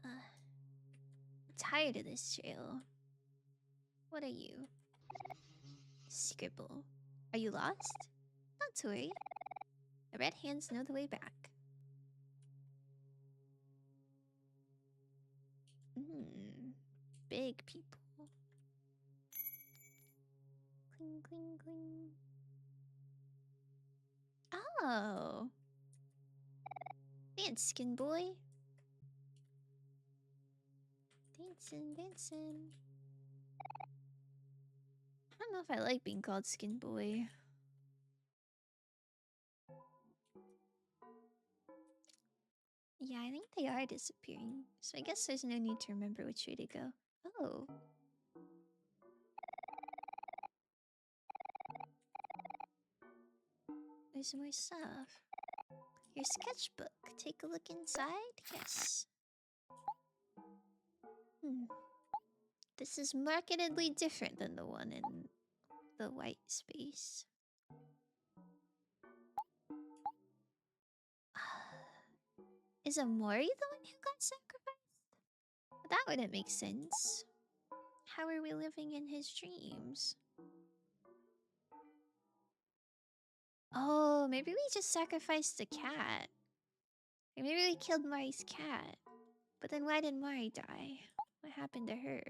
I'm tired of this trail. What are you? Scribble. Are you lost? Not to worry. The red hands know the way back. Big people. Cling, cling, cling. Oh. Dance, skin boy. Dancing, dancing. I don't know if I like being called skin boy. Yeah, I think they are disappearing. So I guess there's no need to remember which way to go. Oh. There's more stuff. Your sketchbook. Take a look inside? Yes. This is markedly different than the one in the white space. Is Amori the one who got sacrificed? That wouldn't make sense. How are we living in his dreams? Oh, maybe we just sacrificed the cat. Or maybe we killed Mari's cat. But then why did Mari die? What happened to her?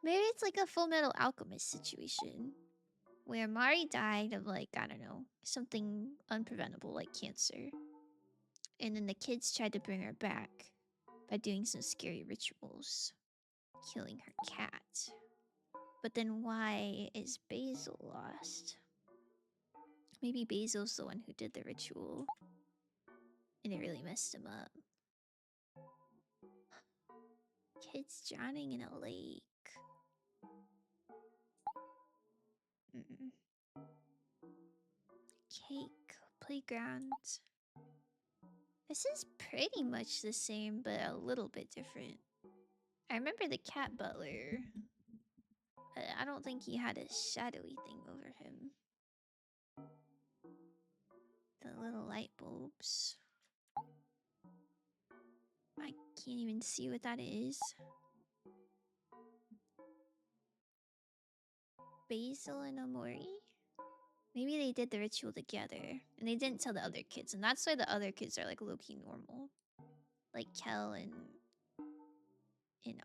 Maybe it's like a Full Metal Alchemist situation. Where Mari died of like, I don't know, something unpreventable like cancer. And then the kids tried to bring her back by doing some scary rituals. Killing her cat. But then why is Basil lost? Maybe Basil's the one who did the ritual. And it really messed him up. Kids drowning in a lake. Cake. Playground. This is pretty much the same, but a little bit different. I remember the cat butler. I don't think he had a shadowy thing over him. The little light bulbs. I can't even see what that is. Basil and Amori? Maybe they did the ritual together. And they didn't tell the other kids. And that's why the other kids are like low-key normal. Like Kel and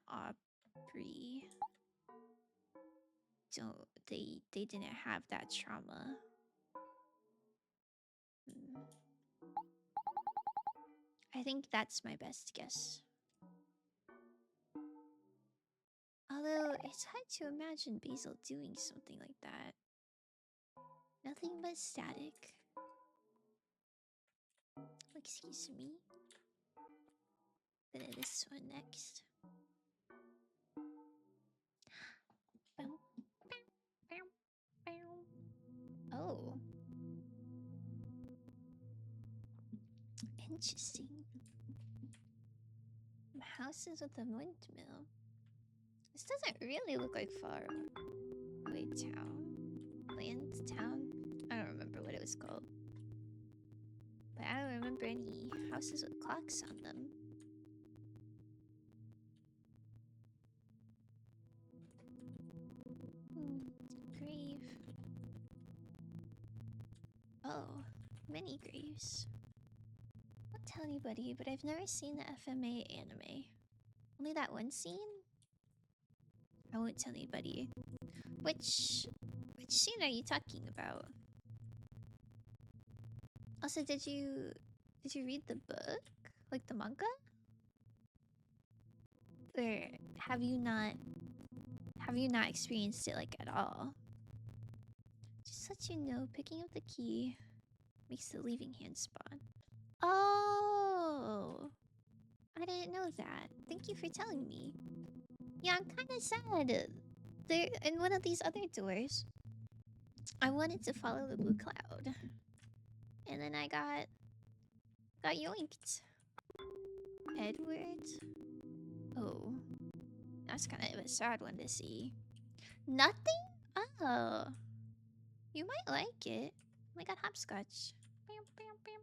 Aubrey. Don't they didn't have that trauma. I think that's my best guess. Although, it's hard to imagine Basil doing something like that. Nothing but static. Excuse me. Then this one next. Oh. Interesting. Houses with a windmill. This doesn't really look like far away town. Land town? I don't remember what it was called. But I don't remember any houses with clocks on them. Grave. Oh, many graves. I'll tell anybody, but I've never seen the FMA anime. Only that one scene? I won't tell anybody. Which scene are you talking about? Also, did you read the book? Like the manga? Or have you not experienced it like at all? Just let you know, picking up the key makes the leaving hand spawn. Oh, I didn't know that. Thank you for telling me. Yeah, I'm kind of sad. There, in one of these other doors, I wanted to follow the blue cloud, and then I got yoinked. Edward. Oh, that's kind of a sad one to see. Nothing? Oh, you might like it. Oh my god, hopscotch. Bam, bam, bam,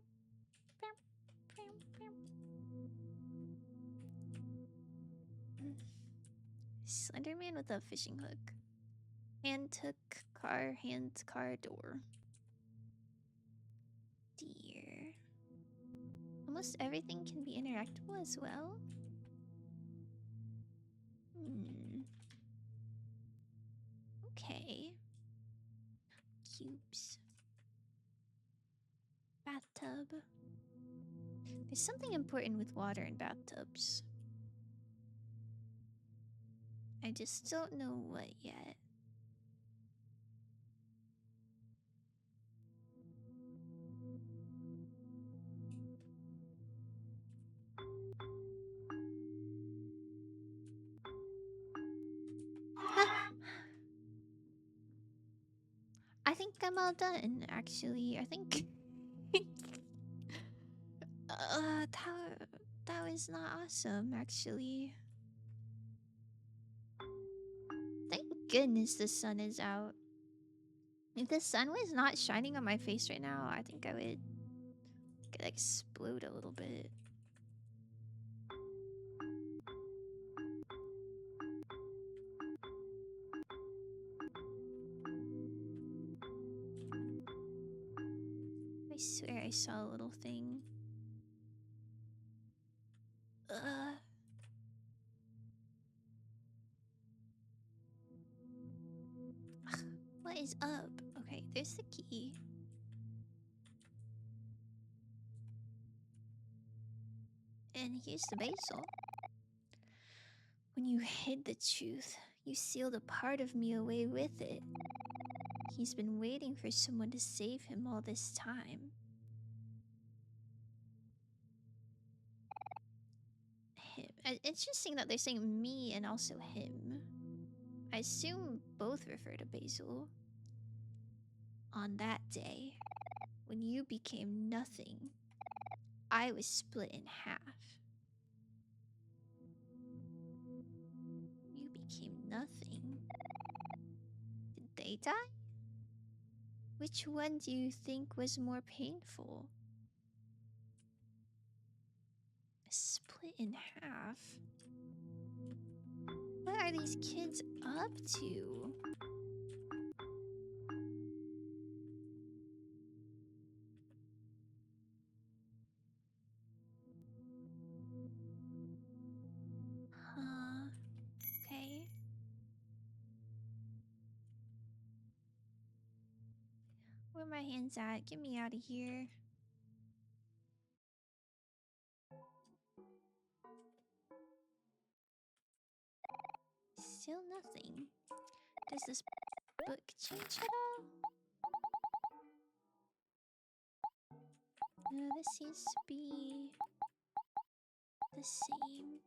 bam, bam, bam. Slenderman with a fishing hook. Hand car door. Dear. Almost everything can be interactable as well. Okay. Cubes. Bathtub. There's something important with water in bathtubs. I just don't know what yet. I think I'm all done, actually. I think... that was not awesome, actually. Thank goodness the sun is out. If the sun was not shining on my face right now, I think I would explode a little bit. I swear I saw a little thing. What is up? Okay, there's the key. And here's the basil. When you hid the truth, you sealed a part of me away with it. He's been waiting for someone to save him all this time. Him. It's interesting that they're saying me and also him. I assume both refer to Basil. On that day, when you became nothing, I was split in half. You became nothing. Did they die? Which one do you think was more painful? Split in half? What are these kids up to? Huh? Okay. Where are my hands at? Get me out of here. Still nothing. Does this book change at all? No, this seems to be the same.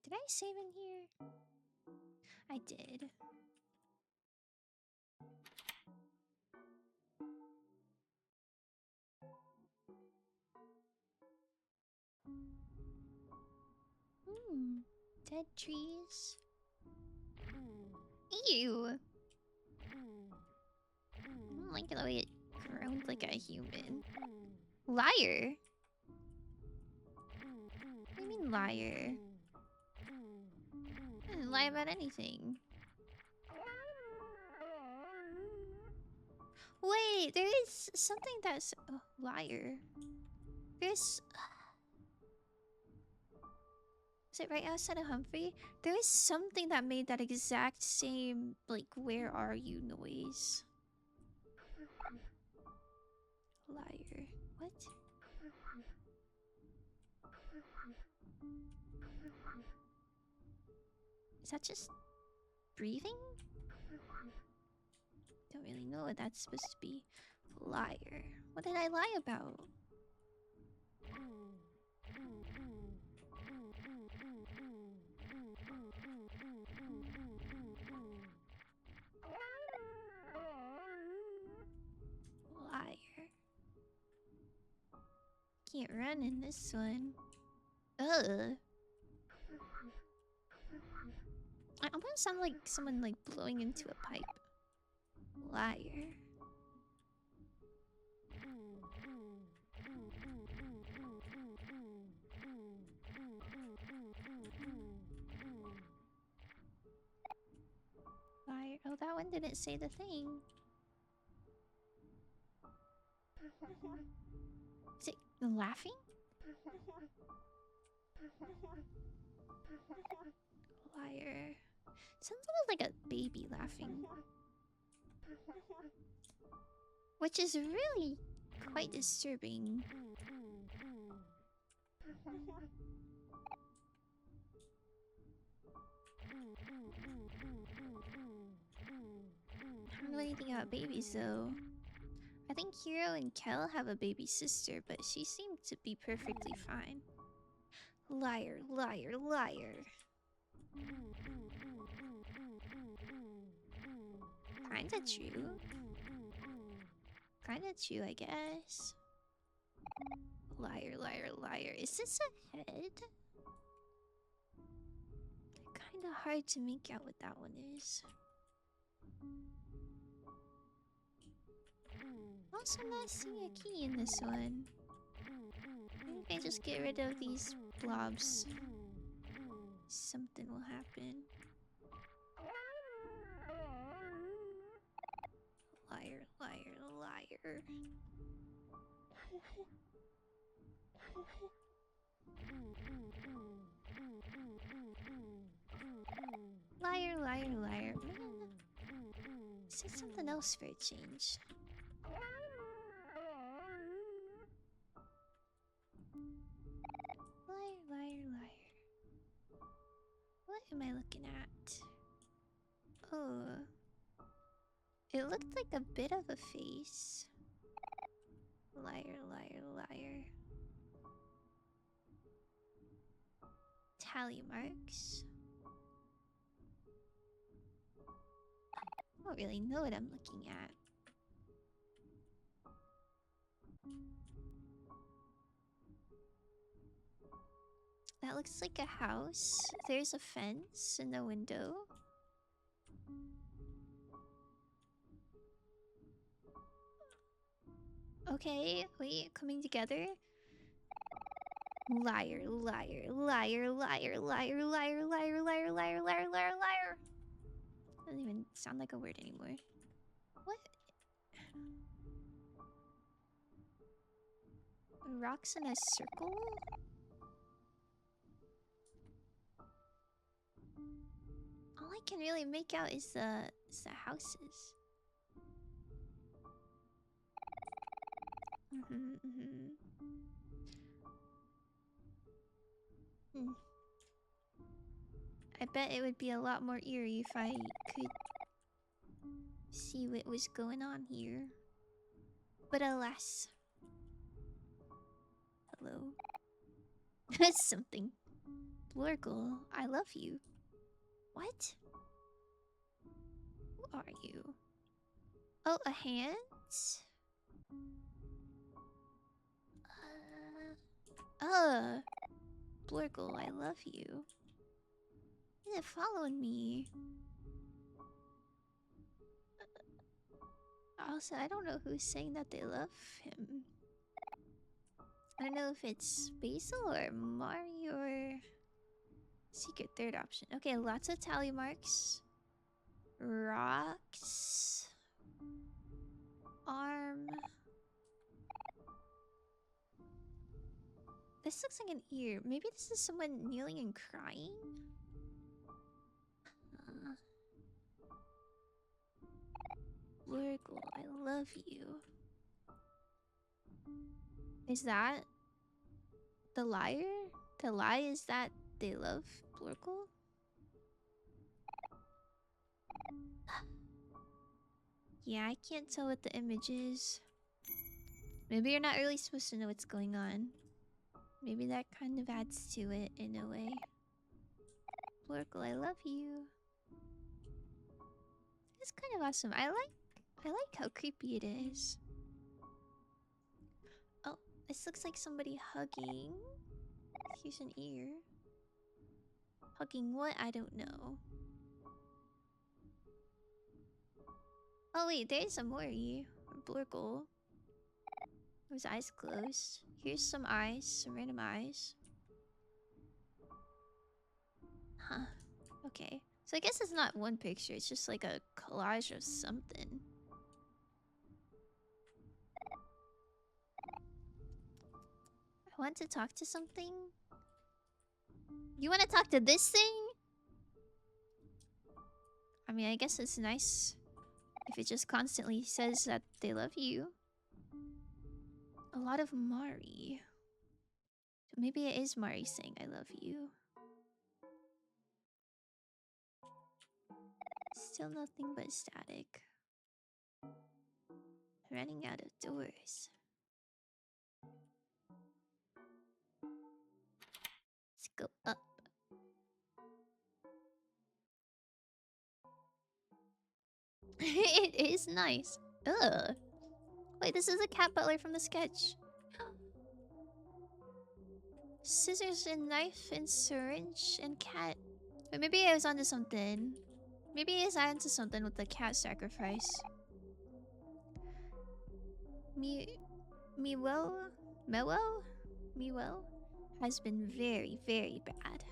Did I save in here? I did. Dead trees. Ew. I don't like the way it groaned like a human. Liar. What do you mean liar? I didn't lie about anything. Wait, there is something that's... Oh, liar. There's... Is it right outside of Humphrey? There is something that made that exact same, like, where are you noise. Liar. What? Is that just breathing? Don't really know what that's supposed to be. Liar. What did I lie about? Liar. Can't run in this one. Ugh. I almost sound like someone like blowing into a pipe. Liar. Liar. Oh, that one didn't say the thing. Is it laughing? Liar. Sounds almost like a baby laughing. Which is really quite disturbing. I don't know anything about babies though. I think Hiro and Kel have a baby sister, but she seemed to be perfectly fine. Liar, liar, liar. Kinda true. Kinda true, I guess. Liar, liar, liar. Is this a head? Kinda hard to make out what that one is. Also not seeing a key in this one. I think I just get rid of these blobs. Something will happen. Liar, liar, liar. Liar, liar, liar. Say something else for a change. Liar, liar, liar. What am I looking at? Oh. It looked like a bit of a face. Liar, liar, liar. Tally marks. I don't really know what I'm looking at. That looks like a house. There's a fence and a window. Okay, wait, coming together. Liar, liar, liar, liar, liar, liar, liar, liar, liar, liar, liar, liar. Doesn't even sound like a word anymore. What? Rocks in a circle? All I can really make out is the houses. I bet it would be a lot more eerie if I could see what was going on here. But alas. Hello. That's something. Blurgle, I love you. What? Who are you? Oh, a hand? Blurgle, I love you. Is it following me? Also, I don't know who's saying that they love him. I don't know if it's Basil or Mario or secret third option. Okay, lots of tally marks. Rocks. Arm. This looks like an ear. Maybe this is someone kneeling and crying? Blurgle, I love you. Is that the liar? The lie is that they love Blurgle? Yeah, I can't tell what the image is. Maybe you're not really supposed to know what's going on. Maybe that kind of adds to it in a way. Blurgle, I love you. It's kind of awesome. I like how creepy it is. Oh, this looks like somebody hugging. Here's an ear. Hugging what? I don't know. Oh wait, there's a Mori. Or Blurgle. His eyes closed. Here's some eyes. Some random eyes. Huh. Okay. So I guess it's not one picture. It's just like a collage of something. I want to talk to something. You want to talk to this thing? I mean, I guess it's nice if it just constantly says that they love you. A lot of Mari. Maybe it is Mari saying I love you. Still nothing but static. Running out of doors. Let's go up. It is nice. Ugh. Wait, this is a cat butler from the sketch. Scissors and knife and syringe and cat. Wait, maybe I was onto something. Maybe I was onto something with the cat sacrifice. Mewell has been very, very bad.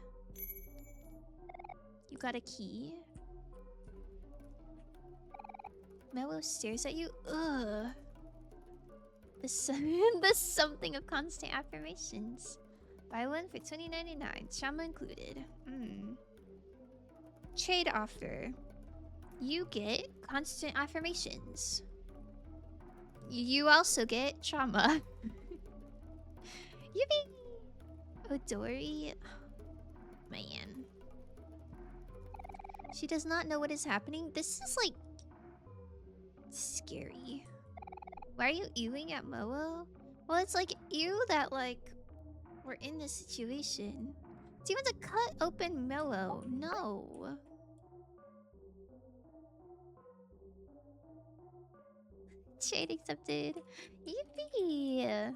You got a key. Mewell stares at you. Ugh. The something of constant affirmations. Buy one for $20.99. Trauma included. Trade offer. You get constant affirmations. You also get trauma. Yippee! Odori. Man. She does not know what is happening. This is like scary. Why are you ewing at Moa? Well, it's like ew that like we're in this situation. Do you want to cut open Moa? No. Shade accepted. Yippee!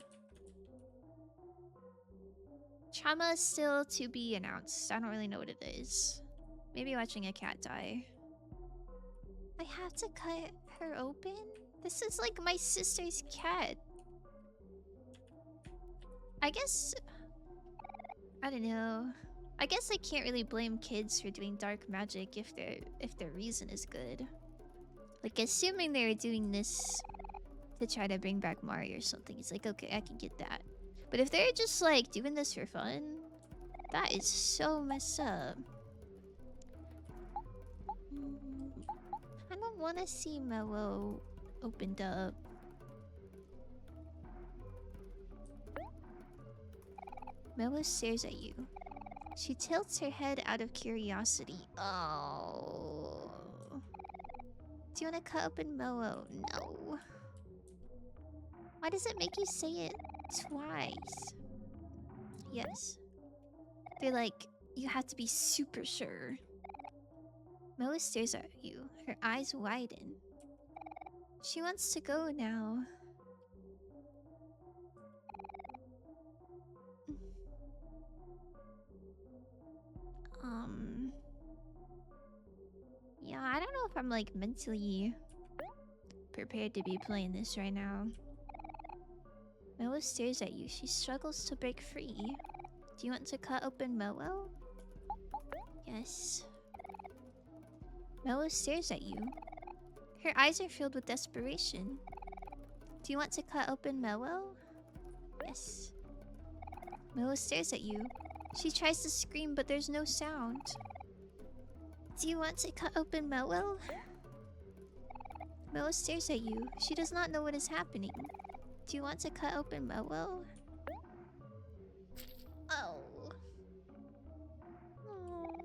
Trauma is still to be announced. I don't really know what it is. Maybe watching a cat die. I have to cut her open? This is like my sister's cat. I guess... I don't know. I guess I can't really blame kids for doing dark magic if their reason is good. Like, assuming they were doing this to try to bring back Mario or something, it's like, okay, I can get that. But if they're just, like, doing this for fun, that is so messed up. I don't want to see Mello opened up. Mello stares at you. She tilts her head out of curiosity. Oh. Do you want to cut open Mello? No. Why does it make you say it twice? Yes. They're like, you have to be super sure. Mello stares at you. Her eyes widen. She wants to go now. I'm like mentally prepared to be playing this right now. Mello stares at you. She struggles to break free. Do you want to cut open Mello? Yes. Mello stares at you. Her eyes are filled with desperation. Do you want to cut open Mello? Yes. Mello stares at you. She tries to scream, but there's no sound. Do you want to cut open Mello? Mello stares at you. She does not know what is happening. Do you want to cut open Mello? Oh. Oh.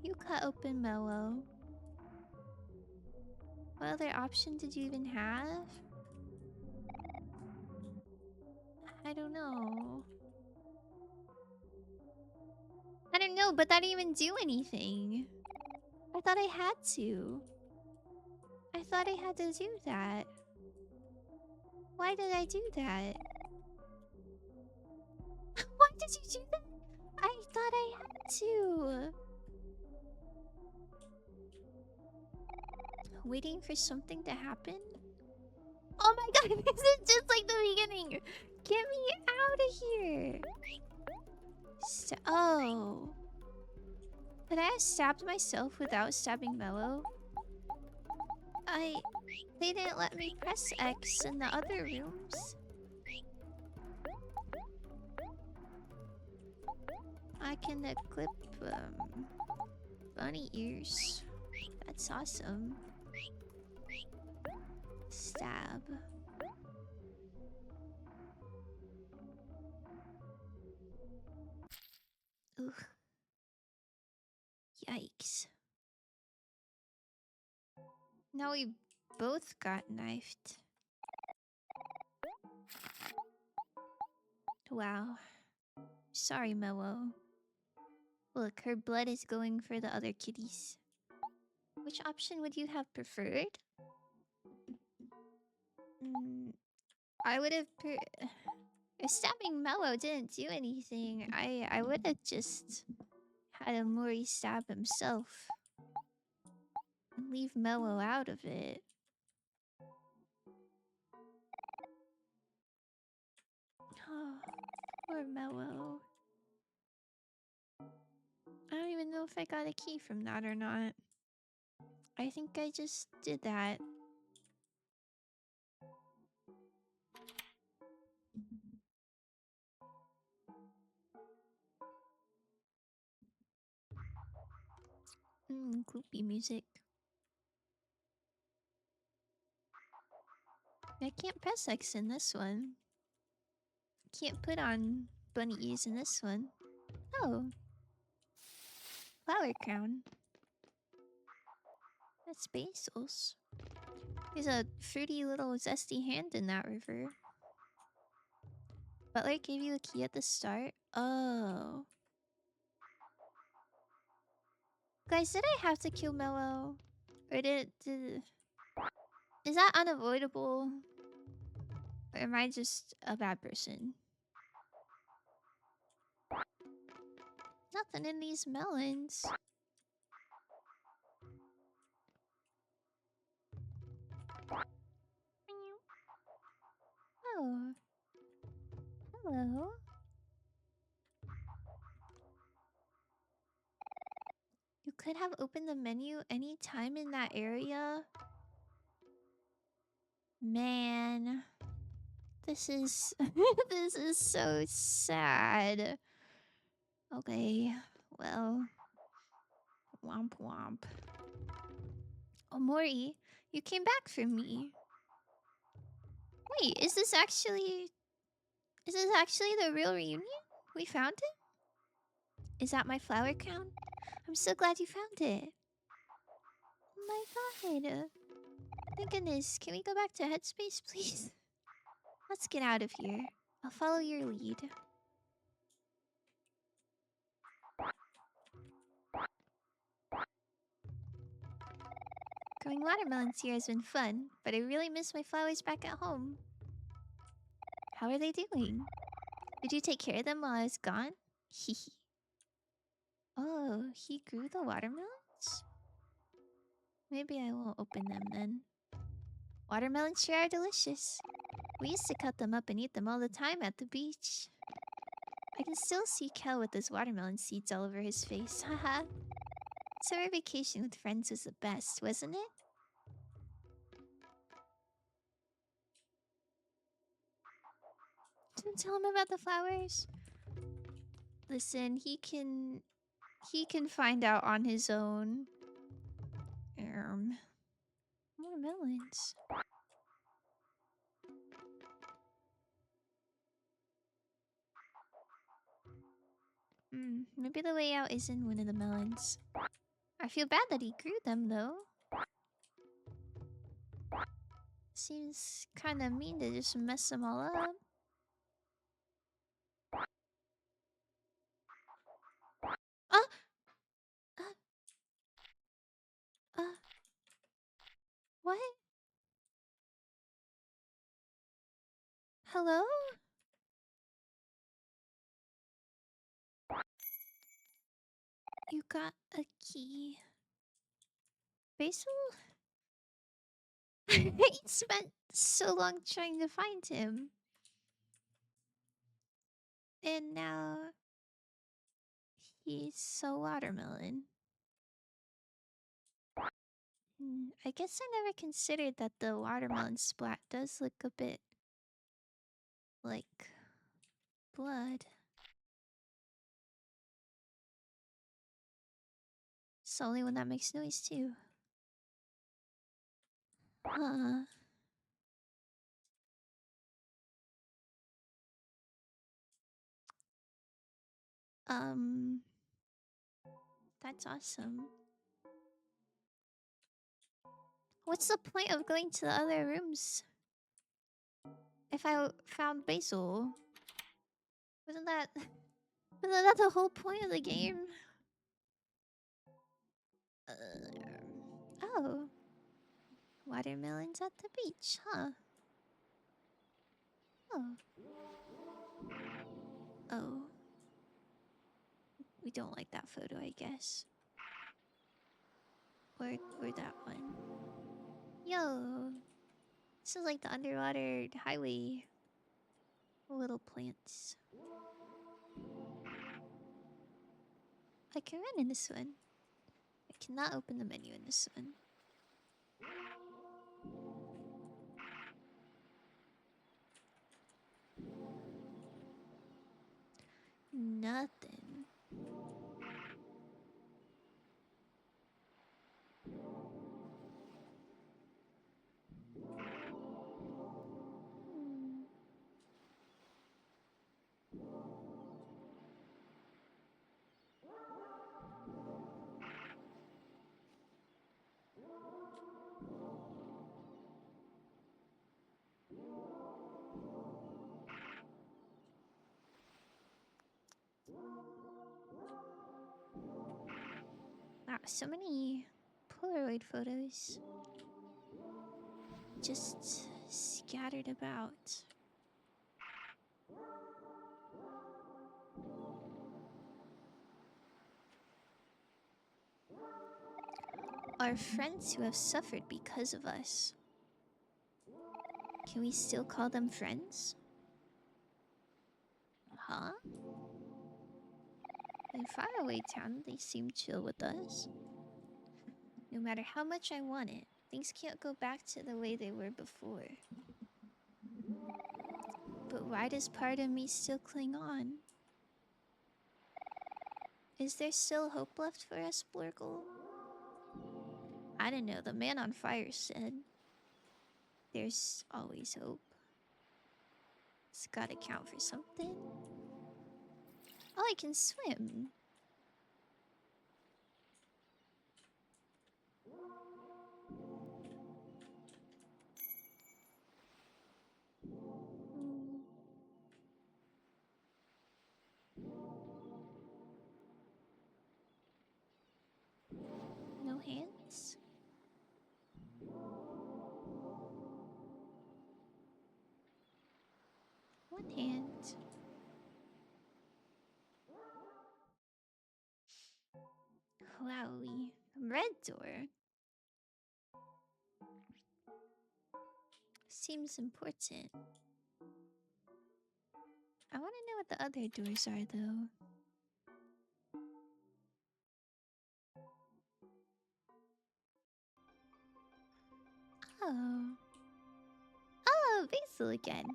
You cut open Mello. What other option did you even have? I don't know. I don't know, but that didn't even do anything. I thought I had to. I thought I had to do that. Why did I do that? Why did you do that? I thought I had to. Waiting for something to happen? Oh my god, this is just like the beginning. Get me out of here. Oh. Could I have stabbed myself without stabbing Mello? They didn't let me press X in the other rooms. I can equip bunny ears. That's awesome. Stab. Ugh. Yikes. Now we both got knifed. Wow. Sorry, Mello. Look, her blood is going for the other kitties. Which option would you have preferred? I would have if stabbing Mello didn't do anything, I would have just had Amori stab himself. And leave Mello out of it. Oh, poor Mello. I don't even know if I got a key from that or not. I think I just did that. Gloopy music. I can't press X in this one. Can't put on bunny ears in this one. Oh. Flower crown. That's basils. There's a fruity little zesty hand in that river. Butler gave you a key at the start? Oh. Guys, did I have to kill Mello? Or did... Is that unavoidable? Or am I just a bad person? Nothing in these melons. Oh. Hello. You could have opened the menu any time in that area. Man. This is... this is so sad. Okay. Well. Womp womp. Oh, Mori, you came back for me. Wait, is this actually the real reunion? We found it? Is that my flower crown? I'm so glad you found it. Oh my god. Thank goodness. Can we go back to Headspace, please? Let's get out of here. I'll follow your lead. Growing watermelons here has been fun, but I really miss my flowers back at home. How are they doing? Did you take care of them while I was gone? Hehe. Oh, he grew the watermelons? Maybe I won't open them then. Watermelons sure are delicious. We used to cut them up and eat them all the time at the beach. I can still see Kel with those watermelon seeds all over his face. Haha. Summer vacation with friends was the best, wasn't it? Don't tell him about the flowers. Listen, he can find out on his own. Watermelons. Maybe the way out is in one of the melons. I feel bad that he grew them though. Seems kind of mean to just mess them all up. Ah! What? Hello? You got a key. Basil? He spent so long trying to find him. And now he's a watermelon. I guess I never considered that the watermelon splat does look a bit like blood. It's the only one that makes noise too. Huh. That's awesome. What's the point of going to the other rooms if I found Basil? Wasn't that the whole point of the game? Oh. Watermelons at the beach, huh? Oh. Oh. We don't like that photo, I guess. Or that one. Yo. This is like the underwater highway. Little plants. I can run in this one. I cannot open the menu in this one. Nothing. Wow, so many Polaroid photos. Just scattered about. Our friends who have suffered because of us. Can we still call them friends? Huh? In faraway town, they seem chill with us. No matter how much I want it, things can't go back to the way they were before. But why does part of me still cling on? Is there still hope left for us, Blurgle? I don't know, the man on fire said. There's always hope. It's gotta count for something. Oh, I can swim. No hands? One hand. Wowie. Red door. seems important. I want to know what the other doors are, though. Oh. Oh, Basil again.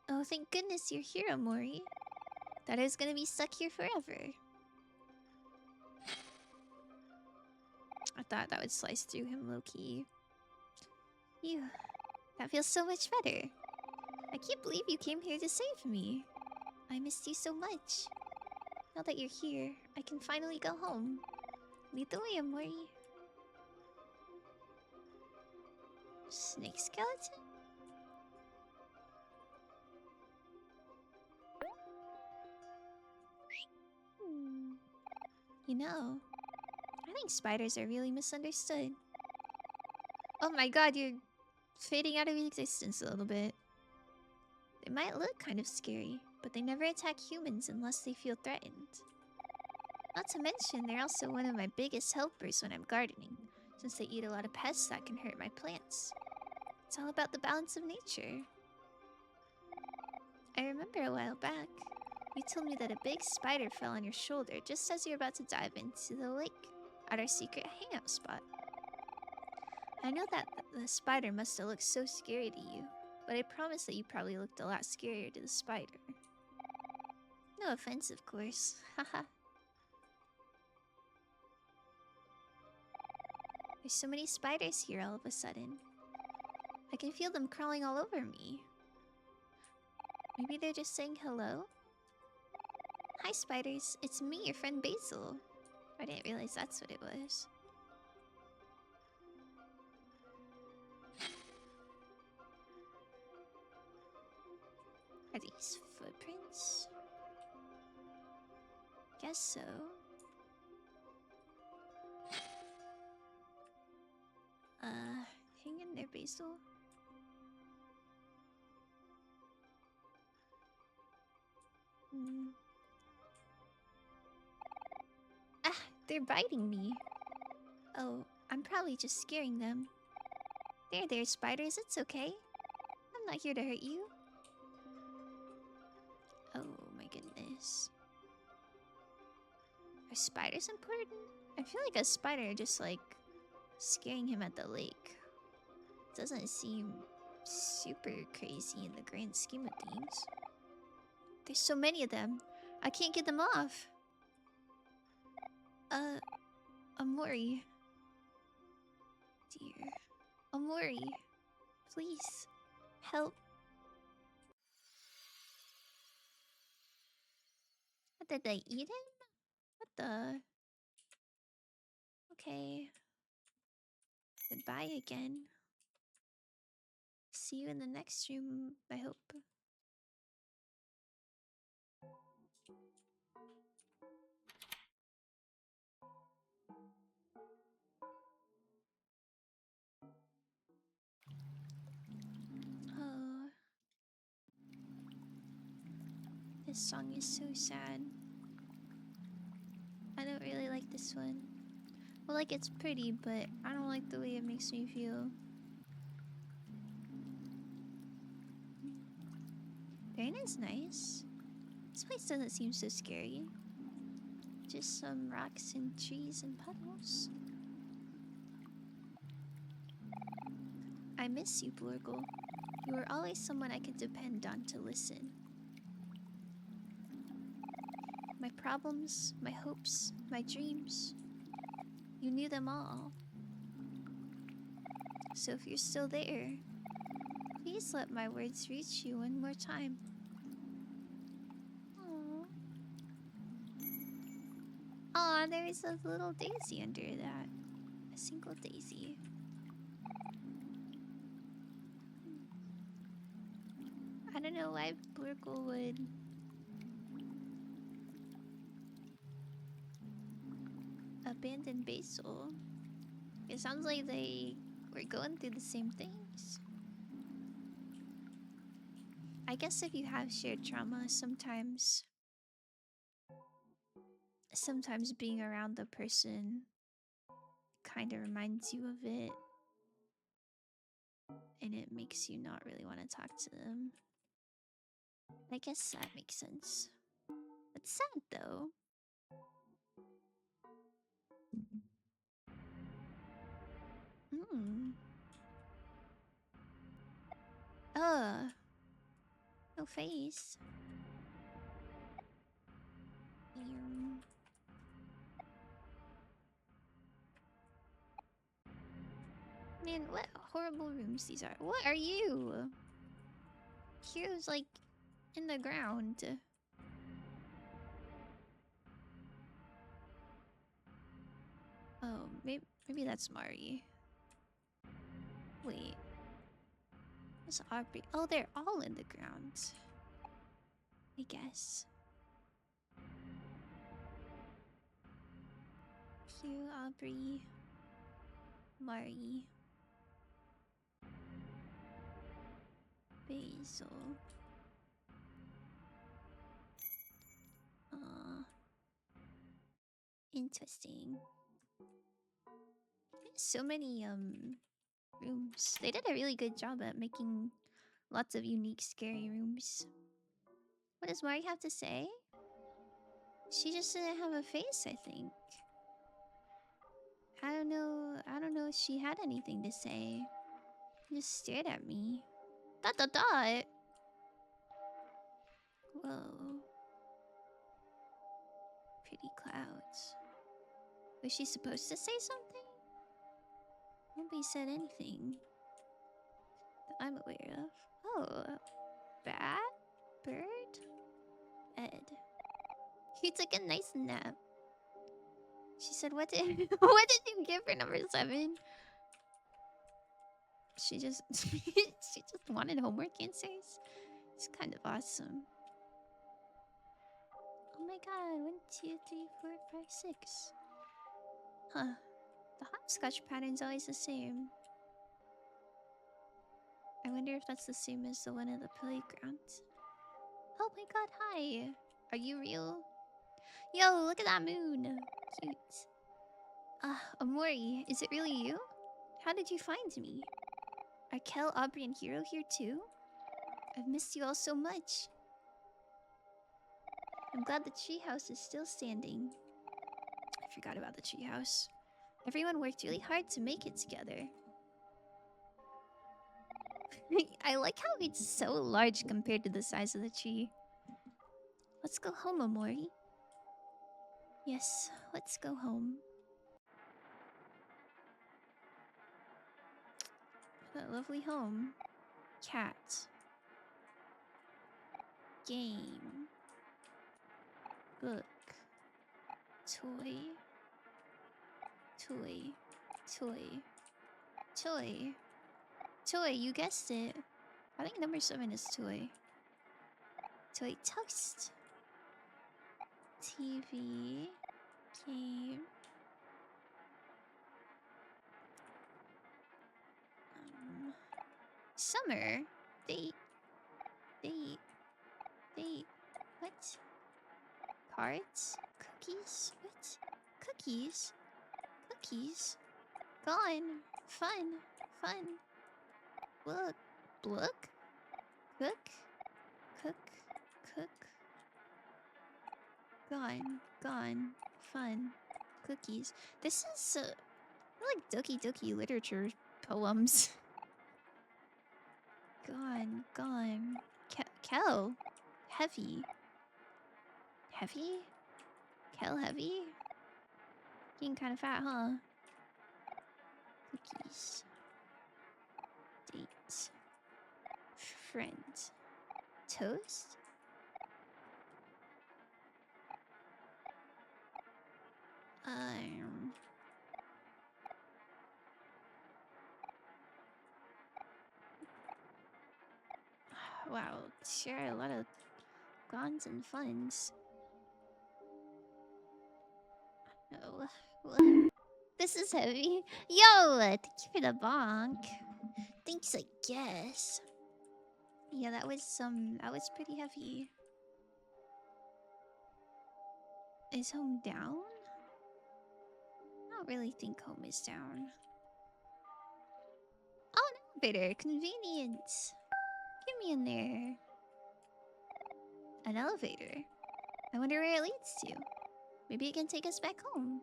Oh, thank goodness you're here, Amori. Thought I was gonna be stuck here forever. I thought that would slice through him low-key. Phew. That feels so much better. I can't believe you came here to save me. I missed you so much. Now that you're here, I can finally go home. Lead the way, Amori. Snake skeleton? Hmm. You know, I think spiders are really misunderstood. Oh my god, you're fading out of existence a little bit. They might look kind of scary, but they never attack humans unless they feel threatened. Not to mention, they're also one of my biggest helpers when I'm gardening, since they eat a lot of pests that can hurt my plants. It's all about the balance of nature. I remember a while back, you told me that a big spider fell on your shoulder just as you were about to dive into the lake at our secret hangout spot. I know that the spider must have looked so scary to you, but I promise that you probably looked a lot scarier to the spider. No offense, of course. Haha. There's so many spiders here all of a sudden. I can feel them crawling all over me. Maybe they're just saying hello? Hi, spiders. It's me, your friend Basil. I didn't realize that's what it was. Are these footprints? Guess so. Hang in there, Basil. Ah, they're biting me. Oh, I'm probably just scaring them. There, spiders, it's okay. I'm not here to hurt you. Oh my goodness. Are spiders important? I feel like a spider just like scaring him at the lake doesn't seem super crazy in the grand scheme of things. There's so many of them. I can't get them off. Amori. Dear. Amori. Please. Help. Did they eat him? What the? Okay. Goodbye again. See you in the next stream, I hope. Oh. This song is so sad. I don't really like this one. Well, like, it's pretty, but I don't like the way it makes me feel. Rain is nice. This place doesn't seem so scary. Just some rocks and trees and puddles. I miss you, Blorgle. You were always someone I could depend on to listen. My problems, my hopes, my dreams. You knew them all. So if you're still there, please let my words reach you one more time. Aww. Aw, there is a little daisy under that. A single daisy. I don't know why Blurkle would abandon Basil. It sounds like they were going through the same things. I guess if you have shared trauma, sometimes being around the person kind of reminds you of it. and it makes you not really want to talk to them. I guess that makes sense. It's sad though. Hmm. No face. Man, what horrible rooms these are. What are you? Hero's like in the ground. Oh, maybe that's Mari. Wait. What's Aubrey? Oh, they're all in the ground. I guess. Hugh, Aubrey, Mari, Basil. Interesting. So many rooms. They did a really good job at making lots of unique scary rooms. What does Mari have to say? She just didn't have a face, I think. I don't know if she had anything to say. Just stared at me. Dot dot dot. Whoa. Pretty clouds. Was she supposed to say something? Nobody said anything that I'm aware of. Oh, bat? Bird? Ed. He took a nice nap. She said, what did what did you give her number 7? She just she just wanted homework answers. It's kind of awesome. Oh my god, 1, 2, 3, 4, 5, 6. Huh. The hopscotch pattern's always the same. I wonder if that's the same as the one at the playground. Oh my god, hi. Are you real? Yo, look at that moon. Cute. Amori, is it really you? How did you find me? Are Kel, Aubrey, and Hero here too? I've missed you all so much. I'm glad the treehouse is still standing. I forgot about the treehouse. Everyone worked really hard to make it together. I like how it's so large compared to the size of the tree. Let's go home, Amori. Yes, let's go home. That lovely home. Cat. Game. Book. Toy. Toy. Toy. Toy. Toy, you guessed it. I think number 7 is toy. Toy toast. TV. Game. Summer. Date. Date. Date. What? Cards? Cookies? What? Cookies? Cookies? Gone. Fun. Fun. Look. Look. Cook. Cook. Cook. Gone. Gone. Fun. Cookies. This is like Doki Doki literature poems. Gone. Gone. Kel. Heavy. Heavy? Kel heavy? Getting kind of fat, huh? Cookies. Date. Friend. Toast? Wow, sure, a lot of gons and funds. Oh, well, this is heavy. Yo, thank you for the bonk. Thanks, I guess. Yeah, that was pretty heavy. Is home down? I don't really think home is down. Oh Elevator, convenient. Get me in there. An elevator. I wonder where it leads to. Maybe it can take us back home.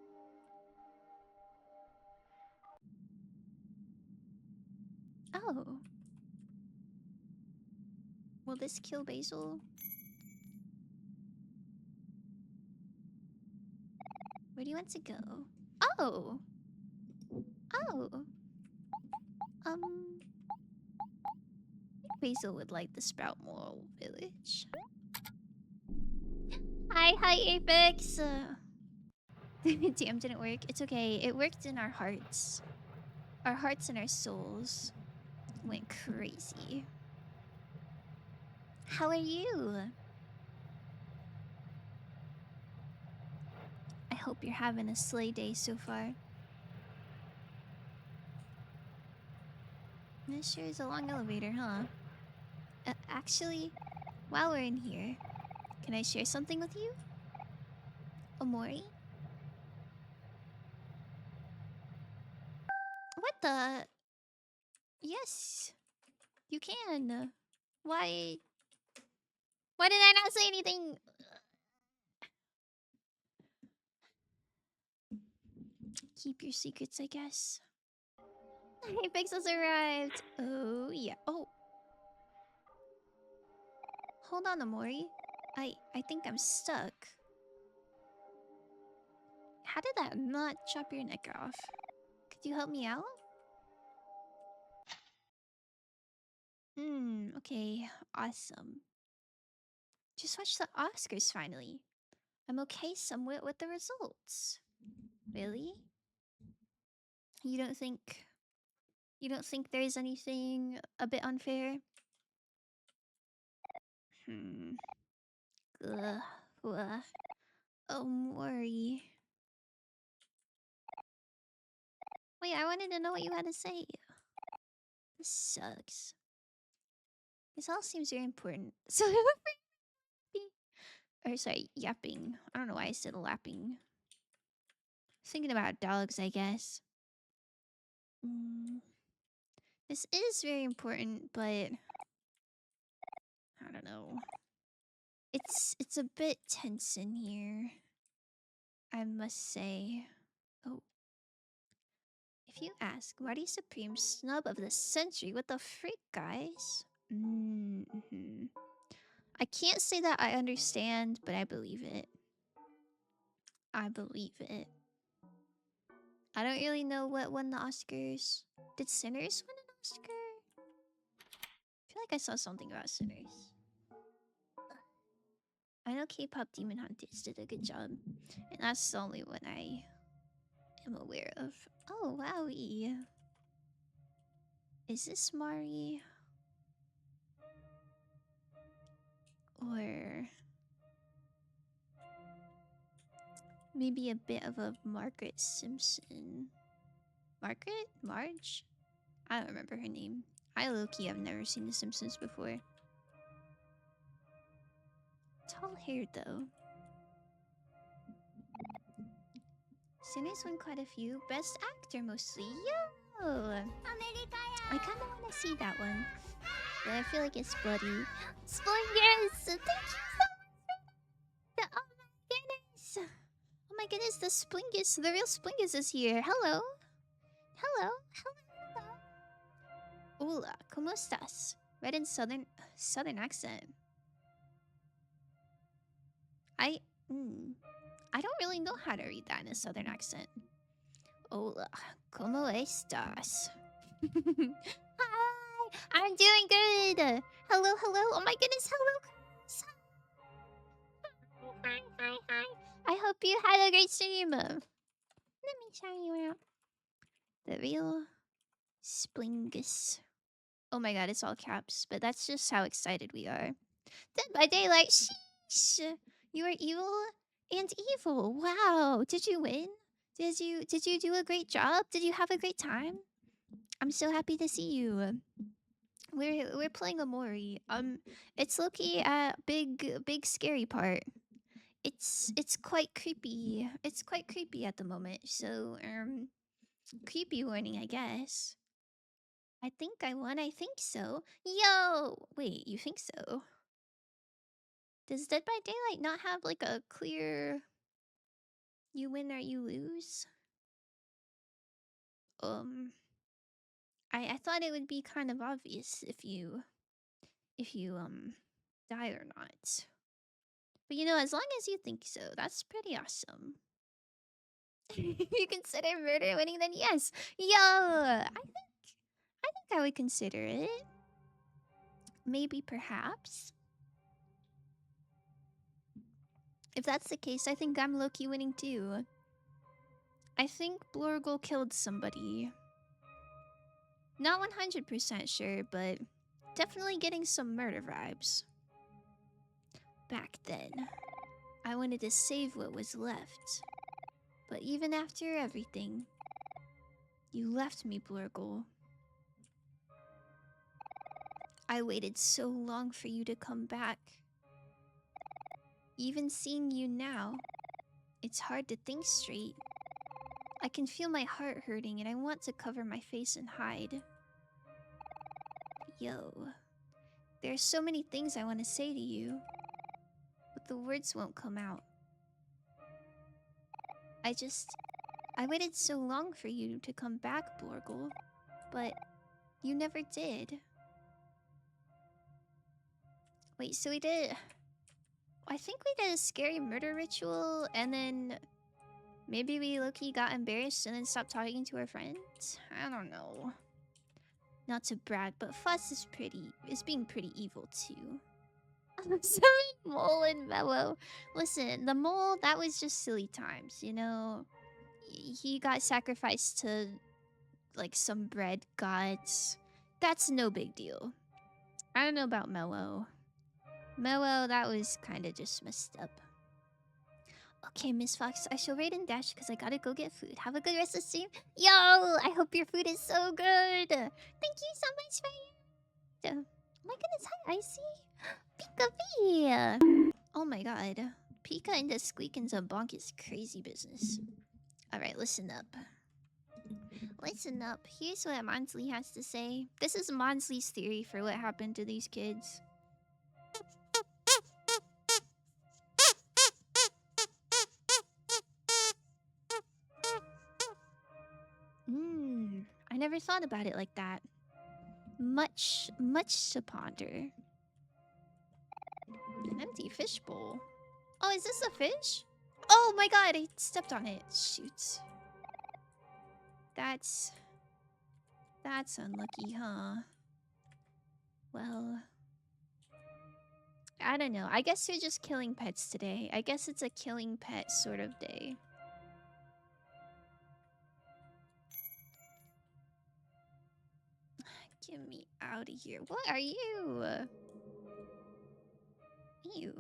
Oh. Will this kill Basil? Where do you want to go? Oh! Oh! I think Basil would like the Sprout Mole Village. Hi, Apex! Damn, didn't work. It's okay. It worked in our hearts. Our hearts and our souls went crazy. How are you? I hope you're having a slay day so far. This sure is a long elevator, huh? Actually, while we're in here, can I share something with you? Omori? What the? Yes, you can. Why? Why did I not say anything? Keep your secrets, I guess. Apex has arrived. Oh, yeah. Oh. Hold on, Omori. I think I'm stuck. How did that not chop your neck off? Could you help me out? Okay. Awesome. Just watched the Oscars finally. I'm okay somewhat with the results. Really? You don't think there's anything a bit unfair? Ugh. Ugh. Oh, Mori. Wait, I wanted to know what you had to say. This sucks. This all seems very important. So, or sorry, yapping. I don't know why I said lapping. Thinking about dogs, I guess. This is very important, but I don't know. It's a bit tense in here, I must say. Oh. If you ask, Marty Supreme snub of the century, what the freak, guys? I can't say that I understand, but I believe it. I believe it. I don't really know what won the Oscars. Did Sinners win an Oscar? I feel like I saw something about Sinners. I know K-pop Demon Hunters did a good job, and that's the only one I am aware of. Oh, wowie. Is this Mari? Or maybe a bit of a Margaret Simpson? Margaret? Marge? I don't remember her name. I low-key have never seen The Simpsons before. Tall hair though. Sinners won quite a few. Best actor mostly. Yo! I kinda wanna see that one. But I feel like it's bloody. Splingers! Thank you so much! Oh my goodness! Oh my goodness, the Splingus, the real Splingus is here. Hello! Hello! Hello! Hola, ¿cómo estás? Read in southern accent. I don't really know how to read that in a southern accent. Hola, ¿cómo estás? Hi, I'm doing good. Hello, hello. Oh my goodness, hello. Hi. I hope you had a great stream. Let me shout you out. The real Splingus. Oh my god, it's all caps, but that's just how excited we are. Dead by Daylight. Sheesh. You are evil and evil. Wow. Did you win? Did you do a great job? Did you have a great time? I'm so happy to see you. We're playing Amori. It's low-key big scary part. It's quite creepy. It's quite creepy at the moment. So creepy warning, I guess. I think I won. I think so. Yo! Wait, you think so? Does Dead by Daylight not have like a clear you win or you lose? Um, I thought it would be kind of obvious if you die or not. But you know, as long as you think so, that's pretty awesome. You consider murder winning, then yes. Yo, I think I would consider it. Maybe, perhaps. If that's the case, I think I'm low-key winning too. I think Blorgle killed somebody. Not 100% sure, but definitely getting some murder vibes. Back then, I wanted to save what was left. But even after everything, you left me, Blorgle. I waited so long for you to come back. Even seeing you now, it's hard to think straight. I can feel my heart hurting and I want to cover my face and hide. Yo, there are so many things I want to say to you, but the words won't come out. I waited so long for you to come back, Blorgle, but you never did. Wait, so we did... I think we did a scary murder ritual, and then maybe we low-key got embarrassed and then stopped talking to our friends? I don't know. Not to brag, but Fuss is being pretty evil too. So Mole and Mellow. Listen, the mole, that was just silly times, you know? He got sacrificed to, like, some bread gods. That's no big deal. I don't know about Mellow. Mellow, that was kind of just messed up. Okay, Miss Fox, I shall raid and dash because I gotta go get food. Have a good rest of the stream. Yo, I hope your food is so good. Thank you so much for your... Oh my goodness, hi, Icy. Pika V. Oh my god. Pika into Squeak into Bonk is crazy business. Alright, listen up. Listen up. Here's what Monsley has to say. This is Monsley's theory for what happened to these kids. I never thought about it like that. Much to ponder. An empty fishbowl. Oh, is this a fish? Oh my god, I stepped on it. Shoot. That's unlucky, huh? Well, I don't know. I guess you're just killing pets today. I guess it's a killing pet sort of day. Get me out of here. What are you? Ew.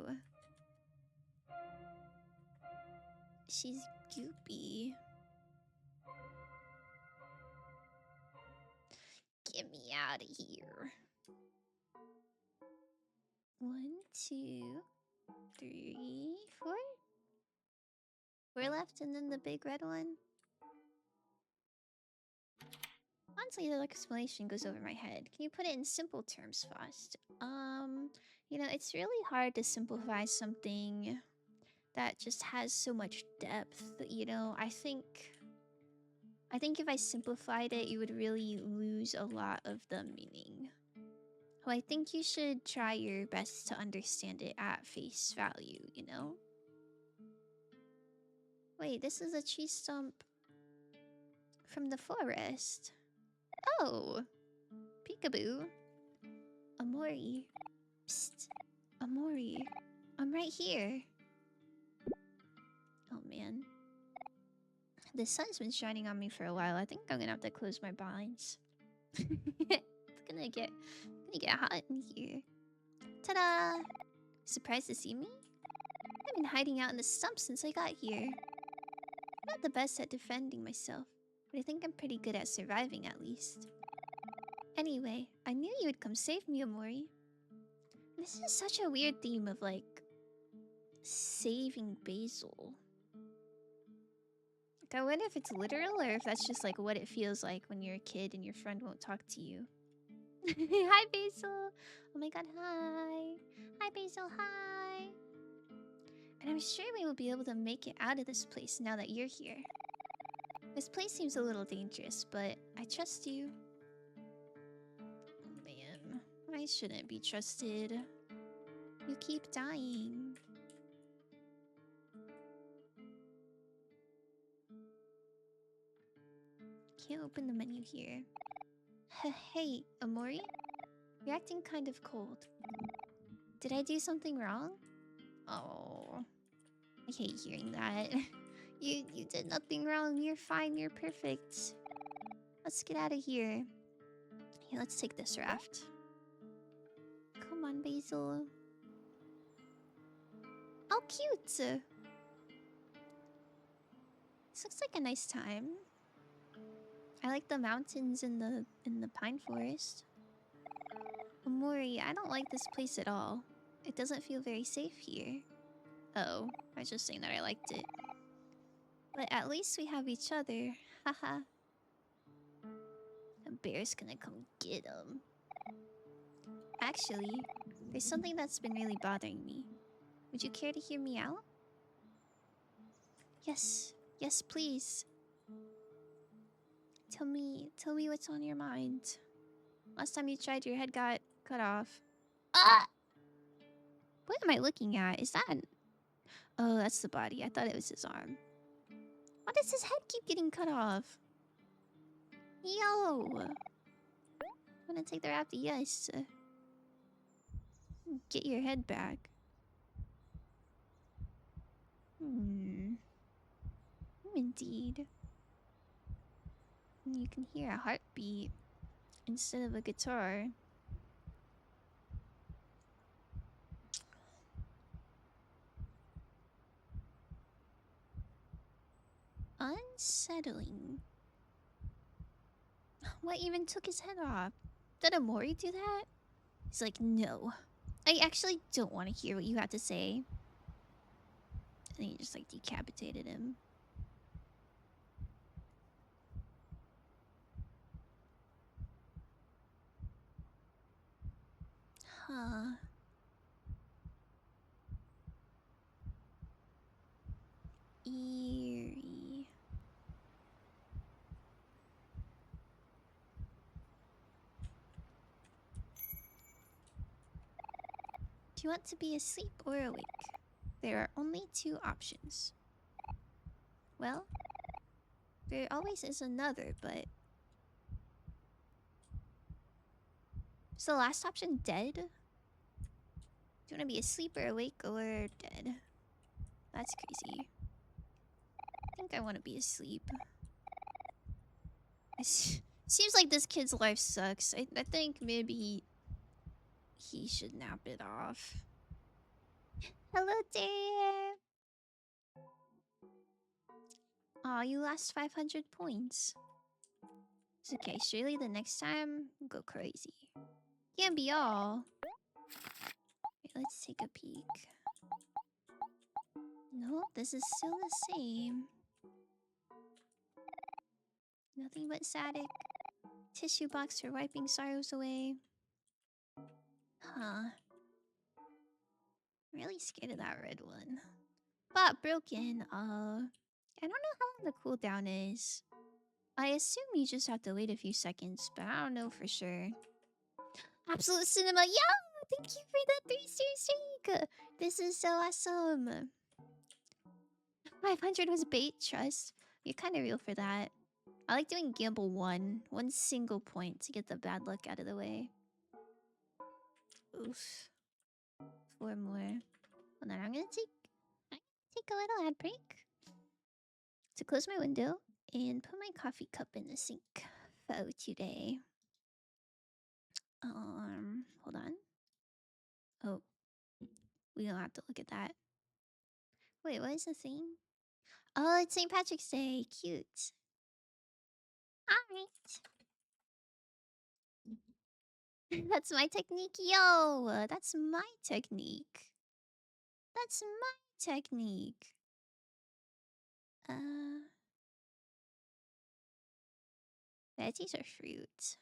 She's goopy. Get me out of here. 1, 2, 3, 4. 4 left, and then the big red one. Honestly, the explanation goes over my head. Can you put it in simple terms, Faust? You know, it's really hard to simplify something that just has so much depth. You know, I think if I simplified it, you would really lose a lot of the meaning. Well, I think you should try your best to understand it at face value, you know? Wait, this is a tree stump from the forest. Oh! Peekaboo. Amori. Psst. Amori. I'm right here. Oh, man. The sun's been shining on me for a while. I think I'm gonna have to close my blinds. It's gonna get hot in here. Ta-da! Surprised to see me? I've been hiding out in the stump since I got here. I'm not the best at defending myself, but I think I'm pretty good at surviving at least. Anyway, I knew you would come save me, Amori. This is such a weird theme of, like, saving Basil. I wonder if it's literal or if that's just like what it feels like when you're a kid and your friend won't talk to you. Hi, Basil. Oh my god, hi. Hi, Basil, hi. And I'm sure we will be able to make it out of this place now that you're here. This place seems a little dangerous, but I trust you. Oh man, I shouldn't be trusted. You keep dying. Can't open the menu here. Hey, Amori? You're acting kind of cold. Did I do something wrong? Oh, I hate hearing that. You did nothing wrong. You're fine. You're perfect. Let's get out of here. Here, let's take this raft. Come on, Basil. Oh, cute. This looks like a nice time. I like the mountains and the pine forest. Amori, I don't like this place at all. It doesn't feel very safe here. Oh, I was just saying that I liked it. But at least we have each other. Haha. A bear's gonna come get him. Actually, there's something that's been really bothering me. Would you care to hear me out? Yes. Yes, please. Tell me what's on your mind. Last time you tried, your head got cut off. Ah! What am I looking at? Is that an... Oh, that's the body. I thought it was his arm. Why does his head keep getting cut off? Yo! I'm gonna take the raft. Yes. Get your head back. Indeed. You can hear a heartbeat instead of a guitar. Unsettling. What even took his head off? Did Amori do that? He's like, no. I actually don't want to hear what you have to say. And he just like decapitated him. Huh. Eerie. Do you want to be asleep or awake? There are only two options. Well, there always is another, but... Is the last option dead? Do you want to be asleep or awake or dead? That's crazy. I think I want to be asleep. Seems like this kid's life sucks. I think maybe he should nap it off. Hello there! Aw, you lost 500 points. It's okay, surely the next time, go crazy. Can't be all. Wait, let's take a peek. No, this is still the same. Nothing but static. Tissue box for wiping sorrows away. Huh. I'm really scared of that red one. But broken, I don't know how long the cooldown is. I assume you just have to wait a few seconds, but I don't know for sure. Absolute Cinema, yo! Thank you for the 3-star streak! This is so awesome! 500 was bait, trust. You're kind of real for that. I like doing gamble one single point to get the bad luck out of the way. Oof. 4 more. Hold on, I'm gonna take a little ad break to close my window and put my coffee cup in the sink for today. Hold on. Oh, we don't have to look at that. Wait, what is the thing? Oh, it's St. Patrick's Day. Cute. Alright. That's my technique, yo! That's my technique. That's my technique. Veggies or fruits?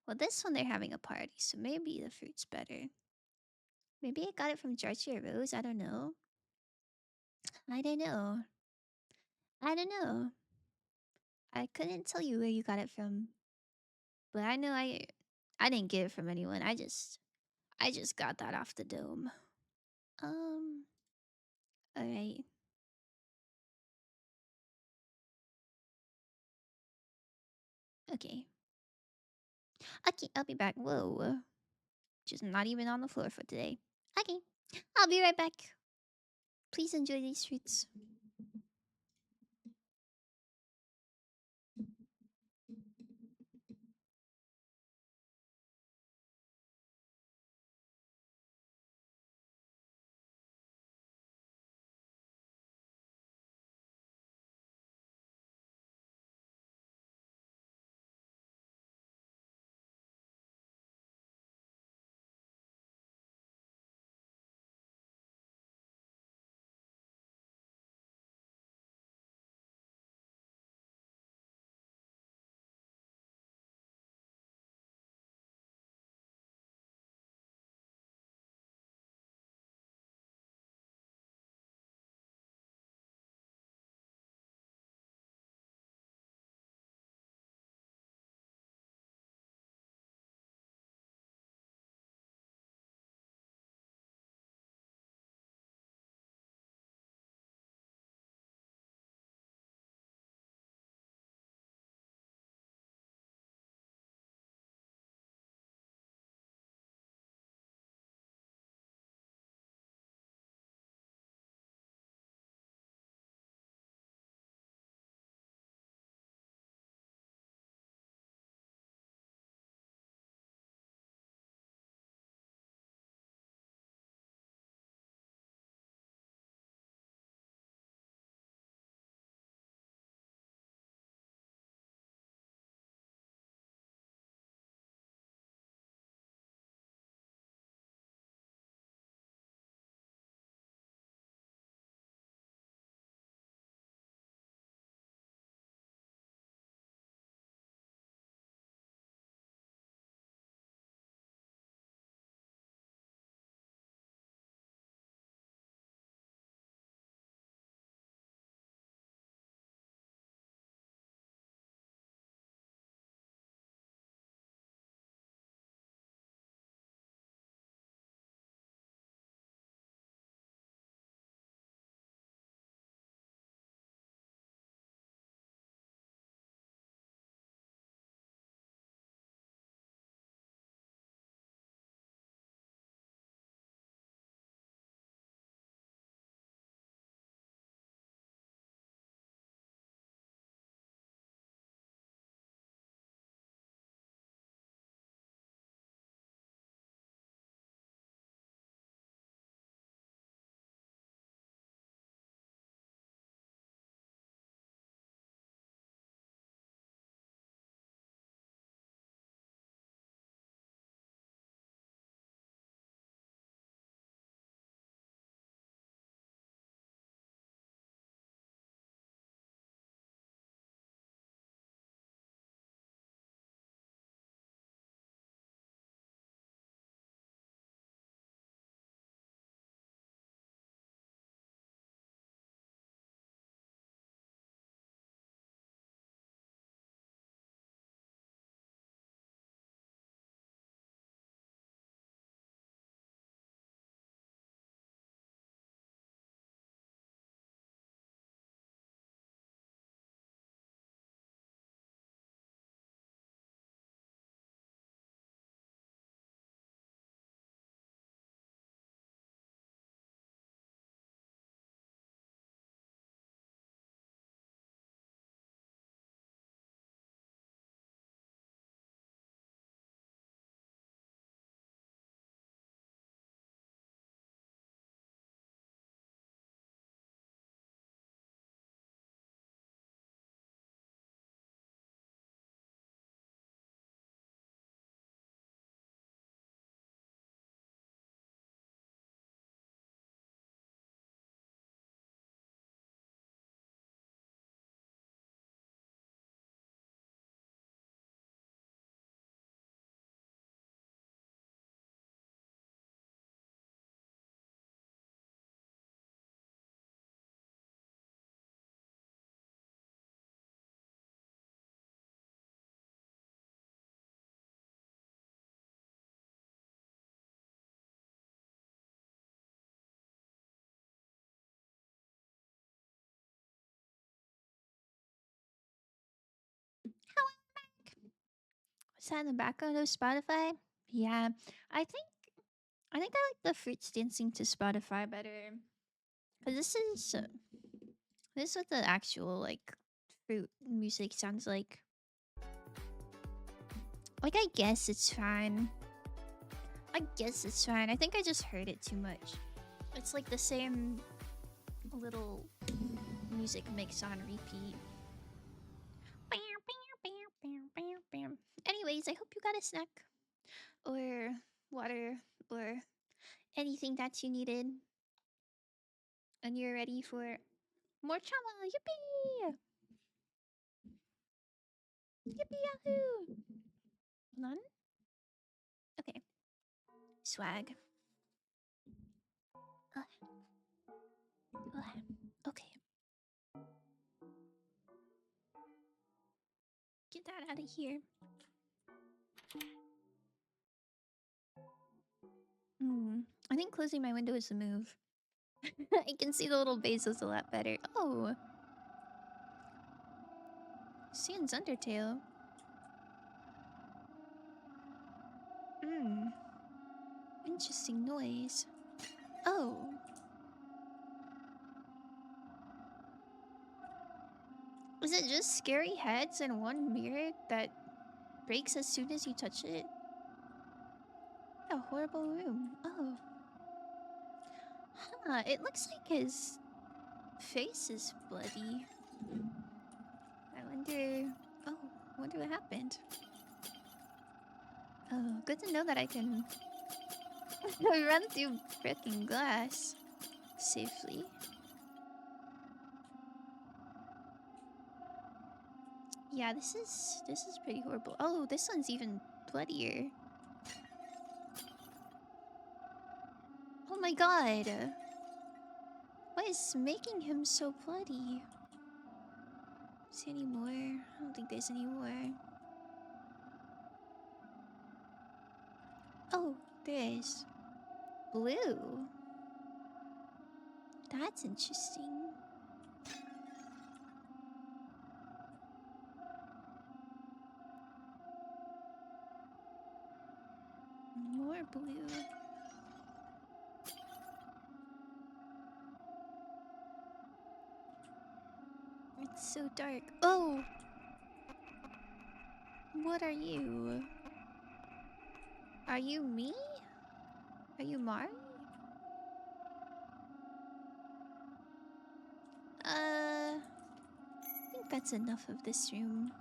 Well, this one they're having a party, so maybe the fruit's better. Maybe I got it from Georgia Rose. I don't know. I don't know. I don't know. I couldn't tell you where you got it from, but I know I didn't get it from anyone. I just got that off the dome. Um. All right. Okay. Okay, I'll be back. Whoa. Just not even on the floor for today. Okay. I'll be right back. Please enjoy these fruits. Is that in the background of Spotify? Yeah, I think I like the fruits dancing to Spotify better. Cause this is what the actual like fruit music sounds like. Like I guess it's fine. I guess it's fine. I think I just heard it too much. It's like the same little music mix on repeat. Anyways, I hope you got a snack or water or anything that you needed. And you're ready for more trauma. Yippee! Yippee yahoo! None? Okay. Swag. Okay. Get that out of here. I think closing my window is the move. I can see the little vases a lot better. Oh! Sans Undertale. Interesting noise. Oh. Is it just scary heads and one mirror that breaks as soon as you touch it? A horrible room. Oh. Huh, it looks like his face is bloody. I wonder what happened. Oh, good to know that I can run through freaking glass safely. Yeah, this is pretty horrible. Oh, this one's even bloodier. Oh my god. What is making him so bloody? Is there any more? I don't think there's any more. Oh, there is. Blue. That's interesting. More blue. It's so dark. Oh! What are you? Are you me? Are you Mari? I think that's enough of this room.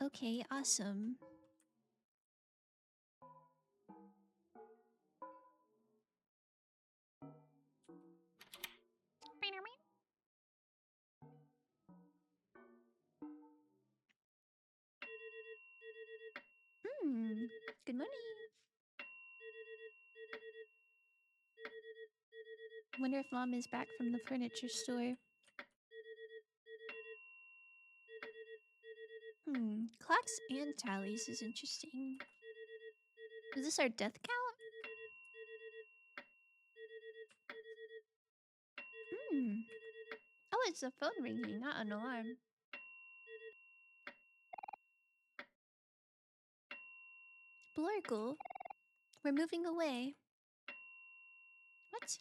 Okay, awesome. Good morning. Wonder if Mom is back from the furniture store. Clocks and tallies is interesting. Is this our death count? Oh, it's a phone ringing, not an alarm. Blurgle, we're moving away. What?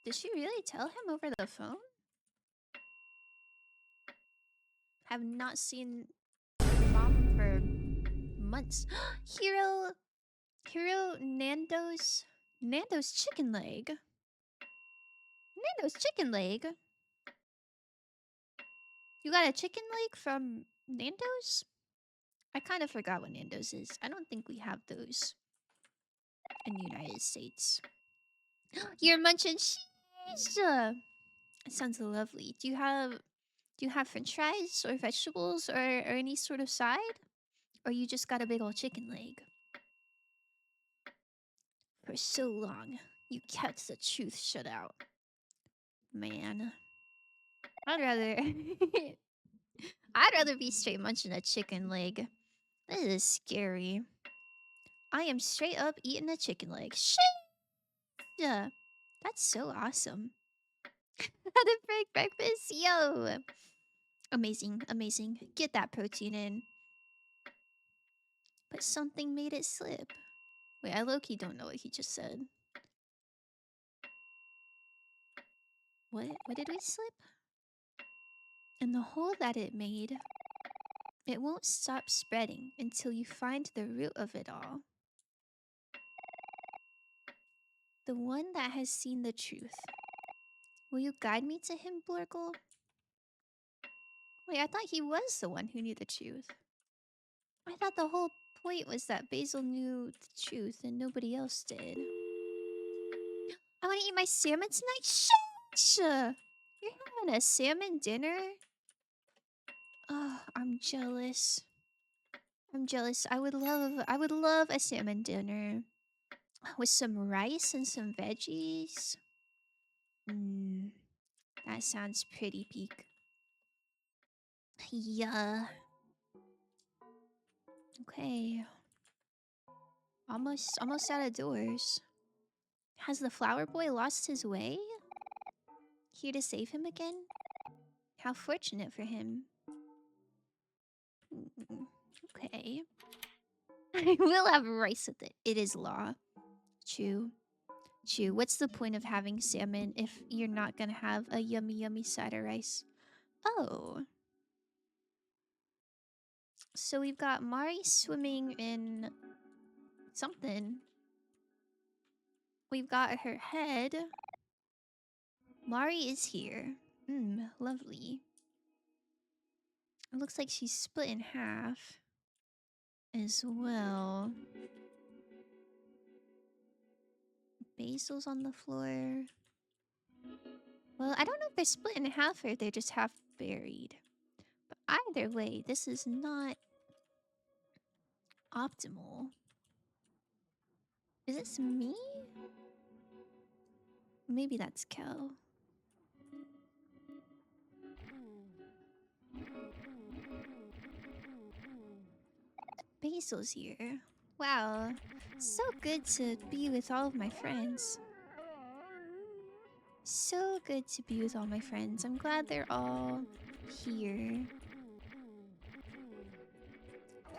Did she really tell him over the phone? Have not seen Mom for months. Hero Nando's chicken leg. Nando's chicken leg? You got a chicken leg from Nando's? I kind of forgot what Nando's is. I don't think we have those in the United States. You're munching cheese! It sounds lovely. Do you have french fries or vegetables or any sort of side? Or you just got a big old chicken leg? For so long, you kept the truth shut out. Man. I'd rather be straight munching a chicken leg. This is scary. I am straight up eating a chicken leg. Shit! Yeah, that's so awesome. How to break breakfast? Yo! Amazing, amazing. Get that protein in. But something made it slip. Wait, I low-key don't know what he just said. What did we slip? And the hole that it made, it won't stop spreading until you find the root of it all. The one that has seen the truth. Will you guide me to him, Blurgle? Wait, I thought he was the one who knew the truth. I thought the whole point was that Basil knew the truth and nobody else did. I want to eat my salmon tonight? Sheesh! You're having a salmon dinner? Oh, I'm jealous. I'm jealous. I would love a salmon dinner. With some rice and some veggies. That sounds pretty peak. Yeah. Okay. Almost out of doors. Has the flower boy lost his way? Here to save him again? How fortunate for him. Okay. I will have rice with it. It is law. Chew. Chew. What's the point of having salmon if you're not gonna have a yummy, yummy side of rice? Oh. So we've got Mari swimming in something. We've got her head. Mari is here. Lovely. It looks like she's split in half as well. Basil's on the floor. Well, I don't know if they're split in half or if they're just half buried. But either way, this is not optimal. Is this me? Maybe that's Kel. Basil's here. Wow. So good to be with all of my friends. So good to be with all my friends. I'm glad they're all here.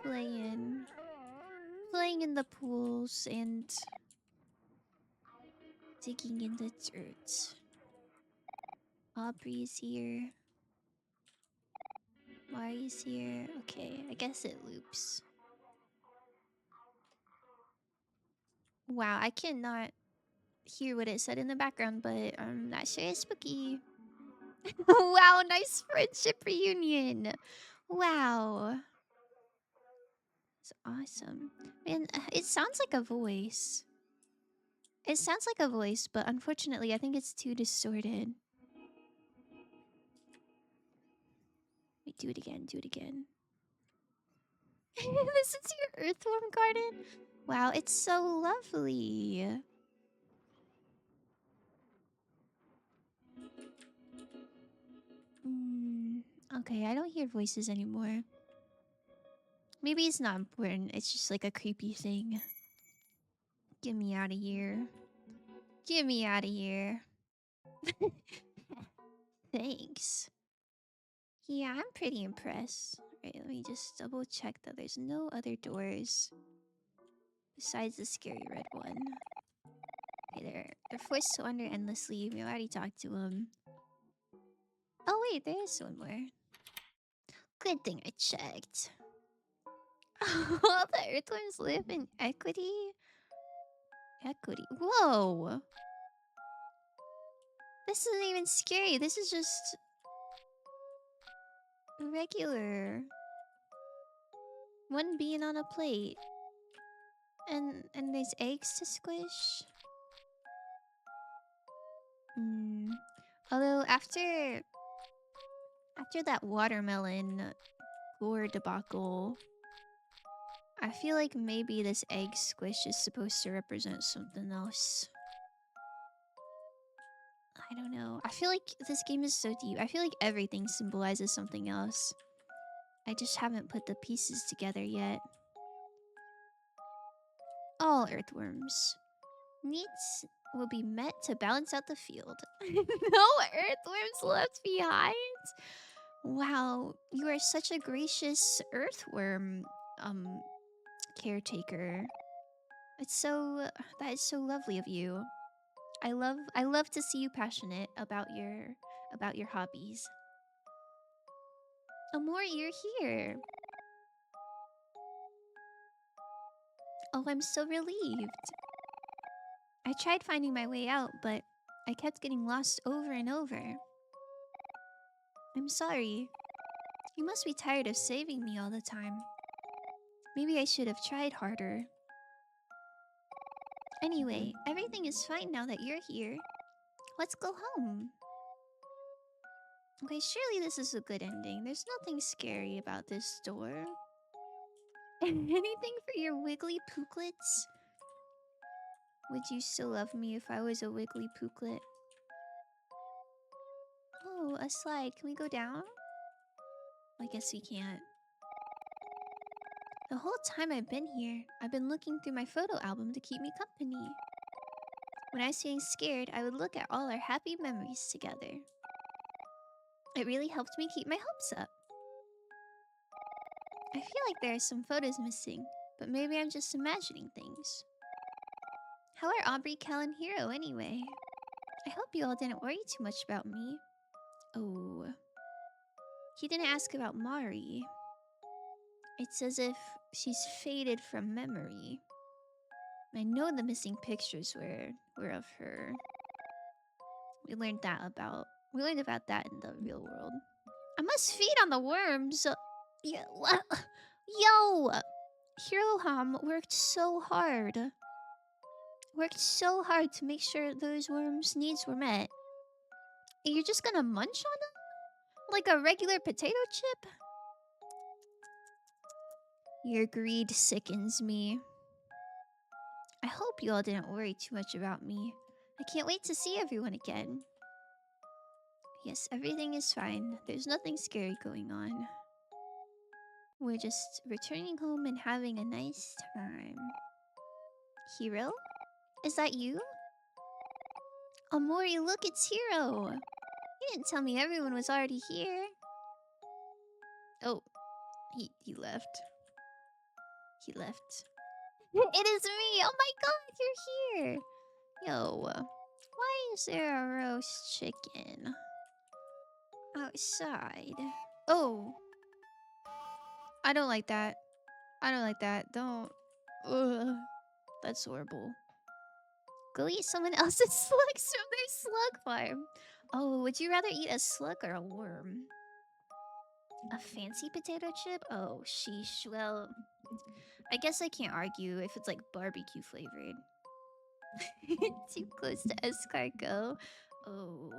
Playing in the pools and digging in the dirt. Aubrey's here. Mari's here. Okay, I guess it loops. Wow, I cannot hear what it said in the background, but I'm not sure it's spooky. Wow, nice friendship reunion. Wow. It's awesome. Man, it sounds like a voice. It sounds like a voice, but unfortunately, I think it's too distorted. Wait, do it again, do it again. This is your earthworm garden? Wow, it's so lovely. Okay, I don't hear voices anymore. Maybe it's not important. It's just like a creepy thing. Get me out of here. Get me out of here. Thanks. Yeah, I'm pretty impressed. Alright, let me just double check that there's no other doors besides the scary red one. Okay, they're forced to wander endlessly. We already talked to them. Oh wait, there is one more. Good thing I checked. All the earthworms live in equity? Equity. Whoa! This isn't even scary. This is just regular. One bean on a plate. And there's eggs to squish. Although after that watermelon gore debacle, I feel like maybe this egg squish is supposed to represent something else. I don't know. I feel like this game is so deep. I feel like everything symbolizes something else. I just haven't put the pieces together yet. All earthworms. Neat will be met to balance out the field. No earthworms left behind. Wow, you are such a gracious earthworm caretaker. That is so lovely of you. I love to see you passionate about your hobbies. Amor, you're here. Oh, I'm so relieved. I tried finding my way out, but I kept getting lost over and over. I'm sorry. You must be tired of saving me all the time. Maybe I should have tried harder. Anyway, everything is fine now that you're here. Let's go home. Okay, surely this is a good ending. There's nothing scary about this door. Anything for your wiggly pooklets? Would you still love me if I was a wiggly pooklet? Oh, a slide. Can we go down? I guess we can't. The whole time I've been here, I've been looking through my photo album to keep me company. When I was feeling scared, I would look at all our happy memories together. It really helped me keep my hopes up. I feel like there are some photos missing, but maybe I'm just imagining things. How are Aubrey, Kel, and Hero anyway? I hope you all didn't worry too much about me. Oh. He didn't ask about Mari. It's as if she's faded from memory. I know the missing pictures were of her. We learned about that in the real world. I must feed on the worms. Yo! Hiroham worked so hard. To make sure those worms' needs were met. And you're just gonna munch on them? Like a regular potato chip? Your greed sickens me. I hope you all didn't worry too much about me. I can't wait to see everyone again. Yes, everything is fine. There's nothing scary going on. We're just returning home and having a nice time. Hero? Is that you? Amori, look, it's Hero! You didn't tell me everyone was already here. Oh, he left. He left. It is me! Oh my god, you're here! Yo, why is there a roast chicken outside? Oh, I don't like that. I don't like that. Don't. Ugh. That's horrible. Go eat someone else's slugs from their slug farm. Oh, would you rather eat a slug or a worm? A fancy potato chip? Oh, sheesh. Well, I guess I can't argue if it's like barbecue flavored. Too close to escargot. Oh.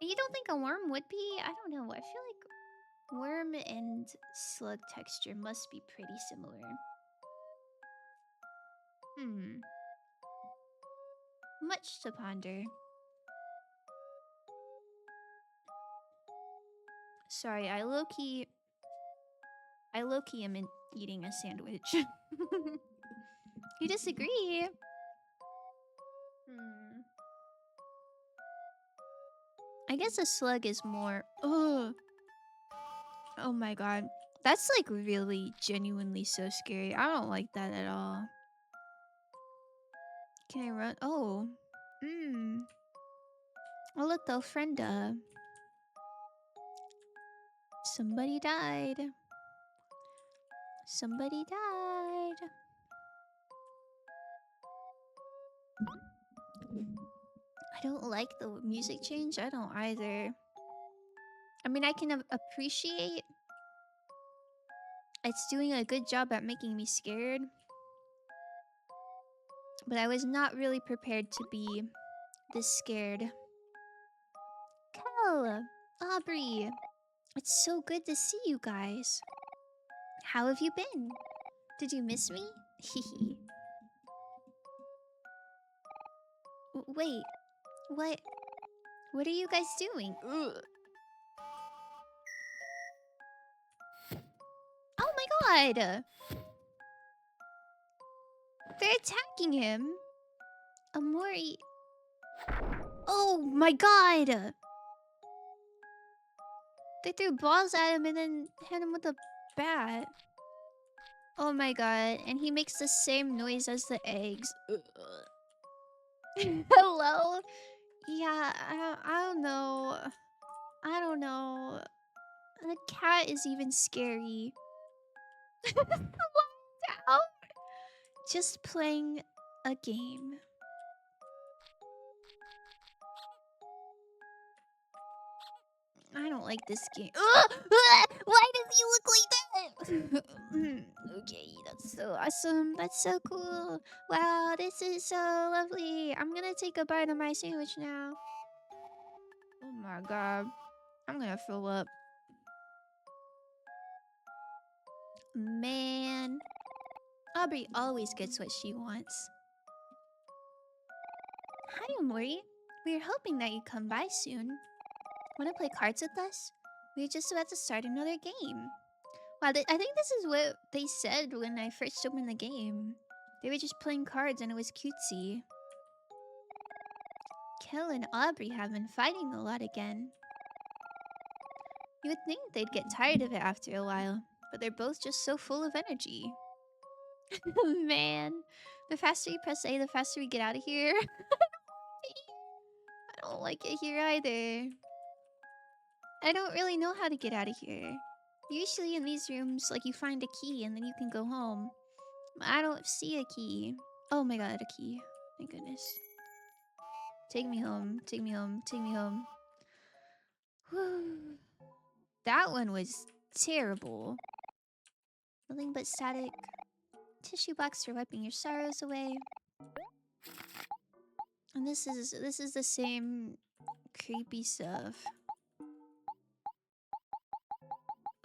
You don't think a worm would be? I don't know. I feel like worm and slug texture must be pretty similar. Much to ponder. Sorry, I low-key am eating a sandwich. You disagree? I guess a slug is more... Ugh. Oh my god. That's like really genuinely so scary. I don't like that at all. Can I run? Oh. Oh look, the ofrenda. Somebody died. Somebody died. I don't like the music change. I don't either. I mean, I can appreciate it's doing a good job at making me scared. But I was not really prepared to be this scared. Kel! Aubrey! It's so good to see you guys. How have you been? Did you miss me? Hehe. Wait. What are you guys doing? Ugh. Oh my god! They're attacking him! Amori. Oh my god! They threw balls at him and then hit him with a bat. Oh my god, and he makes the same noise as the eggs. Hello? Yeah, I don't know. I don't know. The cat is even scary. Wow. Just playing a game. I don't like this game. Why does he look like that? Okay, that's so awesome. That's so cool. Wow, this is so lovely. I'm gonna take a bite of my sandwich now. Oh my god. I'm gonna fill up. Man. Aubrey always gets what she wants. Hi, Omori. We were hoping that you'd come by soon. Want to play cards with us? We're just about to start another game. Wow, I think this is what they said when I first opened the game. They were just playing cards and it was cutesy. Kel and Aubrey have been fighting a lot again. You would think they'd get tired of it after a while, but they're both just so full of energy. Man, the faster you press A, the faster we get out of here. I don't like it here either. I don't really know how to get out of here. Usually in these rooms, like, you find a key and then you can go home. I don't see a key. Oh my god, a key. Thank goodness. Take me home. Take me home. Take me home. Whew. That one was terrible. Nothing but static. Tissue box for wiping your sorrows away. And this is the same creepy stuff.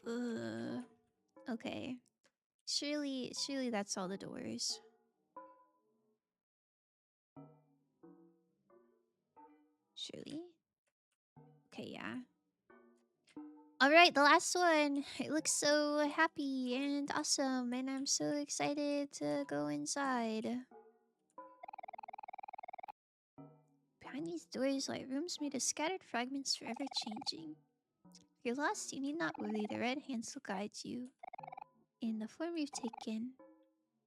Ugh. Okay. Surely that's all the doors. Surely? Okay, yeah. Alright, the last one. It looks so happy and awesome, and I'm so excited to go inside. Behind these doors lie rooms made of scattered fragments forever changing. If you're lost, you need not worry, the red hands will guide you. In the form you've taken,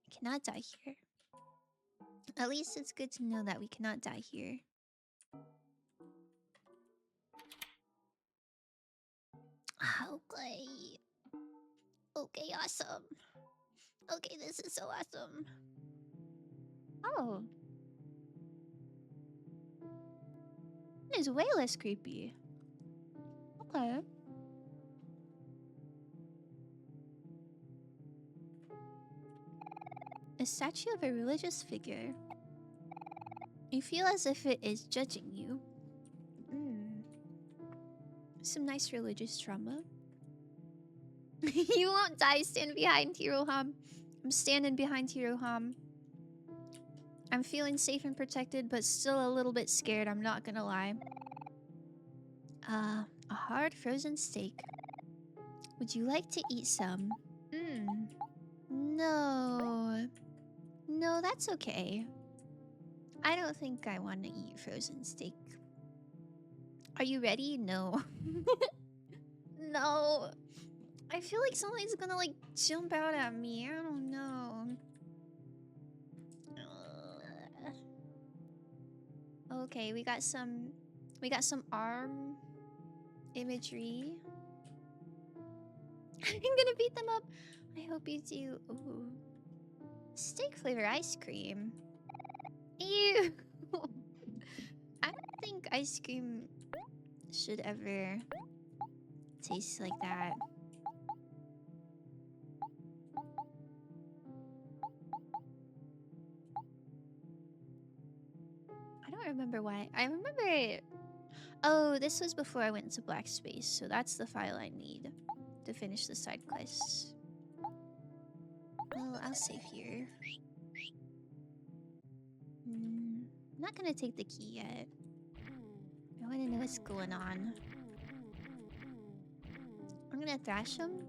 you cannot die here. At least it's good to know that we cannot die here. Okay. Okay, awesome. Okay, this is so awesome. Oh. It is way less creepy. Okay. A statue of a religious figure. You feel as if it is judging you. Some nice religious trauma. You won't die. Stand behind Hiroham. I'm standing behind Hiroham. I'm feeling safe and protected, but still a little bit scared, I'm not gonna lie. A hard frozen steak. Would you like to eat some? No. No, that's okay. I don't think I want to eat frozen steak. Are you ready? No. No. I feel like something's gonna, like, jump out at me. I don't know. Okay, we got some arm imagery. I'm gonna beat them up. I hope you do. Ooh. Steak flavor ice cream. Ew. I don't think ice cream should ever taste like that. I don't remember why. I remember it. Oh, this was before I went to Black Space, so that's the file I need to finish the side quests. Well, I'll save here. I'm not gonna take the key yet. I wanna know what's going on. I'm gonna thrash him.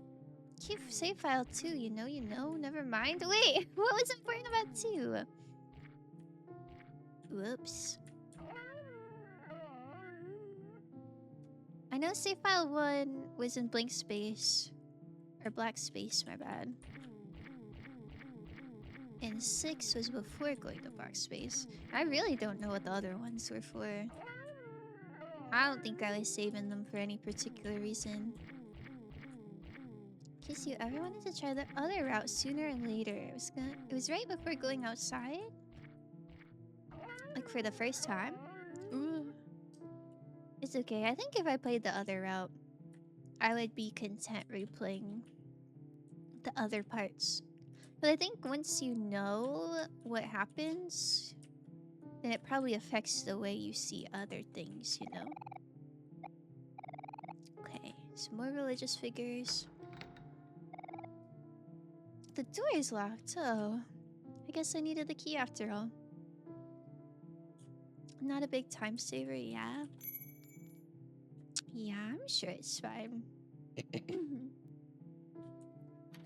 Keep save file 2, you know, never mind. Wait, what was important about 2? Whoops. I know save file 1 was in blank space. Or black space, my bad. And 6 was before going to black space. I really don't know what the other ones were for. I don't think I was saving them for any particular reason. In case you ever wanted to try the other route sooner or later, it was right before going outside. Like for the first time. Ooh. It's okay. I think if I played the other route, I would be content replaying the other parts. But I think once you know what happens, then it probably affects the way you see other things, you know? Okay, some more religious figures. The door is locked. Oh, I guess I needed the key after all. Not a big time saver, yeah? Yeah, I'm sure it's fine.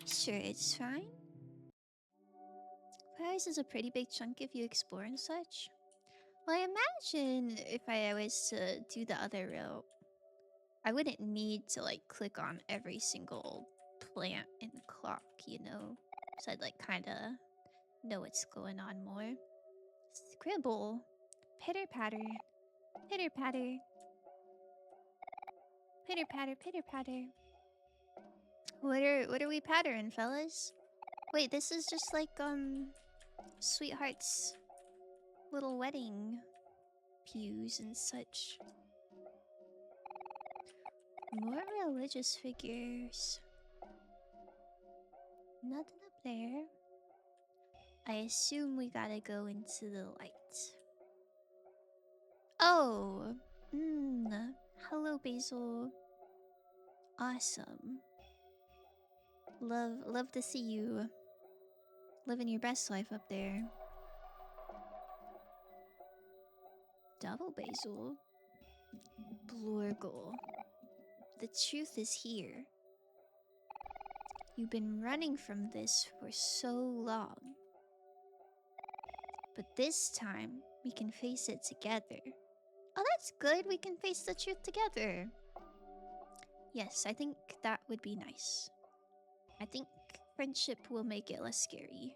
Sure, it's fine. 5 hours is a pretty big chunk if you explore and such. Well, I imagine if I was to do the other route, I wouldn't need to like click on every single plant in the clock, you know? So I'd like kinda know what's going on more. Scribble. Pitter patter. Pitter patter. Pitter patter, pitter patter. What are we pattering, fellas? Wait, this is just like Sweetheart's little wedding pews and such. More religious figures. Nothing up there. I assume we gotta go into the light. Oh! Hello, Basil. Awesome. Love to see you living your best life up there. Double Basil. Blorgle. The truth is here. You've been running from this for so long. But this time, we can face it together. Oh, that's good. We can face the truth together. Yes, I think that would be nice. I think friendship will make it less scary.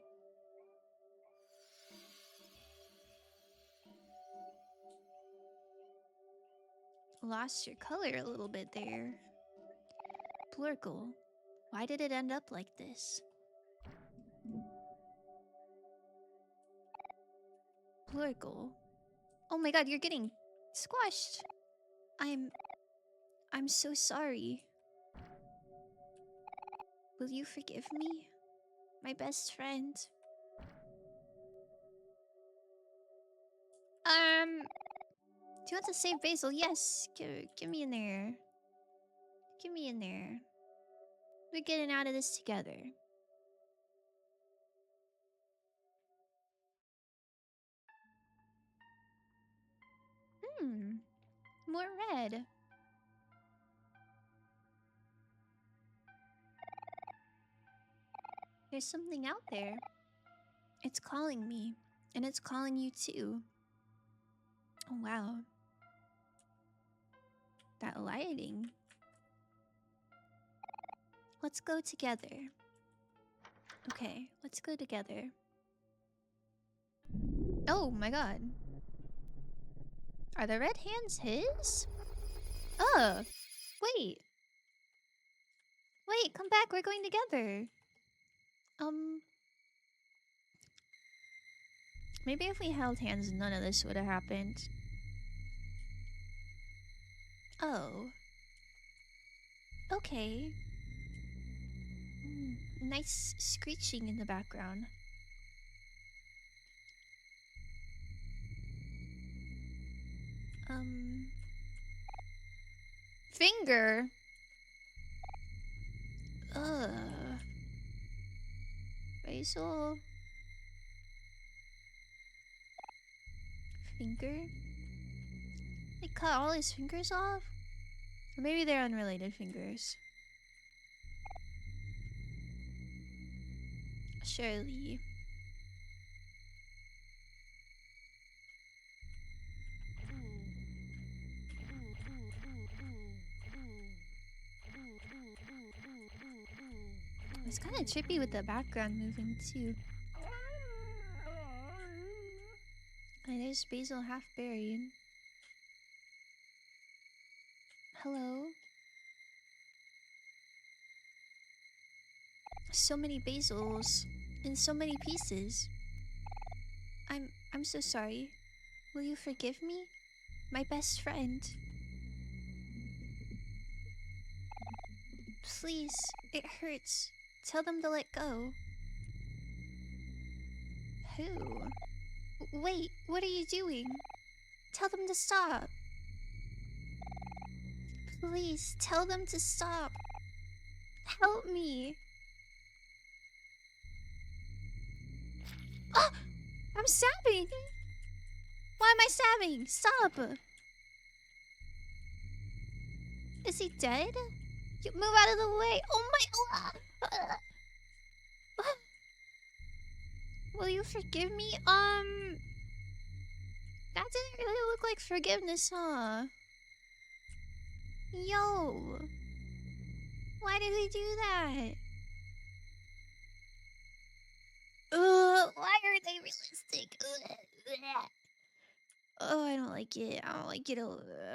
Lost your color a little bit there. Blurgle, why did it end up like this? Blurgle. Oh my god, you're getting squashed. I'm so sorry. Will you forgive me? My best friend. Do you want to save Basil? Yes. Give me in there. Give me in there. We're getting out of this together. More red. There's something out there. It's calling me. And it's calling you too. Oh, wow. That lighting. Let's go together. Okay, let's go together. Oh my god. Are the red hands his? Oh, wait. Wait, come back, we're going together. Maybe if we held hands, none of this would have happened. Oh. Okay. Nice screeching in the background. Finger? Basil? Finger? They cut all his fingers off? Or maybe they're unrelated fingers. Surely. kind of trippy with the background moving too. And there's Basil half buried. Hello. So many Basils in so many pieces. I'm so sorry. Will you forgive me? My best friend. Please, it hurts. Tell them to let go. Who? Wait, what are you doing? Tell them to stop. Please, tell them to stop. Help me. Ah! I'm stabbing! Why am I stabbing? Stop! Is he dead? You move out of the way! Oh my... Will you forgive me? That didn't really look like forgiveness, huh? Yo! Why did he do that? Why are they realistic? Oh, I don't like it. I don't like it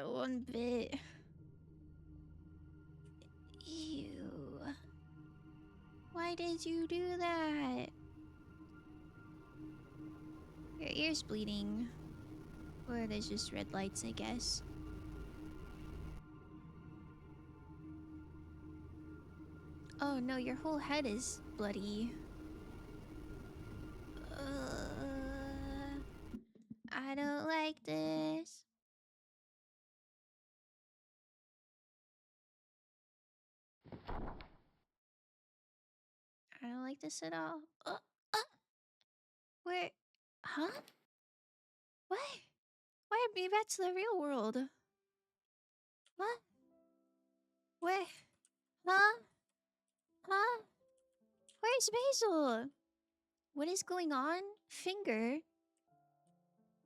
one bit. Ew. Why did you do that? Your ear's bleeding. Or there's just red lights, I guess. Oh no, your whole head is bloody. I don't like this. I don't like this at all. Where? Huh? What? Why are we back to the real world? What? Where? Huh? Huh? Where's Basil? What is going on? Finger?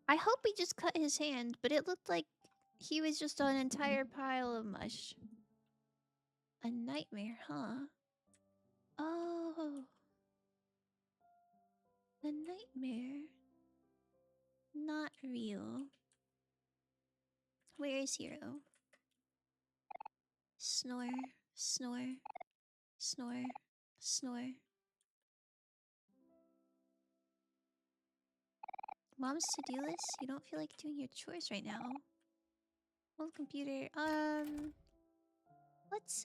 I hope he just cut his hand, but it looked like he was just an entire pile of mush. A nightmare, huh? Oh. A nightmare. Not real. Where is Hero? Snore, snore, snore, snore. Mom's to-do list? You don't feel like doing your chores right now. Old computer. Let's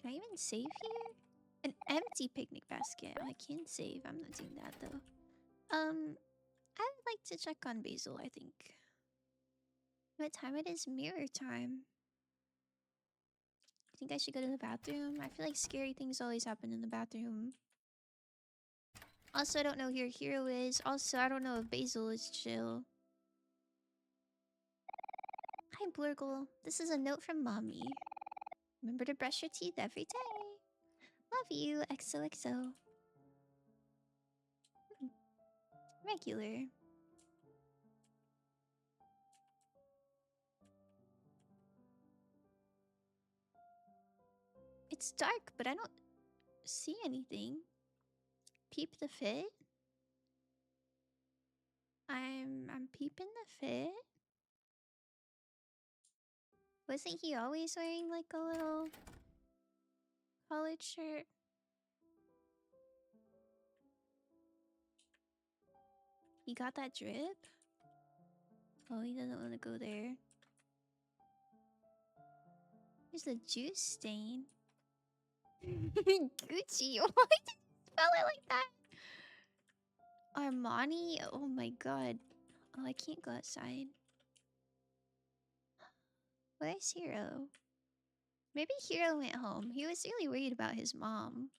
can I even save here? An empty picnic basket. Oh, I can't save. I'm not doing that though. I would like to check on Basil, I think. What time it is? Mirror time. I think I should go to the bathroom. I feel like scary things always happen in the bathroom. Also, I don't know who your hero is. Also, I don't know if Basil is chill. Hi, Blurgle. This is a note from Mommy. Remember to brush your teeth every day. Love you, XOXO. Regular. It's dark, but I don't see anything. Peep the fit. I'm peeping the fit. Wasn't he always wearing like a little collared shirt? He got that drip? Oh, he doesn't want to go there. There's the juice stain. Gucci, why did you spell it like that? Armani? Oh my god. Oh, I can't go outside. Where's Hero? Maybe Hero went home. He was really worried about his mom.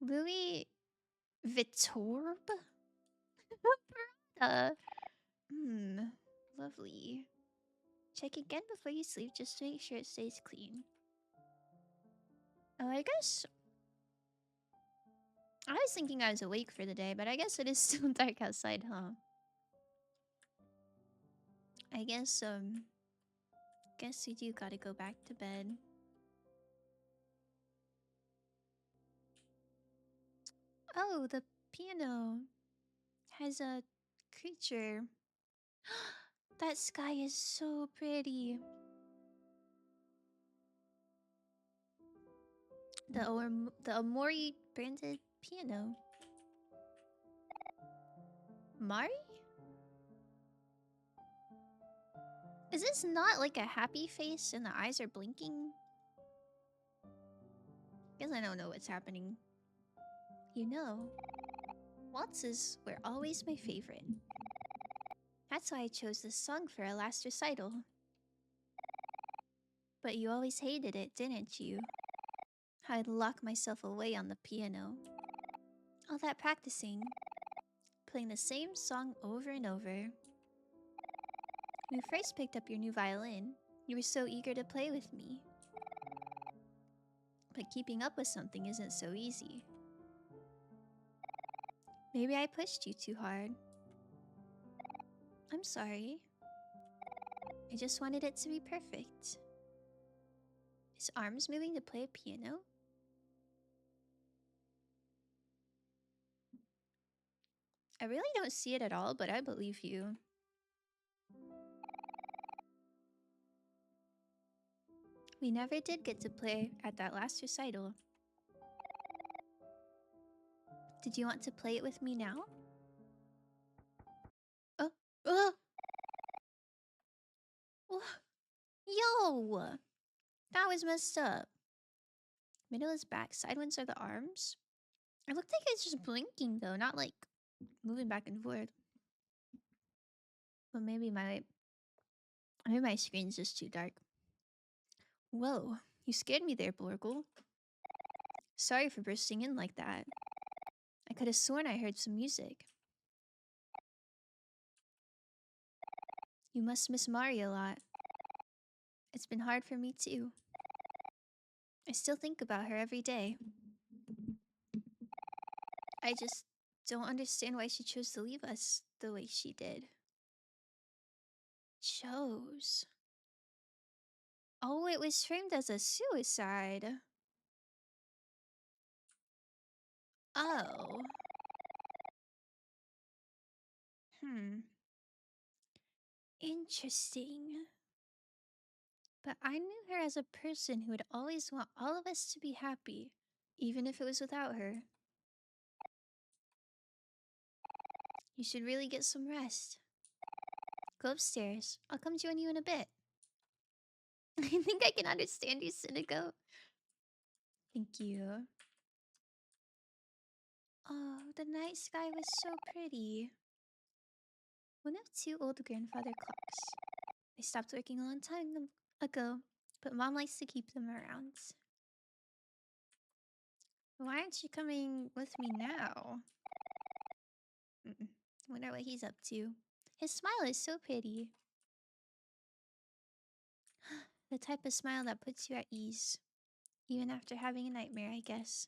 Louis Vuitton? Prada. Lovely. Check again before you sleep just to make sure it stays clean. Oh, I guess... I was thinking I was awake for the day, but I guess it is still dark outside, huh? I guess we do gotta go back to bed. Oh, the piano has a creature. That sky is so pretty. The Omori branded piano. Mari? Is this not like a happy face and the eyes are blinking? Guess I don't know what's happening. You know, waltzes were always my favorite. That's why I chose this song for our last recital. But you always hated it, didn't you? I'd lock myself away on the piano. All that practicing, playing the same song over and over. When you first picked up your new violin, you were so eager to play with me. But keeping up with something isn't so easy. Maybe I pushed you too hard. I'm sorry. I just wanted it to be perfect. His arms moving to play a piano? I really don't see it at all, but I believe you. We never did get to play at that last recital. Did you want to play it with me now? Oh, oh! Yo! That was messed up. Middle is back, side ones are the arms. It looked like it's just blinking though, not like moving back and forth. But maybe my screen's just too dark. Whoa, you scared me there, Blorgle. Sorry for bursting in like that. I could have sworn I heard some music. You must miss Mari a lot. It's been hard for me too. I still think about her every day. I just don't understand why she chose to leave us the way she did. Chose? Oh, it was framed as a suicide. Oh. Interesting. But I knew her as a person who would always want all of us to be happy, even if it was without her. You should really get some rest. Go upstairs. I'll come join you in a bit. I think I can understand you, Sinigo. Thank you. Oh, the night sky was so pretty. One of two old grandfather clocks. They stopped working a long time ago, but Mom likes to keep them around. Why aren't you coming with me now? Wonder what he's up to. His smile is so pretty. The type of smile that puts you at ease. Even after having a nightmare, I guess.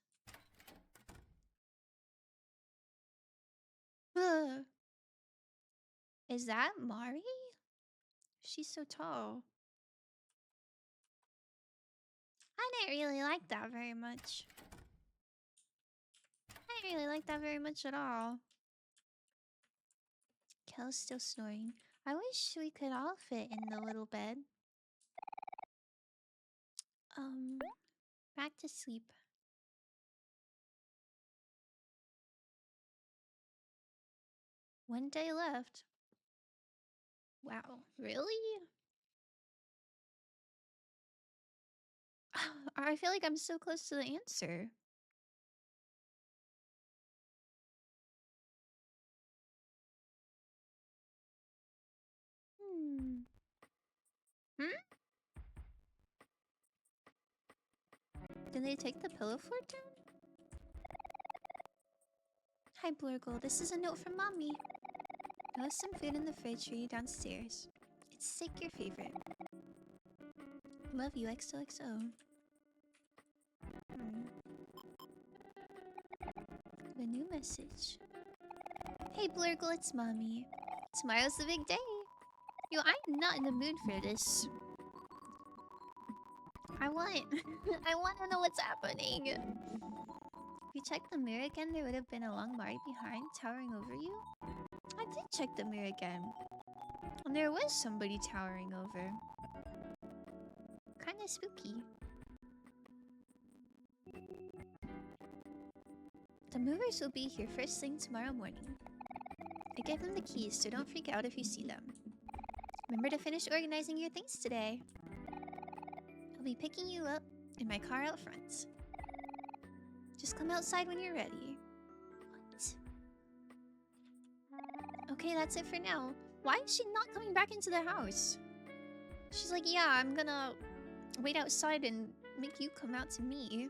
Is that Mari? She's so tall. I didn't really like that very much. I didn't really like that very much at all. Kel's still snoring. I wish we could all fit in the little bed. Back to sleep. One day left. Wow, really? I feel like I'm so close to the answer. Did they take the pillow fort down? Hi, Blurgle. This is a note from Mommy. I left some food in the fridge for you downstairs. It's sick your favorite. Love you, XOXO. The new message. Hey, Blurgle, it's Mommy. Tomorrow's the big day. Yo, I'm not in the mood for this. I want I want to know what's happening. If you checked the mirror again, there would have been a long Mari behind, towering over you. I did check the mirror again. And there was somebody towering over. Kinda spooky. The movers will be here first thing tomorrow morning. I gave them the keys, so don't freak out if you see them. Remember to finish organizing your things today. I'll be picking you up in my car out front. Just come outside when you're ready. What? Okay, that's it for now. Why is she not coming back into the house? She's like, yeah, I'm gonna wait outside and make you come out to me.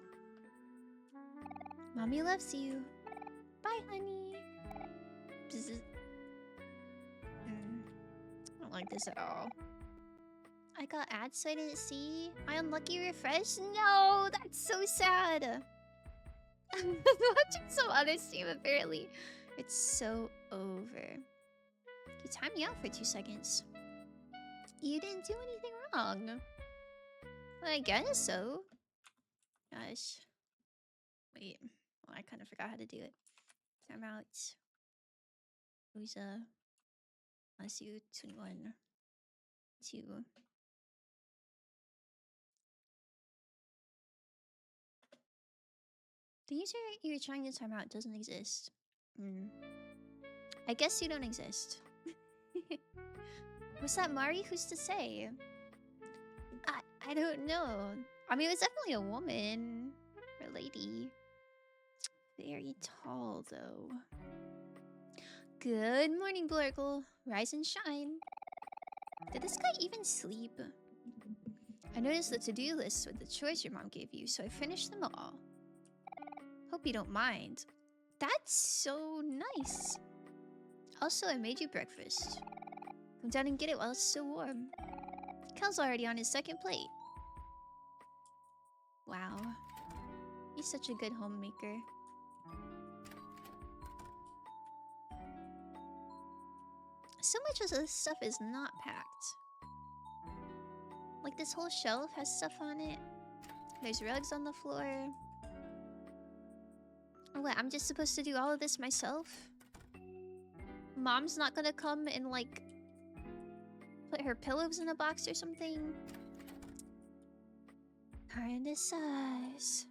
Mommy loves you. Bye, honey. Bzz. I don't like this at all. I got ads so I didn't see. My unlucky refresh? No, that's so sad. I'm watching some other stream apparently. It's so over. You timed me out for 2 seconds. You didn't do anything wrong. Well, I guess so. Gosh. Wait. Well, I kind of forgot how to do it. Time out. Who's let's do 21. 2. The user you're trying to time out doesn't exist. I guess you don't exist. Was that Mari? Who's to say? I don't know. I mean, it was definitely a woman. Or lady. Very tall, though. Good morning, Blurkle. Rise and shine. Did this guy even sleep? I noticed the to-do list with the chores your mom gave you, so I finished them all. Hope you don't mind. That's so nice. Also, I made you breakfast. Come down and get it while it's still warm. Kel's already on his second plate. Wow. He's such a good homemaker. So much of this stuff is not packed. Like this whole shelf has stuff on it. There's rugs on the floor. Oh, what, I'm just supposed to do all of this myself? Mom's not gonna come and like put her pillows in a box or something? Kinda size.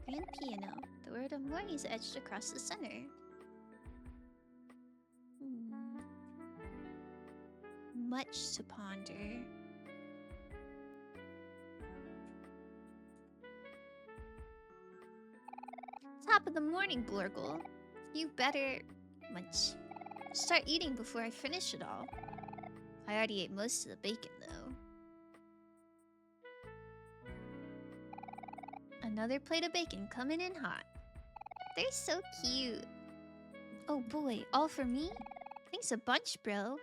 Grand piano. The word of morning is etched across the center. Much to ponder. Top of the morning, Blurgle. You better munch. Start eating before I finish it all. I already ate most of the bacon, though. Another plate of bacon coming in hot. They're so cute. Oh boy, all for me? Thanks a bunch, bro.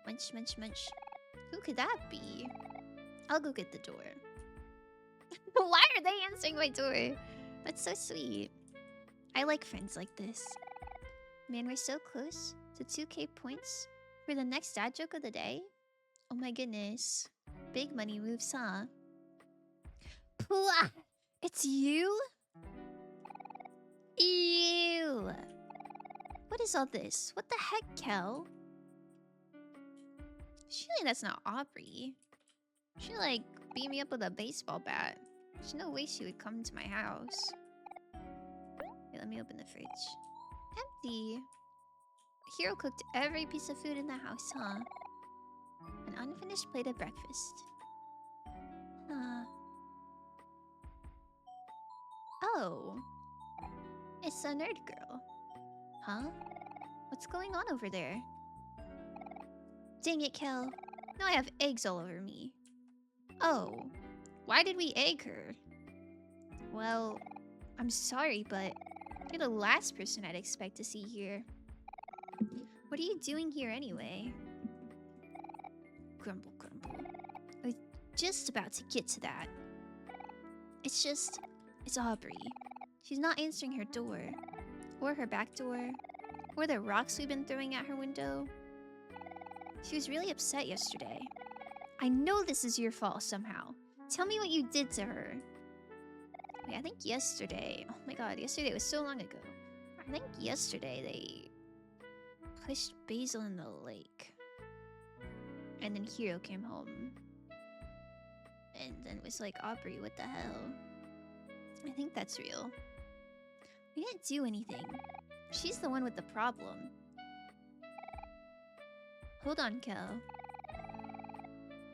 Munch, munch, munch. Who could that be? I'll go get the door. Why are they answering my door? That's so sweet. I like friends like this. Man, we're so close to 2K points for the next dad joke of the day. Oh my goodness. Big money moves, huh? Pwah! It's you? Ew! What is all this? What the heck, Kel? Surely that's not Aubrey. She like beat me up with a baseball bat. There's no way she would come to my house. Wait, let me open the fridge. Empty. Hero cooked every piece of food in the house, huh? An unfinished plate of breakfast. Oh. It's a nerd girl. Huh? What's going on over there? Dang it, Kel. Now I have eggs all over me. Oh. Why did we egg her? Well, I'm sorry, but you're the last person I'd expect to see here. What are you doing here anyway? Grumble, grumble. I was just about to get to that. It's Aubrey. She's not answering her door. Or her back door. Or the rocks we've been throwing at her window. She was really upset yesterday. I know this is your fault somehow. Tell me what you did to her. Wait, I think yesterday... Oh my god, yesterday was so long ago. I think yesterday they pushed Basil in the lake. And then Hero came home. And then it was like, Aubrey, what the hell? I think that's real. We didn't do anything. She's the one with the problem. Hold on, Kel.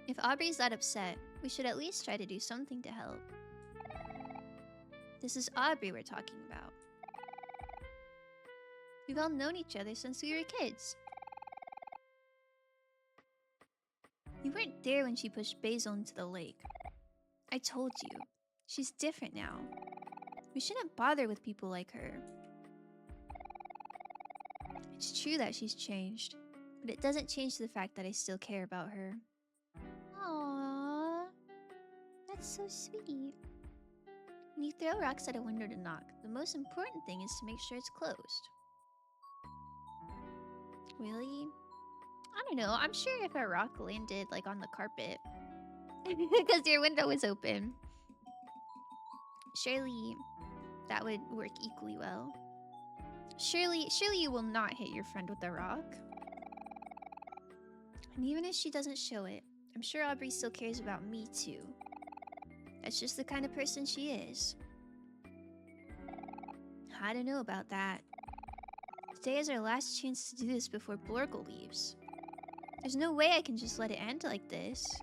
If Aubrey's that upset, we should at least try to do something to help. This is Aubrey we're talking about. We've all known each other since we were kids. You weren't there when she pushed Basil into the lake. I told you. She's different now. We shouldn't bother with people like her. It's true that she's changed, but it doesn't change the fact that I still care about her. Aww. That's so sweet. When you throw rocks at a window to knock, the most important thing is to make sure it's closed. Really? I don't know. I'm sure if a rock landed like on the carpet because your window was open, surely that would work equally well. Surely you will not hit your friend with a rock. And even if she doesn't show it, I'm sure Aubrey still cares about me too. That's just the kind of person she is. I don't know about that. Today is our last chance to do this before Blorgle leaves. There's no way I can just let it end like this.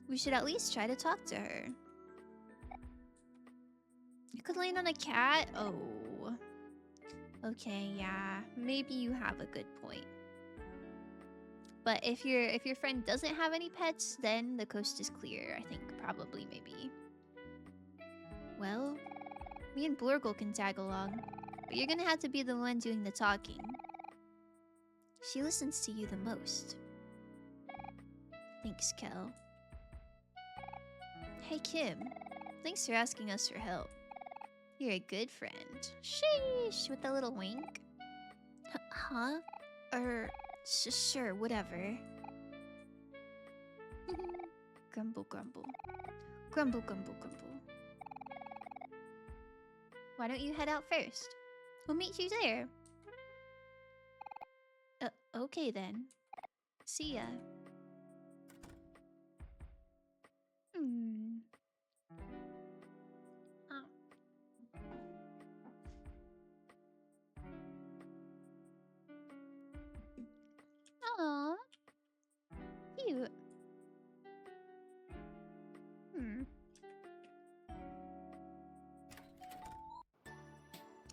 We should at least try to talk to her. You could land on a cat? Oh. Okay, yeah. Maybe you have a good point. But if your friend doesn't have any pets, then the coast is clear, I think. Probably, maybe. Well, me and Blorgle can tag along. But you're gonna have to be the one doing the talking. She listens to you the most. Thanks, Kel. Hey, Kim. Thanks for asking us for help. You're a good friend. Sheesh, with a little wink. Huh? Sure, whatever. Grumble, grumble. Grumble, grumble, grumble. Why don't you head out first? We'll meet you there. Okay then. See ya. Aww. Cute.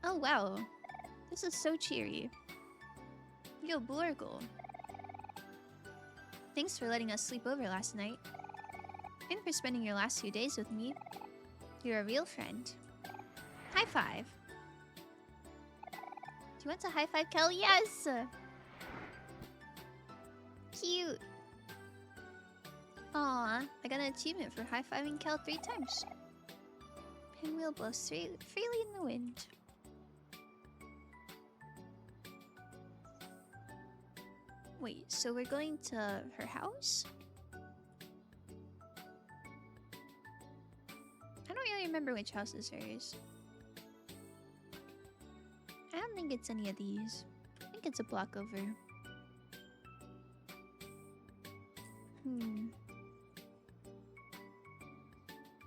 Oh wow. This is so cheery. Yo, Blorgle. Thanks for letting us sleep over last night. And for spending your last few days with me. You're a real friend. High five. Do you want to high five, Kel? Yes! Cute. Aw, I got an achievement for high-fiving Kel 3 times. Pinwheel blows freely in the wind. Wait, so we're going to her house? I don't really remember which house is hers. I don't think it's any of these. I think it's a block over.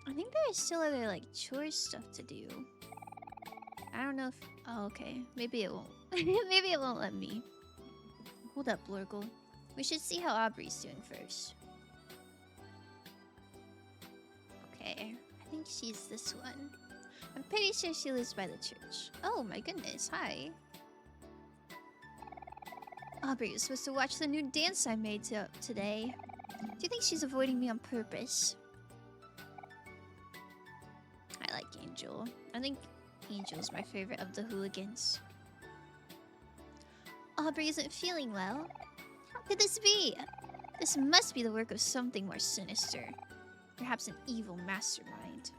I think there's still other, like, chore stuff to do. I don't know if... Oh, okay. Maybe it won't. Maybe it won't let me. Hold up, Blorgle. We should see how Aubrey's doing first. Okay. I think she's this one. I'm pretty sure she lives by the church. Oh my goodness, hi. Aubrey was supposed to watch the new dance I made today. Do you think she's avoiding me on purpose? I like Angel. I think Angel's my favorite of the hooligans. Aubrey isn't feeling well. How could this be? This must be the work of something more sinister. Perhaps an evil mastermind.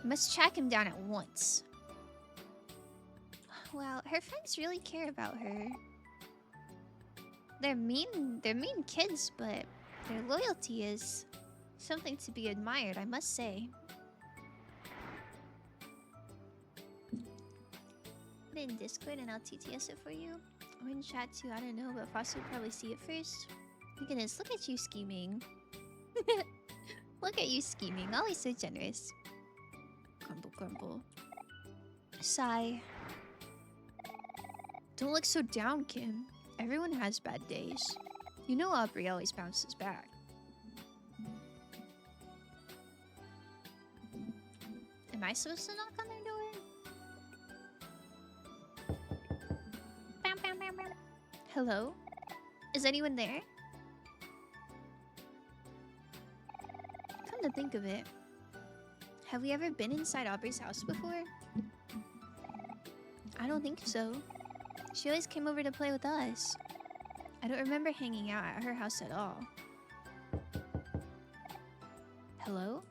We must track him down at once. Wow, her friends really care about her. They're mean kids, but their loyalty is something to be admired, I must say. Put it in Discord and I'll TTS it for you. Or in chat too, I don't know, but Foster will probably see it first. My goodness, look at you scheming. Look at you scheming, always so generous. Grumble, grumble. Sigh. Don't look so down, Kim. Everyone has bad days. You know Aubrey always bounces back. Am I supposed to knock on their door? Bam, bam, bam, bam. Hello? Is anyone there? Come to think of it, have we ever been inside Aubrey's house before? I don't think so. She always came over to play with us. I don't remember hanging out at her house at all. Hello?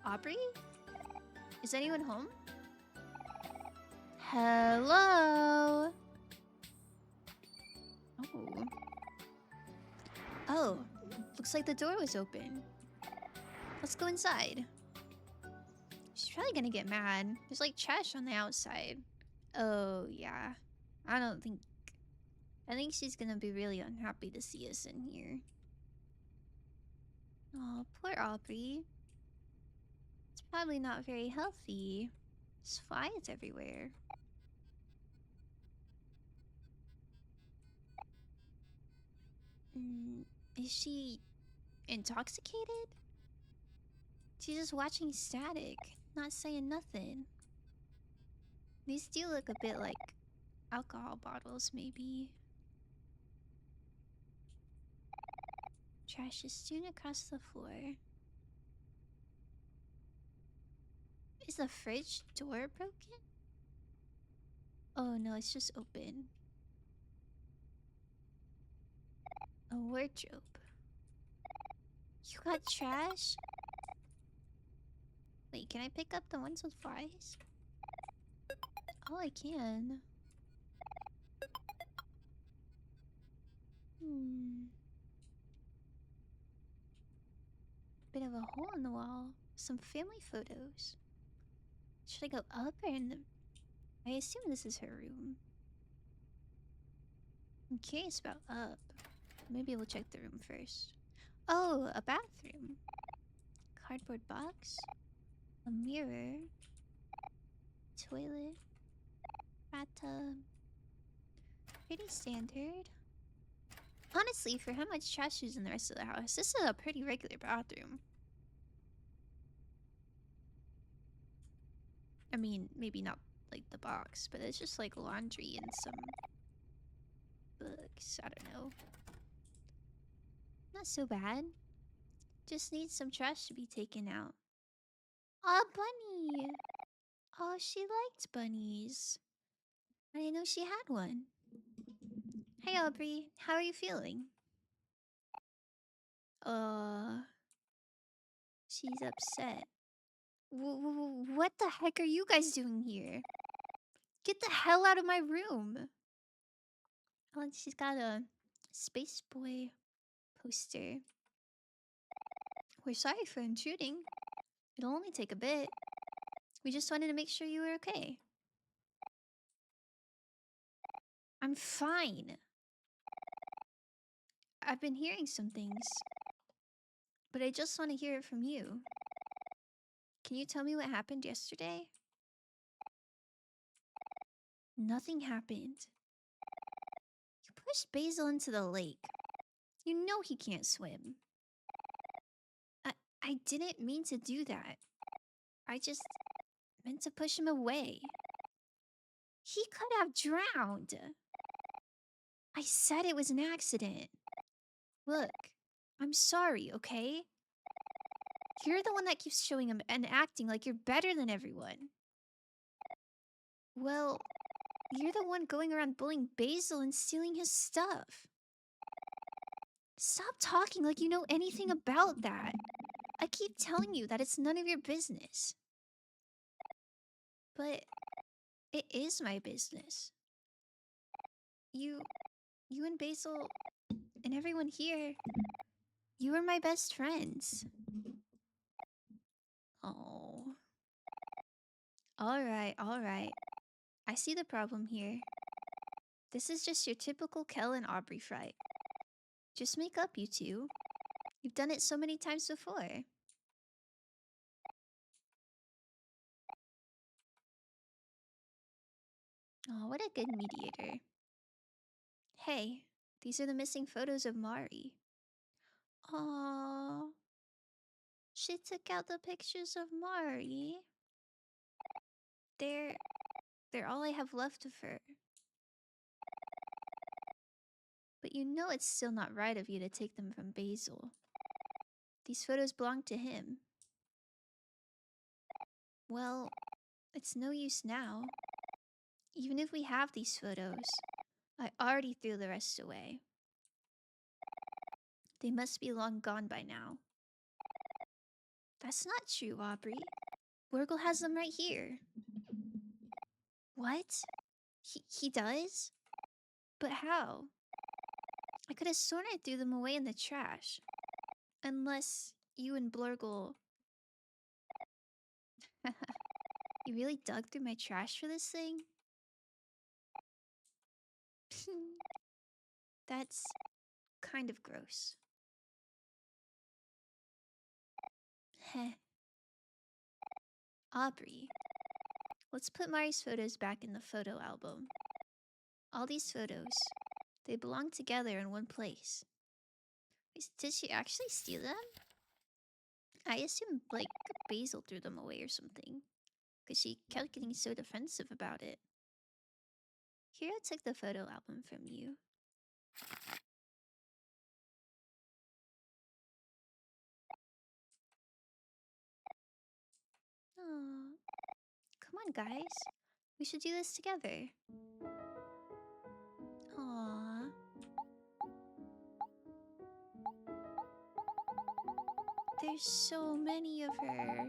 Aubrey? Is anyone home? Hello? Oh. Oh, looks like the door was open. Let's go inside. She's probably gonna get mad. There's like trash on the outside. Oh, yeah. I think she's gonna be really unhappy to see us in here. Oh, poor Aubrey. It's probably not very healthy. There's flies everywhere. Is she intoxicated? She's just watching static, not saying nothing. These do look a bit like alcohol bottles, maybe. Trash is strewn across the floor. Is the fridge door broken? Oh no, it's just open. A wardrobe. You got trash? Wait, can I pick up the ones with flies? Oh, I can. Bit of a hole in the wall. Some family photos. Should I go up or in the... I assume this is her room. I'm curious about up. Maybe we'll check the room first. Oh, a bathroom. Cardboard box. A mirror. Toilet. Bathtub. Pretty standard. Honestly, for how much trash is in the rest of the house, this is a pretty regular bathroom. I mean, maybe not like the box, but it's just like laundry and some books. I don't know. Not so bad. Just needs some trash to be taken out. Aw, bunny! Oh, she liked bunnies. I didn't know she had one. Hey, Aubrey. How are you feeling? She's upset. What the heck are you guys doing here? Get the hell out of my room! Oh, and she's got a Space Boy poster. We're sorry for intruding. It'll only take a bit. We just wanted to make sure you were okay. I'm fine. I've been hearing some things, but I just want to hear it from you. Can you tell me what happened yesterday? Nothing happened. You pushed Basil into the lake. You know he can't swim. I didn't mean to do that. I just meant to push him away. He could have drowned. I said it was an accident. Look, I'm sorry, okay? You're the one that keeps showing him and acting like you're better than everyone. Well, you're the one going around bullying Basil and stealing his stuff. Stop talking like you know anything about that. I keep telling you that it's none of your business. But It is my business. You and Basil and everyone here, you are my best friends. Oh. Alright, alright. I see the problem here. This is just your typical Kel and Aubrey fight. Just make up, you two. You've done it so many times before. Oh, what a good mediator. Hey, these are the missing photos of Mari. Aww. She took out the pictures of Mari. They're all I have left of her. But you know it's still not right of you to take them from Basil. These photos belong to him. Well, it's no use now. Even if we have these photos, I already threw the rest away. They must be long gone by now. That's not true, Aubrey. Blurgle has them right here. What? He does? But how? I could have sworn I threw them away in the trash. Unless you and Blurgle... You really dug through my trash for this thing? That's kind of gross. Heh. Aubrey, let's put Mari's photos back in the photo album. All these photos, they belong together in one place. Did she actually steal them? I assumed, like, Basil threw them away or something. Because she kept getting so defensive about it. Here, I took the photo album from you. Aww. Come on, guys. We should do this together. Aww. There's so many of her.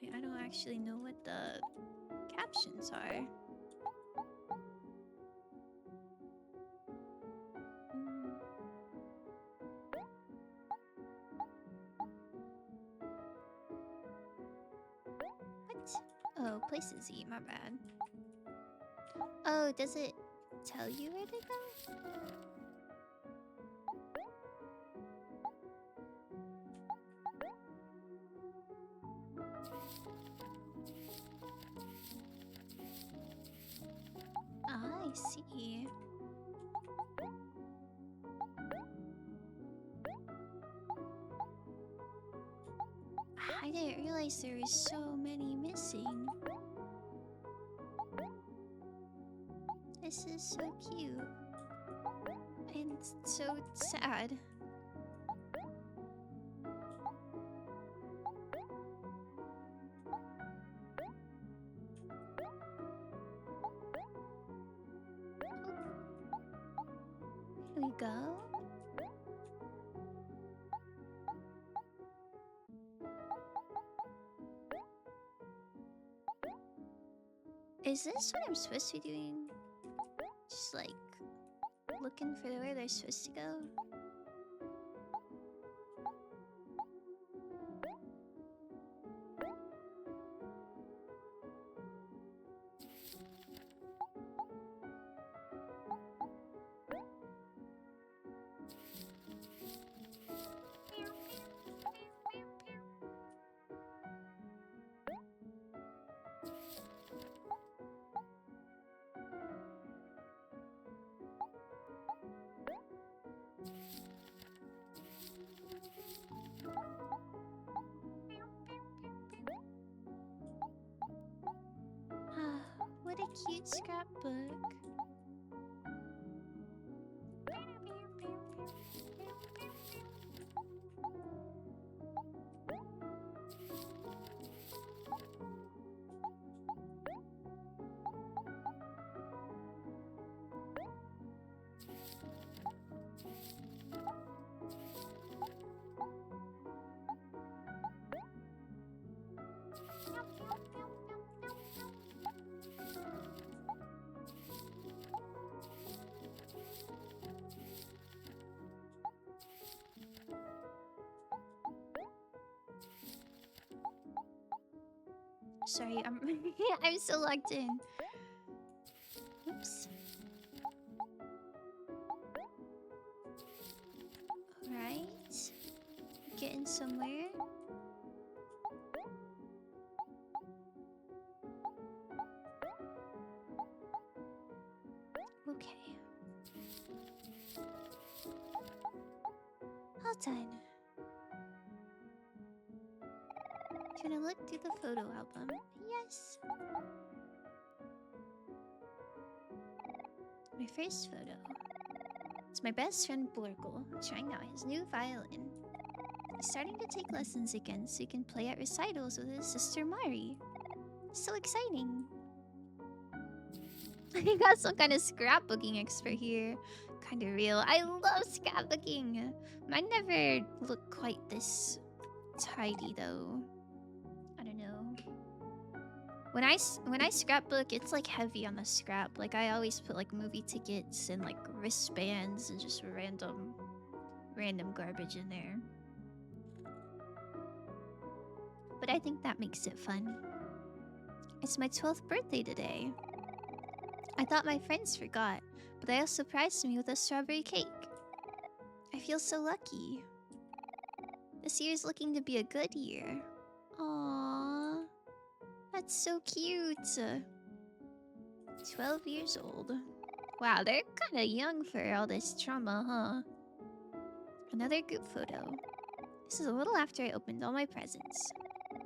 Wait, I don't actually know what the captions are. What? Oh, places eat, my bad. Oh, does it tell you where to go? Ah, I see. I didn't realize there were so many missing. This is so cute. And so sad. Here we go. Is this what I'm supposed to be doing? Just like looking for where they're supposed to go? What a cute scrapbook. Sorry, I'm I'm so logged in. Oops. Alright. Getting somewhere. Okay. All done. Gonna look through the photo album. Yes. My first photo. It's my best friend Borgle trying out his new violin. He's starting to take lessons again so he can play at recitals with his sister Mari. So exciting. I got some kind of scrapbooking expert here. Kind of real. I love scrapbooking. Mine never looked quite this tidy though. I don't know. When I scrapbook, it's like heavy on the scrap. Like I always put like movie tickets and like wristbands and just random garbage in there. But I think that makes it fun. It's my 12th birthday today. I thought my friends forgot, but they all surprised me with a strawberry cake. I feel so lucky. This year's looking to be a good year. Aww. That's so cute. 12 years old. Wow, they're kinda young for all this trauma, huh? Another group photo. This is a little after I opened all my presents.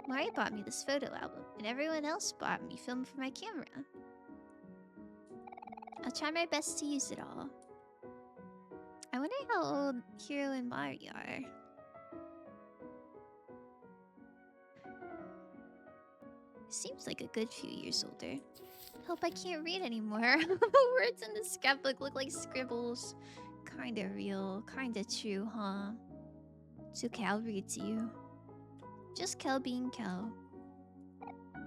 Mari bought me this photo album, and everyone else bought me film for my camera. I'll try my best to use it all. I wonder how old Hiro and Mari are. Seems like a good few years older. Hope I can't read anymore. Words in the scrapbook look like scribbles. Kinda real, kinda true, huh? So Cal read to you. Just Cal being Cal.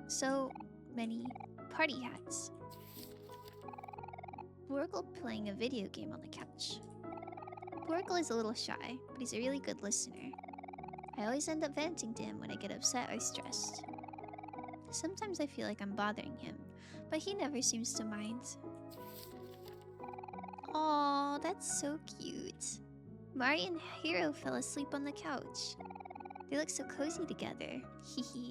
So many party hats. Borgle playing a video game on the couch. Borgle is a little shy, but he's a really good listener. I always end up venting to him when I get upset or stressed. Sometimes I feel like I'm bothering him, but he never seems to mind. Aw, that's so cute. Mari and Hiro fell asleep on the couch. They look so cozy together. Hehe.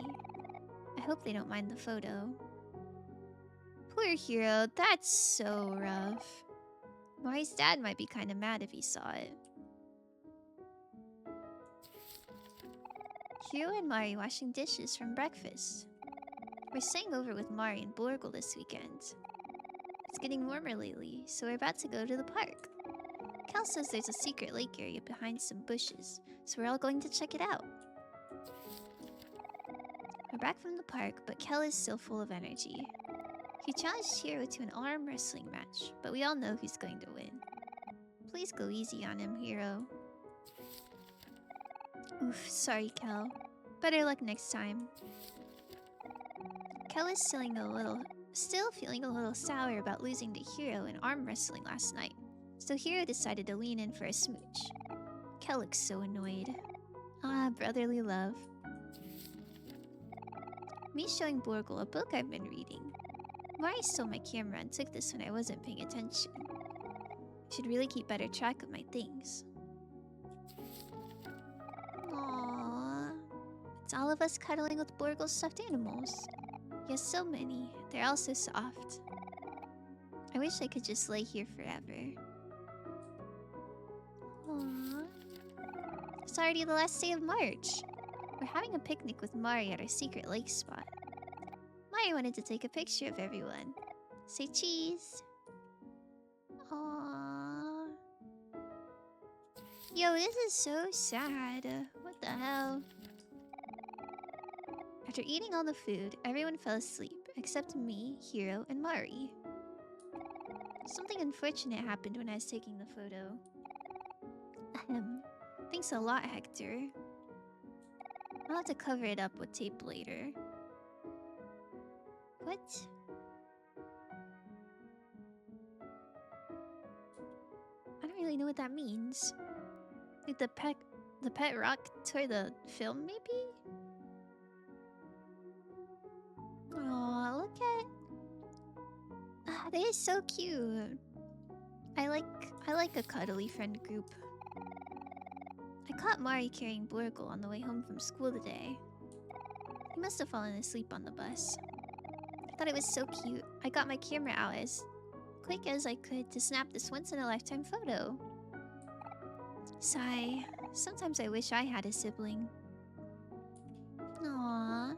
I hope they don't mind the photo. Poor Hiro, that's so rough. Mari's dad might be kinda mad if he saw it. Hiro and Mari washing dishes from breakfast. We're staying over with Mari and Borgle this weekend. It's getting warmer lately, so we're about to go to the park. Cal says there's a secret lake area behind some bushes, so we're all going to check it out. We're back from the park, but Cal is still full of energy. He challenged Hiro to an arm wrestling match, but we all know who's going to win. Please go easy on him, Hiro. Oof, sorry, Cal. Better luck next time. Cal is still feeling a little sour about losing to Hiro in arm wrestling last night, so Hiro decided to lean in for a smooch. Cal looks so annoyed. Ah, brotherly love. Me showing Borgle a book I've been reading. Mari stole my camera and took this when I wasn't paying attention. I should really keep better track of my things. Aww. It's all of us cuddling with Borgle's stuffed animals. Yes, so many. They're all so soft. I wish I could just lay here forever. Aww. It's already the last day of March. We're having a picnic with Mari at our secret lake spot. Mari wanted to take a picture of everyone. Say cheese. Aww. Yo, this is so sad. What the hell? After eating all the food, everyone fell asleep, except me, Hiro, and Mari. Something unfortunate happened when I was taking the photo. Ahem. Thanks a lot, Hector. I'll have to cover it up with tape later. What? I don't really know what that means. Like the pet rock toward the film, maybe? They are so cute. I like a cuddly friend group. I caught Mari carrying Blurgle on the way home from school today. He must have fallen asleep on the bus. I thought it was so cute. I got my camera out as quick as I could to snap this once-in-a-lifetime photo. Sigh. Sometimes I wish I had a sibling. Aww.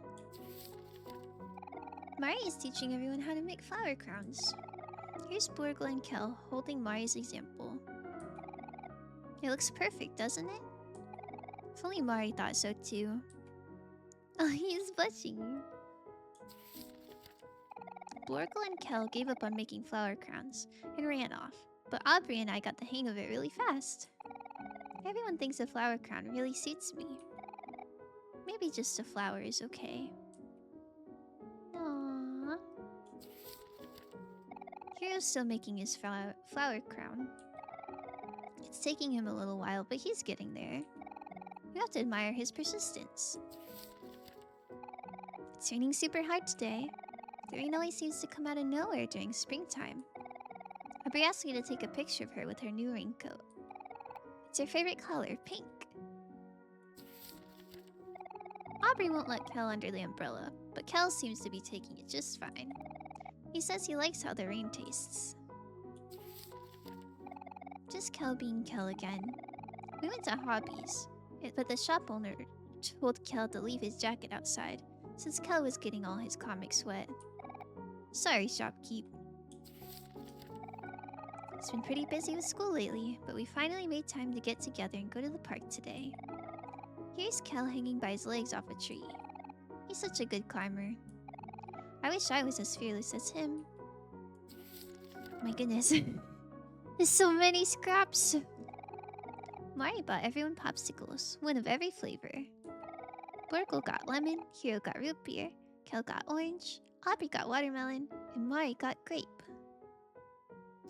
Mari is teaching everyone how to make flower crowns. Here's Blurgle and Kel holding Mari's example. It looks perfect, doesn't it? If only Mari thought so too. Oh, he's blushing. Blurgle and Kel gave up on making flower crowns and ran off, but Aubrey and I got the hang of it really fast. Everyone thinks a flower crown really suits me. Maybe just a flower is okay. Aww. Hero's still making his flower crown. It's taking him a little while, but he's getting there. You have to admire his persistence. It's raining super hard today. The rain always seems to come out of nowhere during springtime. Aubrey asked me to take a picture of her with her new raincoat. It's her favorite color, pink. Aubrey won't let Kel under the umbrella, but Kel seems to be taking it just fine. He says he likes how the rain tastes. Just Kel being Kel again. We went to Hobbies, but the shop owner told Kel to leave his jacket outside, since Kel was getting all his comics wet. Sorry, shopkeep. It's been pretty busy with school lately, but we finally made time to get together and go to the park today. Here's Kel hanging by his legs off a tree. He's such a good climber. I wish I was as fearless as him. My goodness. There's so many scraps. Mari bought everyone popsicles, one of every flavor. Blurgle got lemon, Hero got root beer, Kel got orange, Aubrey got watermelon, and Mari got grape.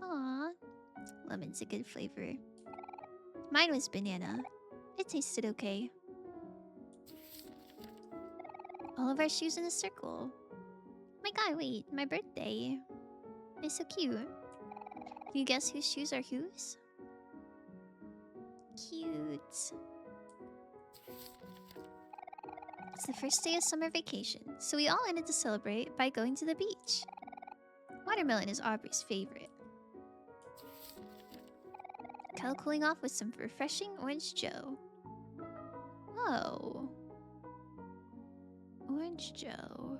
Aww. Lemon's a good flavor. Mine was banana. It tasted okay. All of our shoes in a circle. My god, wait, my birthday. It's so cute. Can you guess whose shoes are whose? Cute. It's the first day of summer vacation, so we all ended to celebrate by going to the beach. Watermelon is Aubrey's favorite. Kel cooling off with some refreshing orange joe. Oh. Orange joe.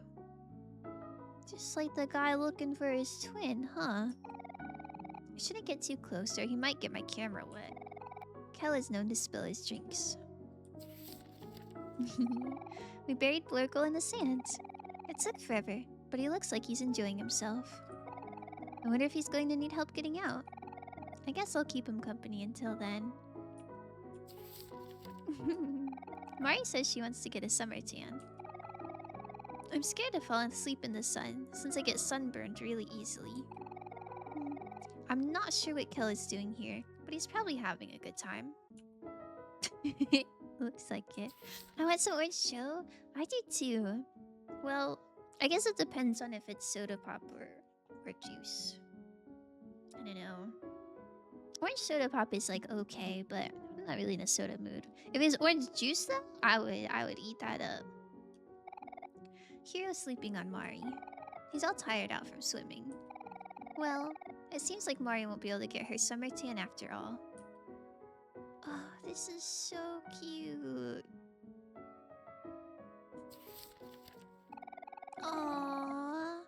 Just like the guy looking for his twin, huh? I shouldn't get too close or he might get my camera wet. Kel is known to spill his drinks. We buried Blurgle in the sand. It took forever, but he looks like he's enjoying himself. I wonder if he's going to need help getting out. I guess I'll keep him company until then. Mari says she wants to get a summer tan. I'm scared to fall asleep in the sun, since I get sunburned really easily. I'm not sure what Kel is doing here, but he's probably having a good time. Looks like it. I want some orange joe. I do too. Well, I guess it depends on if it's soda pop or juice. I don't know. Orange soda pop is like okay, but I'm not really in a soda mood. If it's orange juice though, I would eat that up. Hero's sleeping on Mari. He's all tired out from swimming. Well, it seems like Mari won't be able to get her summer tan after all. Oh, this is so cute. Aww.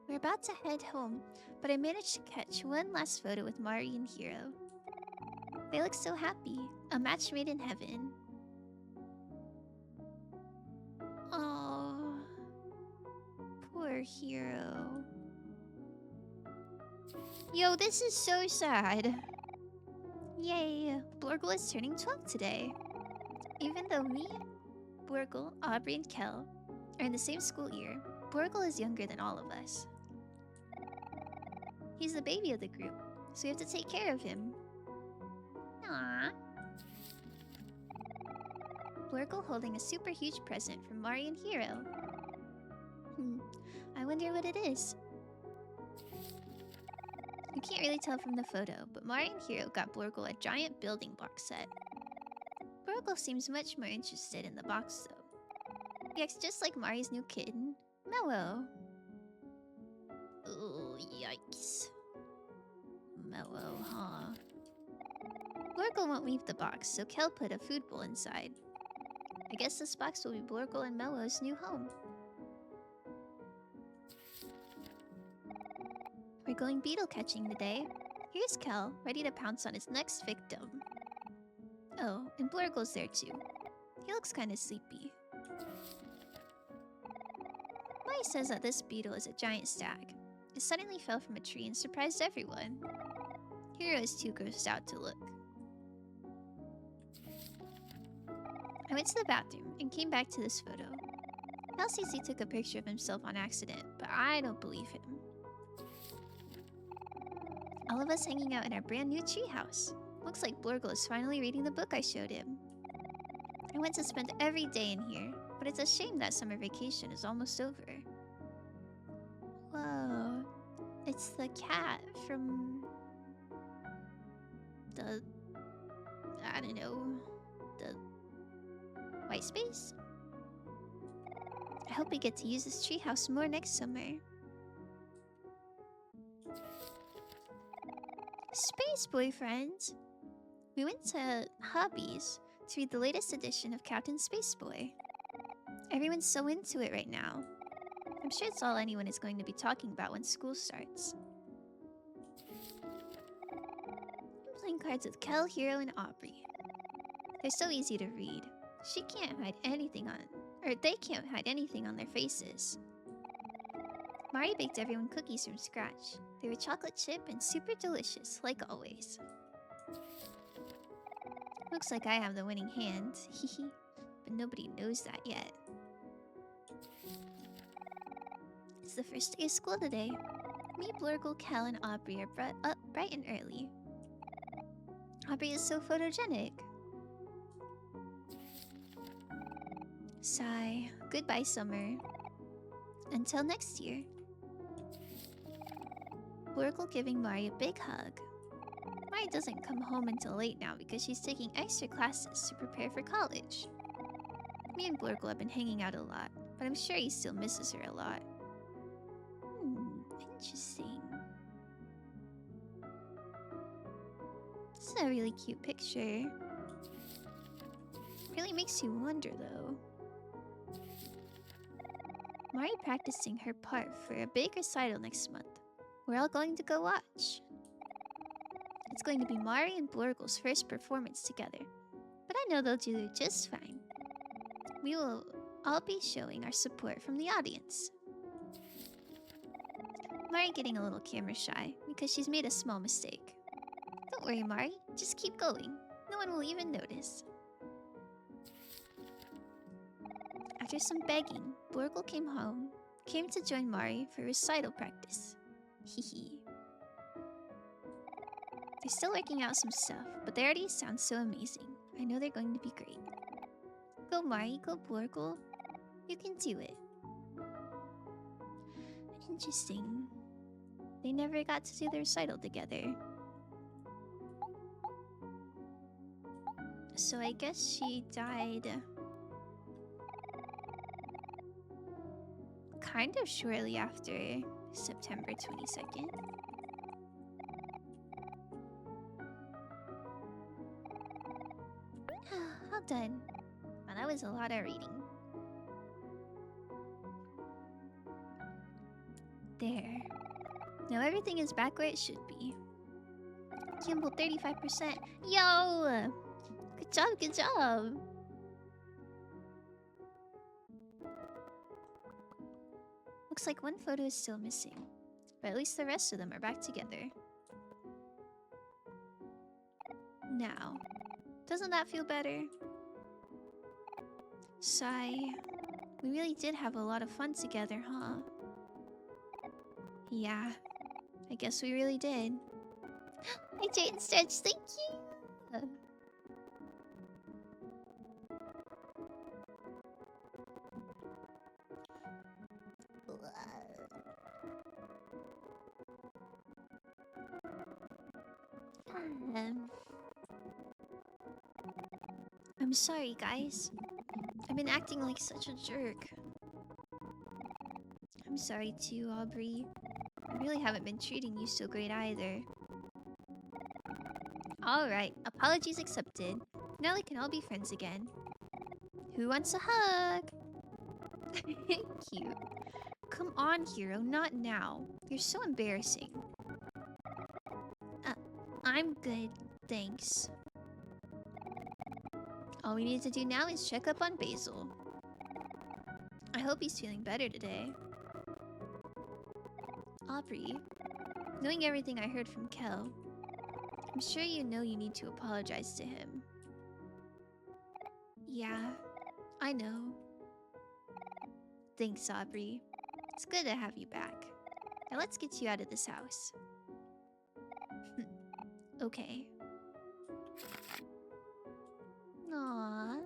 We're about to head home, but I managed to catch one last photo with Mari and Hero. They look so happy. A match made in heaven. Aww. Poor Hero. Yo, this is so sad. Yay, Blurgle is turning 12 today. Even though me, Blurgle, Aubrey, and Kel are in the same school year, Blurgle is younger than all of us. He's the baby of the group, so we have to take care of him. Aww. Blurgle holding a super huge present from Mari and Hero. I wonder what it is. You can't really tell from the photo, but Mari and Hiro got Blorgle a giant building block set. Blorgle seems much more interested in the box though. He acts just like Mari's new kitten, Mellow. Oh, yikes. Mellow, huh? Blorgle won't leave the box, so Kel put a food bowl inside. I guess this box will be Blorgle and Mellow's new home. We're going beetle catching today. Here's Kel, ready to pounce on his next victim. Oh, and Blorgle's there too. He looks kinda sleepy. Mai says that this beetle is a giant stag. It suddenly fell from a tree and surprised everyone. Hiro is too grossed out to look. I went to the bathroom and came back to this photo. Kel says he took a picture of himself on accident, but I don't believe him. All of us hanging out in our brand new treehouse. Looks like Blorgle is finally reading the book I showed him. I went to spend every day in here, but it's a shame that summer vacation is almost over. Whoa. It's the cat from... the... I don't know... the... white space? I hope we get to use this treehouse more next summer. Space boyfriend! We went to Hobbies to read the latest edition of Captain Spaceboy. Everyone's so into it right now. I'm sure it's all anyone is going to be talking about when school starts. I'm playing cards with Kel, Hiro, and Aubrey. They're so easy to read. She can't hide anything on... or they can't hide anything on their faces. Mari baked everyone cookies from scratch. They were chocolate chip and super delicious, like always. Looks like I have the winning hand, hehe, but nobody knows that yet. It's the first day of school today. Me, Blorgle, Kel, and Aubrey are up bright and early. Aubrey is so photogenic. Sigh. Goodbye, summer. Until next year. Blorgle giving Mari a big hug. Mari doesn't come home until late now because she's taking extra classes to prepare for college. Me and Blorgle have been hanging out a lot, but I'm sure he still misses her a lot. Interesting. This is a really cute picture. Really makes you wonder though. Mari practicing her part for a big recital next month. We're all going to go watch. It's going to be Mari and Blorgle's first performance together, but I know they'll do just fine. We will all be showing our support from the audience. Mari getting a little camera shy because she's made a small mistake. Don't worry, Mari, just keep going. No one will even notice. After some begging, Blorgle came to join Mari for recital practice. Hehe. They're still working out some stuff, but they already sound so amazing. I know they're going to be great. Go Mari, go Blorgle. You can do it. Interesting. They never got to do the recital together. So I guess she died... kind of shortly after September 22nd. All done. Wow, that was a lot of reading. There. Now everything is back where it should be. Kimball 35%. Yo! Good job, good job! Looks like one photo is still missing, but at least the rest of them are back together. Now, doesn't that feel better? Sigh. We really did have a lot of fun together, huh? Yeah, I guess we really did. Hi, Jane Stretch, thank you! I'm sorry, guys. I've been acting like such a jerk. I'm sorry too, Aubrey. I really haven't been treating you so great either. Alright, apologies accepted. Now we can all be friends again. Who wants a hug? Cute. Come on, Hero, not now. You're so embarrassing. I'm good, thanks. All we need to do now is check up on Basil. I hope he's feeling better today. Aubrey, knowing everything I heard from Kel, I'm sure you know you need to apologize to him. Yeah, I know. Thanks, Aubrey. It's good to have you back. Now let's get you out of this house. Okay. Aww.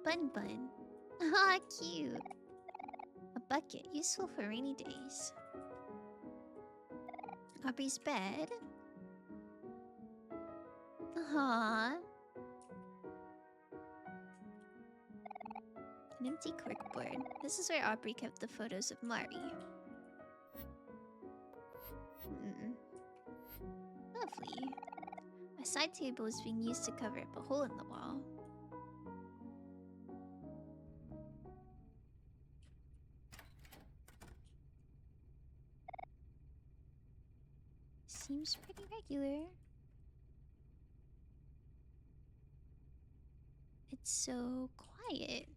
Bun Bun. Aw, cute. A bucket, useful for rainy days. Aubrey's bed. Aww. An empty corkboard. This is where Aubrey kept the photos of Mari. Lovely. A side table is being used to cover up a hole in the wall. Seems pretty regular. It's so quiet.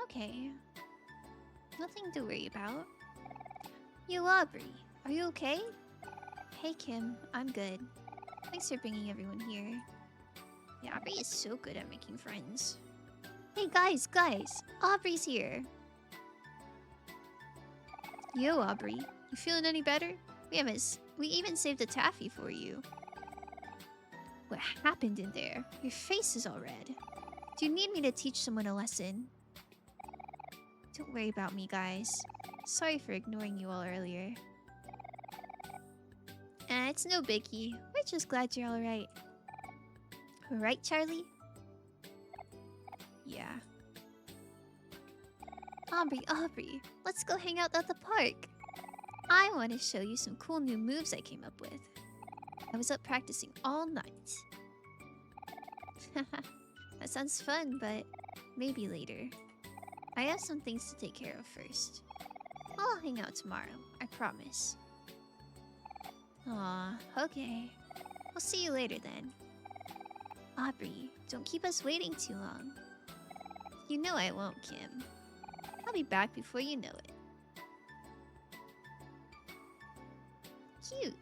Okay. Nothing to worry about. Yo, Aubrey, are you okay? Hey, Kim, I'm good. Thanks for bringing everyone here. Yeah, Aubrey is so good at making friends. Hey, guys, Aubrey's here. Yo, Aubrey, you feeling any better? We even saved a taffy for you. What happened in there? Your face is all red. Do you need me to teach someone a lesson? Don't worry about me, guys. Sorry for ignoring you all earlier. It's no biggie. We're just glad you're alright. Right, Charlie? Yeah. Aubrey, let's go hang out at the park. I want to show you some cool new moves I came up with. I was up practicing all night. That sounds fun, but maybe later. I have some things to take care of first. I'll hang out tomorrow, I promise. Aw, okay. I'll see you later then. Aubrey, don't keep us waiting too long. You know I won't, Kim. I'll be back before you know it. Cute.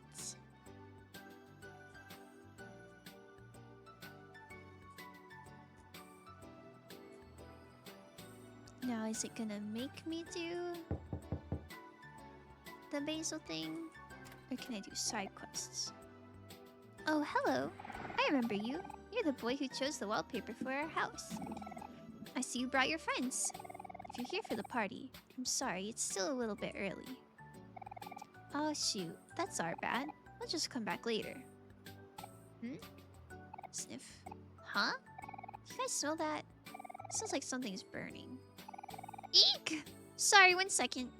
Now, is it gonna make me do the Basil thing? Or can I do side quests? Oh, hello. I remember you. You're the boy who chose the wallpaper for our house. I see you brought your friends. If you're here for the party, I'm sorry, it's still a little bit early. Oh shoot, that's our bad. We'll just come back later. Sniff. Huh? You guys smell that? It smells like something's burning. Eek! Sorry, 1 second.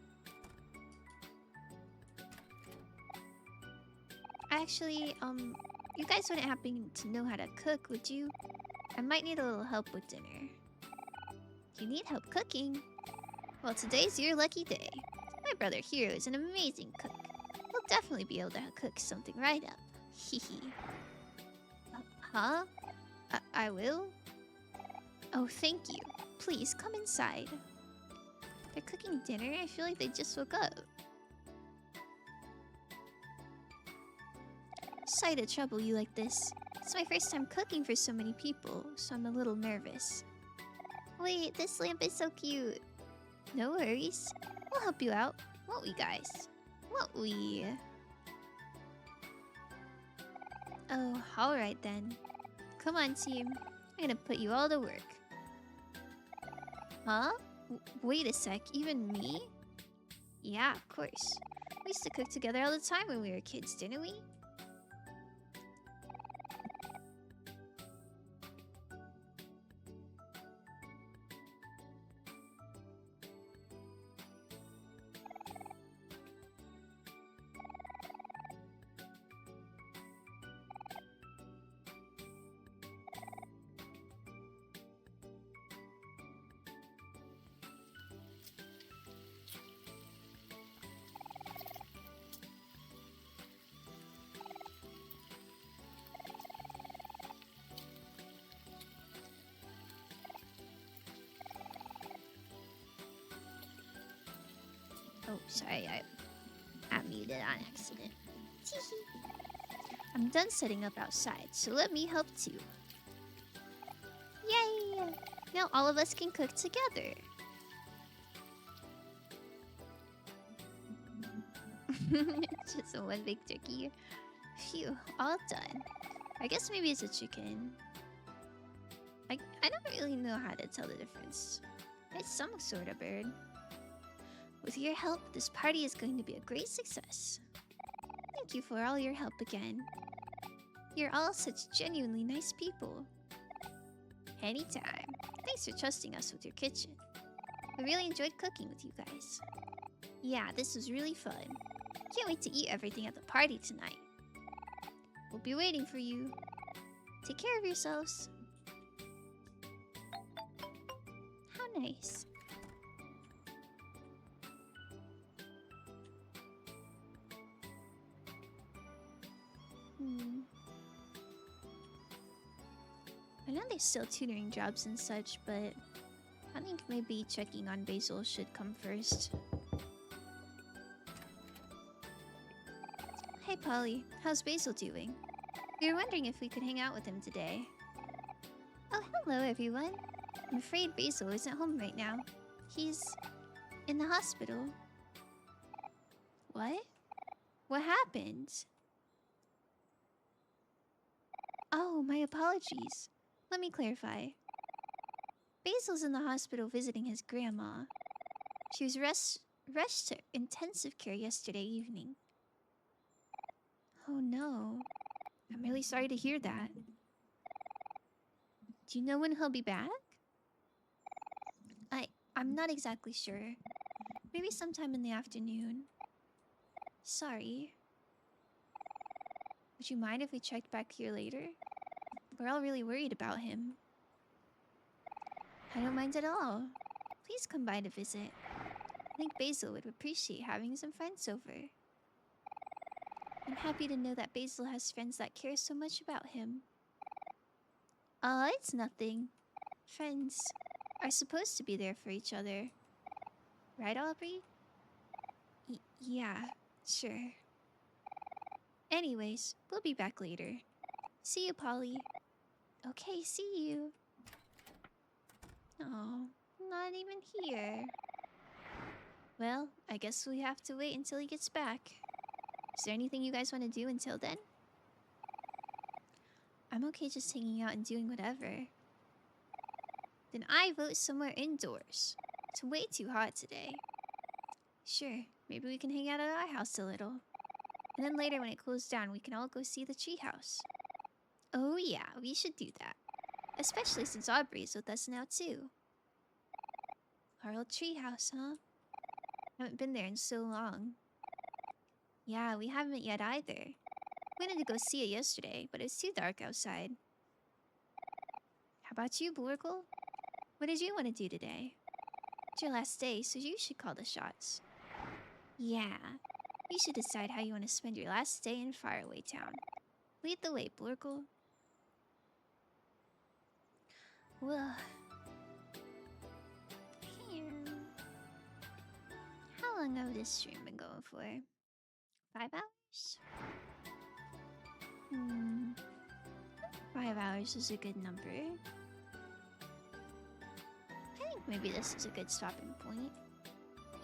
Actually, you guys wouldn't happen to know how to cook, would you? I might need a little help with dinner. You need help cooking? Well, today's your lucky day. My brother Hiro is an amazing cook. He'll definitely be able to cook something right up. Hehe. Huh? I will? Oh, thank you. Please, come inside. They're cooking dinner? I feel like they just woke up. Sorry to trouble you like this. It's my first time cooking for so many people, so I'm a little nervous. Wait, this lamp is so cute. No worries. We'll help you out, won't we, guys? Won't we? Oh, alright then. Come on, team. I'm gonna put you all to work. Huh? Wait a sec, even me? Yeah, of course. We used to cook together all the time when we were kids, didn't we? Oh, sorry, I muted on accident. I'm done setting up outside, so let me help too. Yay! Now all of us can cook together. Just a one big turkey. Phew, all done. I guess maybe it's a chicken. I don't really know how to tell the difference. It's some sort of bird. With your help, this party is going to be a great success. Thank you for all your help again. You're all such genuinely nice people. Anytime. Thanks for trusting us with your kitchen. We really enjoyed cooking with you guys. Yeah, this was really fun. Can't wait to eat everything at the party tonight. We'll be waiting for you. Take care of yourselves. How nice. I know there's still tutoring jobs and such, but I think maybe checking on Basil should come first. Hey Polly, how's Basil doing? We were wondering if we could hang out with him today. Oh, hello everyone. I'm afraid Basil isn't home right now. He's in the hospital. What? What happened? Oh, my apologies. Let me clarify. Basil's in the hospital visiting his grandma. She was rushed to intensive care yesterday evening. Oh no. I'm really sorry to hear that. Do you know when he'll be back? I'm not exactly sure. Maybe sometime in the afternoon. Sorry. Would you mind if we checked back here later? We're all really worried about him. I don't mind at all. Please come by to visit. I think Basil would appreciate having some friends over. I'm happy to know that Basil has friends that care so much about him. It's nothing. Friends are supposed to be there for each other. Right, Aubrey? Yeah, sure. Anyways, we'll be back later. See you, Polly. Okay, see you. Oh, not even here. Well, I guess we have to wait until he gets back. Is there anything you guys want to do until then? I'm okay just hanging out and doing whatever. Then I vote somewhere indoors. It's way too hot today. Sure, maybe we can hang out at our house a little. And then later when it cools down, we can all go see the treehouse. Oh yeah, we should do that. Especially since Aubrey's with us now too. Our old treehouse, huh? Haven't been there in so long. Yeah, we haven't yet either. We wanted to go see it yesterday, but it's too dark outside. How about you, Blorkle? What did you want to do today? It's your last day, so you should call the shots. Yeah, you should decide how you want to spend your last day in Faraway Town. Lead the way, Blorkle. Well, how long have this stream been going for? 5 hours? 5 hours is a good number. I think maybe this is a good stopping point.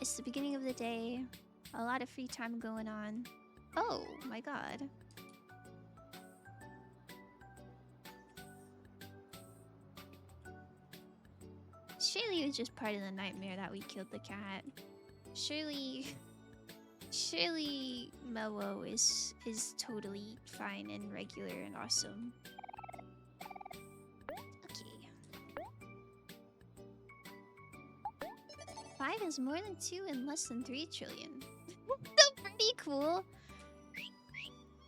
It's the beginning of the day, a lot of free time going on. Oh my god. Surely it was just part of the nightmare that we killed the cat. Surely Mowo is totally fine and regular and awesome. Okay. 5 is more than 2 and less than 3 trillion. So pretty cool.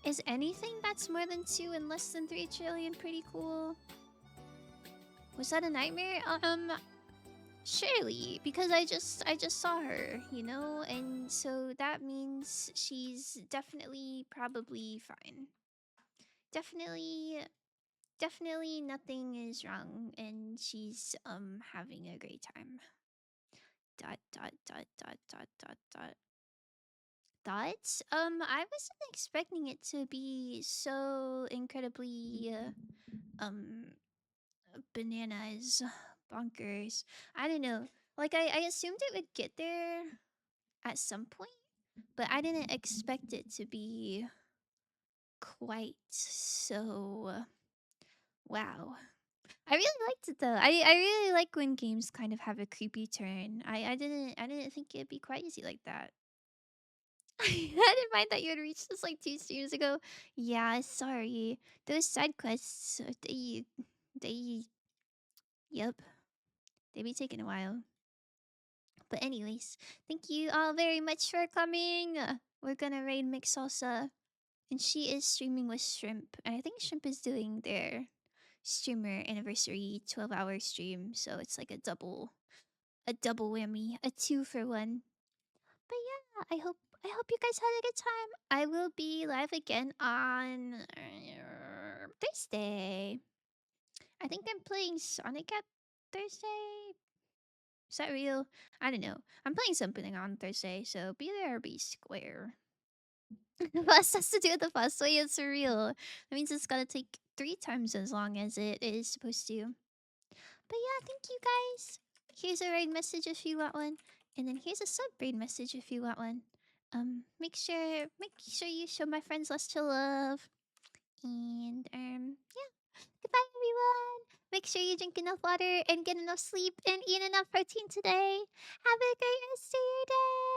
Is anything that's more than 2 and less than 3 trillion pretty cool? Was that a nightmare? Surely, because I just saw her, you know, and so that means she's definitely probably fine. Definitely nothing is wrong and she's having a great time. Dot dot dot dot dot dot dot. Thoughts? I wasn't expecting it to be so incredibly bananas, bonkers. I don't know. Like I assumed it would get there at some point, but I didn't expect it to be quite so wow. I really liked it though. I really like when games kind of have a creepy turn. I didn't think it'd be quite easy like that. I didn't mind that you had reached this like 2 streams ago. Yeah, sorry. Those side quests, they, yep, they be taking a while. But anyways, thank you all very much for coming. We're gonna raid Mix Salsa, and she is streaming with Shrimp, and I think Shrimp is doing their streamer anniversary 12-hour stream, so it's like a double whammy, a 2-for-1. But yeah, I hope you guys had a good time. I will be live again on Thursday. I think I'm playing Sonic at Thursday. Is that real? I don't know. I'm playing something on Thursday, so be there or be square. Fuss has to do with the fuss, so it's real. That means it's gotta take 3 times as long as it is supposed to. But yeah, thank you guys. Here's a raid message if you want one. And then here's a sub raid message if you want one. Make sure you show my friends lots of love. And yeah. Goodbye everyone. Make sure you drink enough water and get enough sleep and eat enough protein today. Have a great rest of your day.